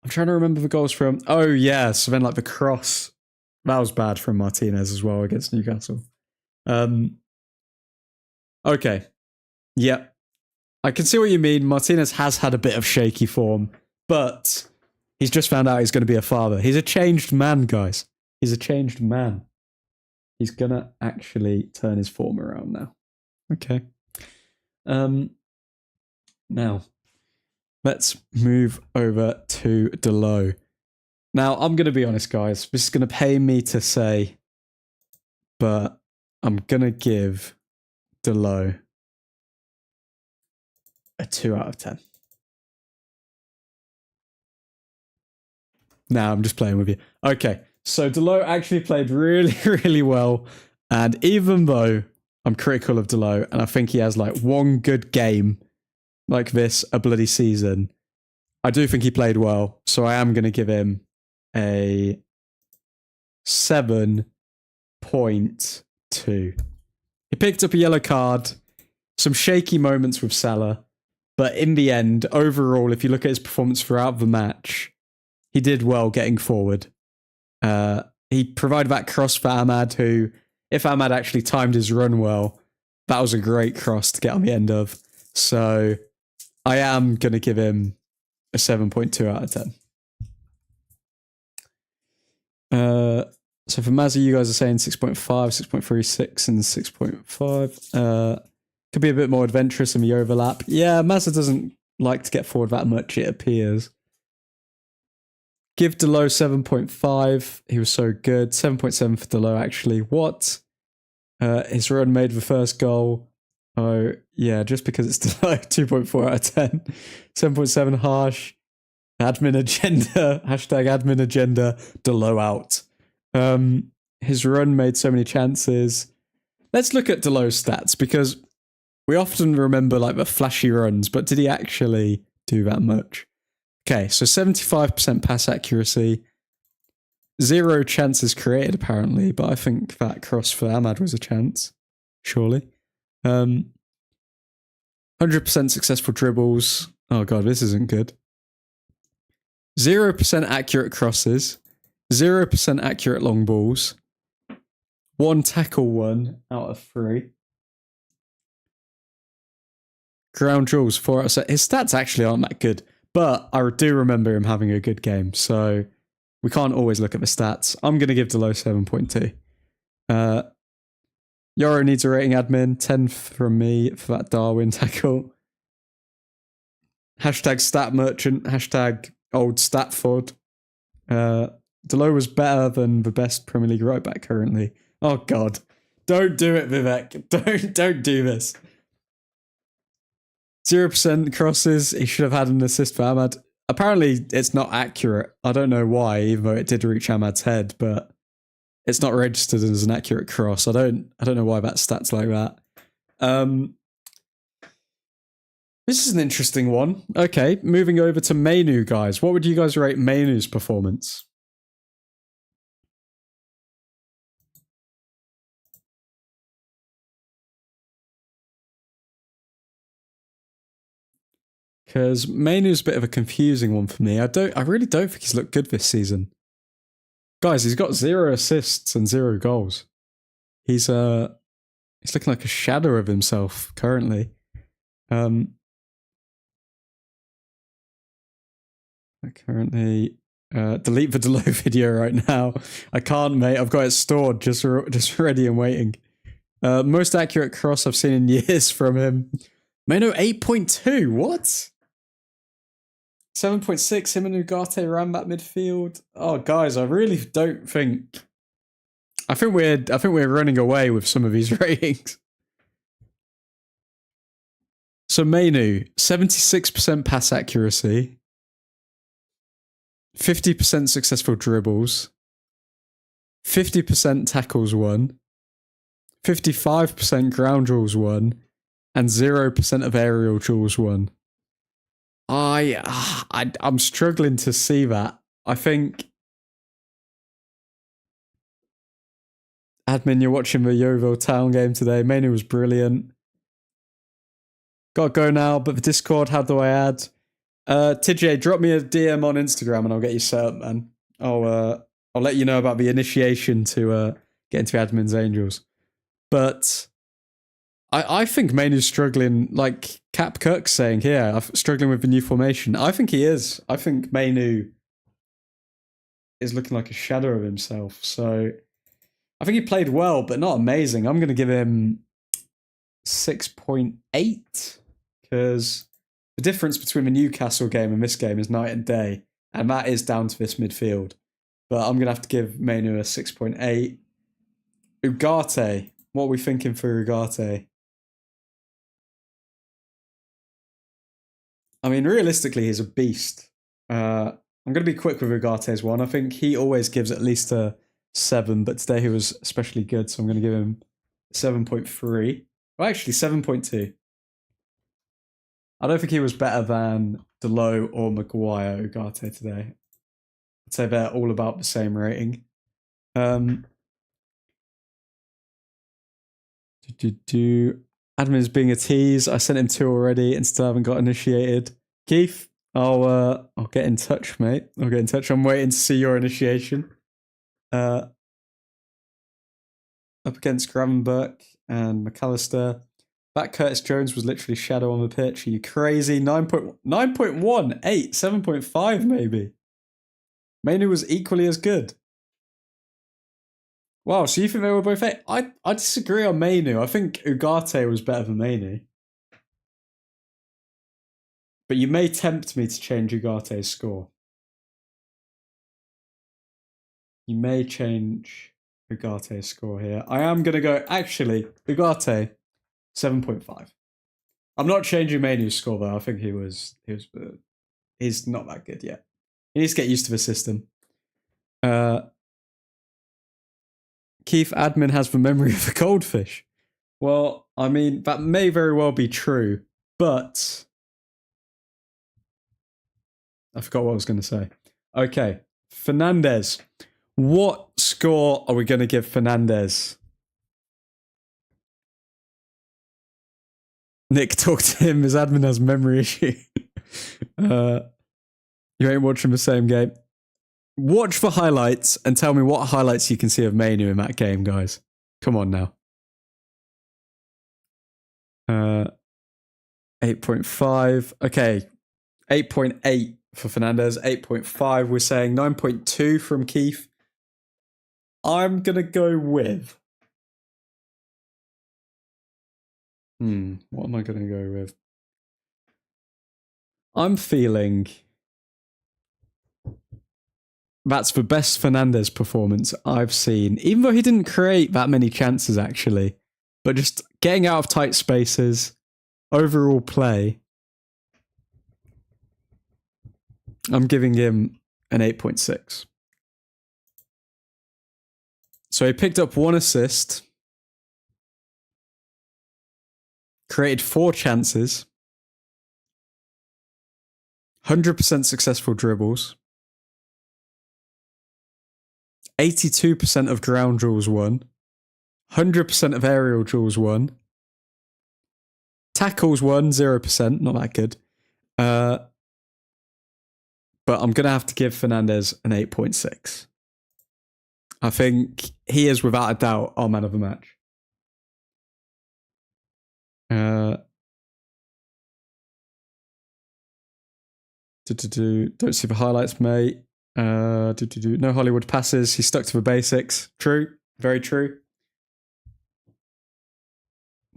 I'm trying to remember the goals from... Oh, yeah. So then, like, the cross. That was bad from Martinez as well against Newcastle. Okay. Yep. I can see what you mean. Martinez has had a bit of shaky form, but he's just found out he's going to be a father. He's a changed man, guys. He's a changed man. He's going to actually turn his form around now. Okay. Now, let's move over to Delo. Now, I'm going to be honest, guys. This is going to pain me to say, but I'm going to give Delo a 2 out of 10. Nah, I'm just playing with you. Okay, so Delo actually played really, really well. And even though I'm critical of Delo, and I think he has like one good game like this a bloody season, I do think he played well. So I am going to give him a 7.2. He picked up a yellow card, some shaky moments with Salah, but in the end, overall, if you look at his performance throughout the match, he did well getting forward. He provided that cross for Ahmad, who, if Ahmad actually timed his run well, that was a great cross to get on the end of. So I am going to give him a 7.2 out of 10. So for Mazza, you guys are saying 6.5, 6.3, 6, and 6.5. Could be a bit more adventurous in the overlap. Yeah, Mazza doesn't like to get forward that much, it appears. Give Delo 7.5. He was so good. 7.7 for Delo, actually. What? His run made the first goal. Oh, yeah, just because it's Delo, 2.4 out of 10. 7.7 harsh. Admin agenda. Hashtag admin agenda. Delo out. His run made so many chances. Let's look at Delo's stats, because we often remember like the flashy runs, but did he actually do that much? Okay, so 75% pass accuracy. 0 chances created, apparently, but I think that cross for Ahmad was a chance, surely. 100% successful dribbles. Oh god, this isn't good. 0% accurate crosses. 0% accurate long balls. 1 tackle 1 out of 3. Ground duels 4 out of 7. His stats actually aren't that good, but I do remember him having a good game, so we can't always look at the stats. I'm going to give Delo 7.2. Yoro needs a rating admin. 10 from me for that Darwin tackle. Hashtag stat merchant. Hashtag old Statford. Delo was better than the best Premier League right back currently. Oh god. Don't do it, Vivek. Don't do this. 0% crosses. He should have had an assist for Ahmad. Apparently, it's not accurate. I don't know why, even though it did reach Ahmad's head, but it's not registered as an accurate cross. I don't know why that stat's like that. This is an interesting one. Okay, moving over to ManUtd, guys. What would you guys rate ManUtd's performance? Because ManUtd's a bit of a confusing one for me. I really don't think he's looked good this season. Guys, he's got 0 assists and 0 goals. He's looking like a shadow of himself currently. Delete the Delo video right now. I can't, mate. I've got it stored, just ready and waiting. Most accurate cross I've seen in years from him. Mano 8.2. What? 7.6. Him and Ugarte ran that midfield. Oh, guys, I really don't think. I think we're running away with some of these ratings. So ManUtd, 76% pass accuracy, 50% successful dribbles, 50% tackles won, 55% ground duels won, and 0% of aerial duels won. I'm struggling to see that. I think, admin, you're watching the Yeovil Town game today. ManUtd was brilliant. Gotta go now, but the Discord, how do I add? TJ, drop me a DM on Instagram and I'll get you set up, man. I'll let you know about the initiation to get into Admin's Angels. But I think ManUtd's struggling, like Cap Kirk's saying here, struggling with the new formation. I think he is. I think ManUtd is looking like a shadow of himself. So I think he played well, but not amazing. I'm going to give him 6.8 because the difference between the Newcastle game and this game is night and day, and that is down to this midfield. But I'm going to have to give ManUtd a 6.8. Ugarte, what are we thinking for Ugarte? I mean, realistically, he's a beast. I'm going to be quick with Ugarte's one. I think he always gives at least a 7, but today he was especially good, so I'm going to give him 7.3. Well, actually, 7.2. I don't think he was better than Delo or Maguire Ugarte today. I'd say they're all about the same rating. Admin's being a tease. I sent him 2 already and still haven't got initiated. Keith, I'll get in touch, mate. I'll get in touch. I'm waiting to see your initiation. Up against Gravenberch and McAllister. That Curtis Jones was literally shadow on the pitch. Are you crazy? 9.1, 8, 7.5 maybe. ManUtd was equally as good. Wow, so you think they were both 8? I disagree on ManUtd. I think Ugarte was better than ManUtd. But you may tempt me to change Ugarte's score. You may change Ugarte's score here. I am going to go, actually, Ugarte, 7.5. I'm not changing ManUtd's score though. I think he's not that good yet. He needs to get used to the system. Keith admin has the memory of a goldfish. Well, I mean, that may very well be true, but I forgot what I was going to say. Okay, Fernandez. What score are we going to give Fernandez? Nick talked to him. His admin has memory issue. You ain't watching the same game. Watch the highlights and tell me what highlights you can see of Manu in that game, guys. Come on now. 8.5. Okay. 8.8 for Fernandez. 8.5 we're saying. 9.2 from Keith. I'm going to go with... what am I going to go with? I'm feeling... That's the best Fernandez performance I've seen. Even though he didn't create that many chances, actually. But just getting out of tight spaces, overall play. I'm giving him an 8.6. So he picked up 1 assist. Created 4 chances. 100% successful dribbles. 82% of ground duels won. 100% of aerial duels won. Tackles won, 0%. Not that good. But I'm going to have to give Fernandez an 8.6. I think he is, without a doubt, our man of the match. Don't see the highlights, mate. No Hollywood passes. He stuck to the basics. True. Very true.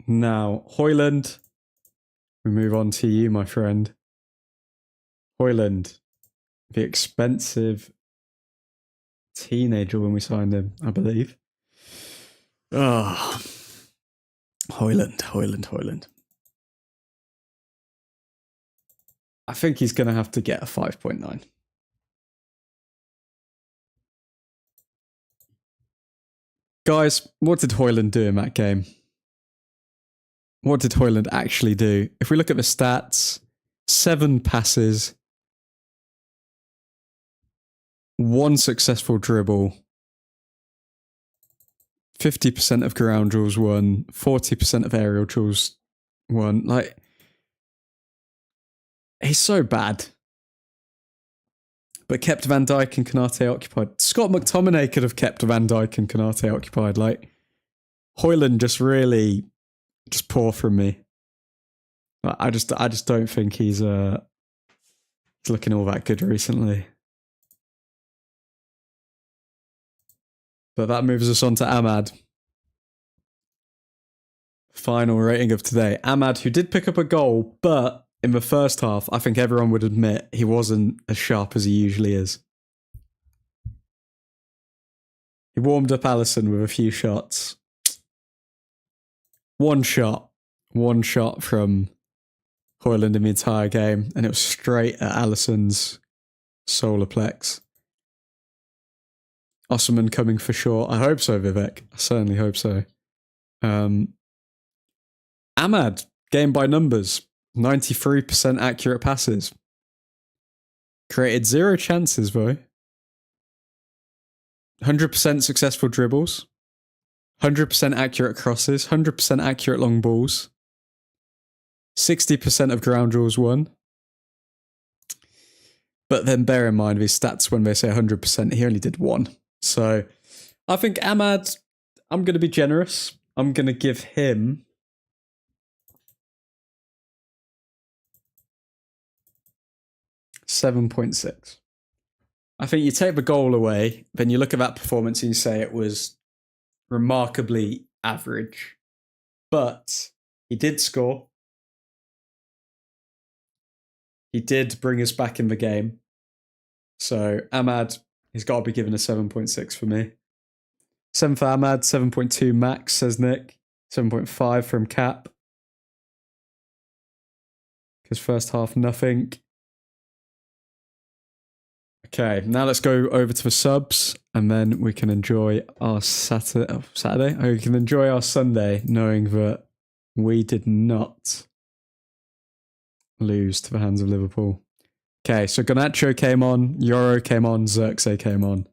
Now, Højlund. We move on to you, my friend. Højlund. The expensive teenager when we signed him, I believe. Oh. Højlund. I think he's going to have to get a 5.9. Guys, what did Højlund do in that game? What did Højlund actually do? If we look at the stats, 7 passes, 1 successful dribble, 50% of ground duels won, 40% of aerial duels won. Like, he's so bad. But kept Van Dijk and Konate occupied. Scott McTominay could have kept Van Dijk and Konate occupied. Like, Højlund just really, just poor from me. I just don't think he's looking all that good recently. But that moves us on to Ahmad. Final rating of today. Ahmad, who did pick up a goal, but in the first half, I think everyone would admit he wasn't as sharp as he usually is. He warmed up Alisson with a few shots. One shot from Højlund in the entire game, and it was straight at Alisson's solar plex. Osman coming for sure. I hope so, Vivek. I certainly hope so. Ahmad, game by numbers. 93% accurate passes. Created 0 chances, though. 100% successful dribbles. 100% accurate crosses. 100% accurate long balls. 60% of ground duels won. But then bear in mind these stats when they say 100%, he only did 1. So I think Ahmad, I'm going to be generous. I'm going to give him... $7.6. I think you take the goal away, then you look at that performance and you say it was remarkably average. But he did score. He did bring us back in the game. So Ahmad, he's got to be given a 7.6 for me. 7 for Ahmad, 7.2 max, says Nick. 7.5 from Cap. Because first half, nothing. Okay, now let's go over to the subs, and then we can enjoy our Saturday. We can enjoy our Sunday, knowing that we did not lose to the hands of Liverpool. Okay, so Garnacho came on, Euro came on, Xerxes came on.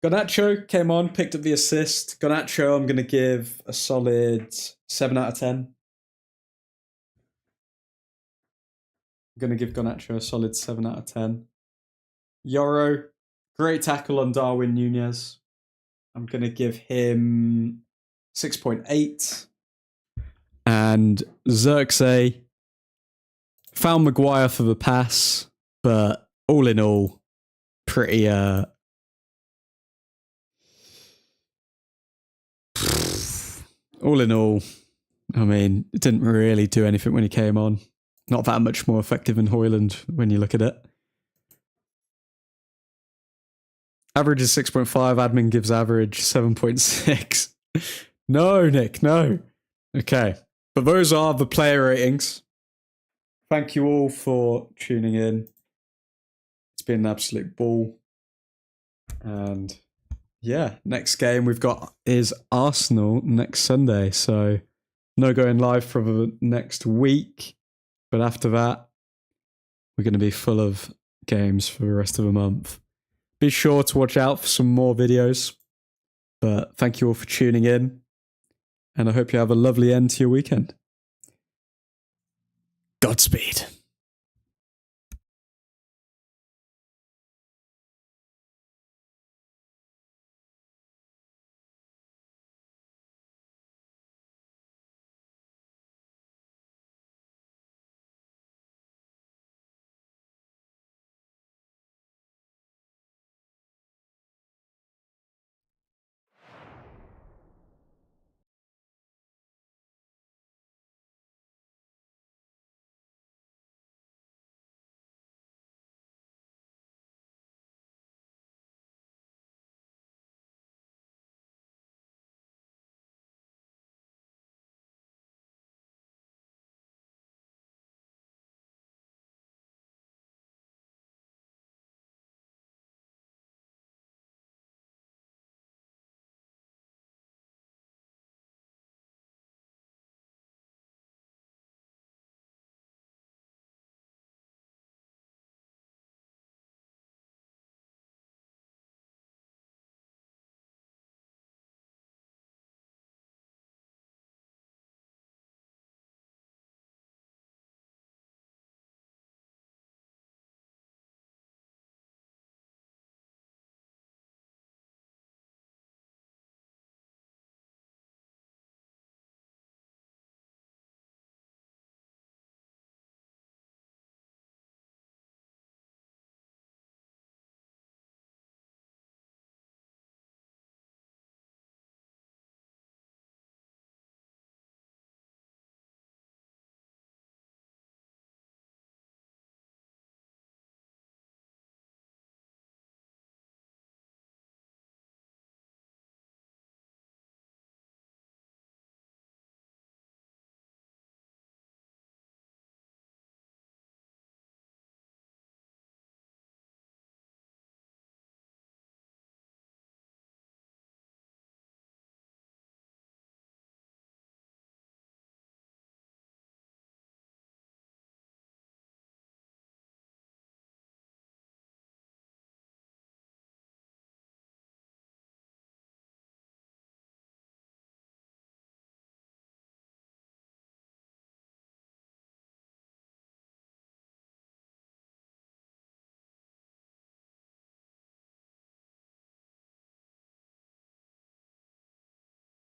Garnacho came on, picked up the assist. Garnacho, I'm going to give a solid 7 out of 10. I'm going to give Garnacho a solid 7 out of 10. Euro, great tackle on Darwin Nunez. I'm going to give him 6.8. And Xerxes found Maguire for the pass, but all in all, pretty all in all, I mean, it didn't really do anything when he came on. Not that much more effective than Højlund when you look at it. Average is 6.5. Admin gives average 7.6. No, Nick, no. Okay, but those are the player ratings. Thank you all for tuning in. It's been an absolute ball. And yeah, next game we've got is Arsenal next Sunday. So no going live for the next week. But after that, we're going to be full of games for the rest of the month. Be sure to watch out for some more videos. But thank you all for tuning in. And I hope you have a lovely end to your weekend. Godspeed.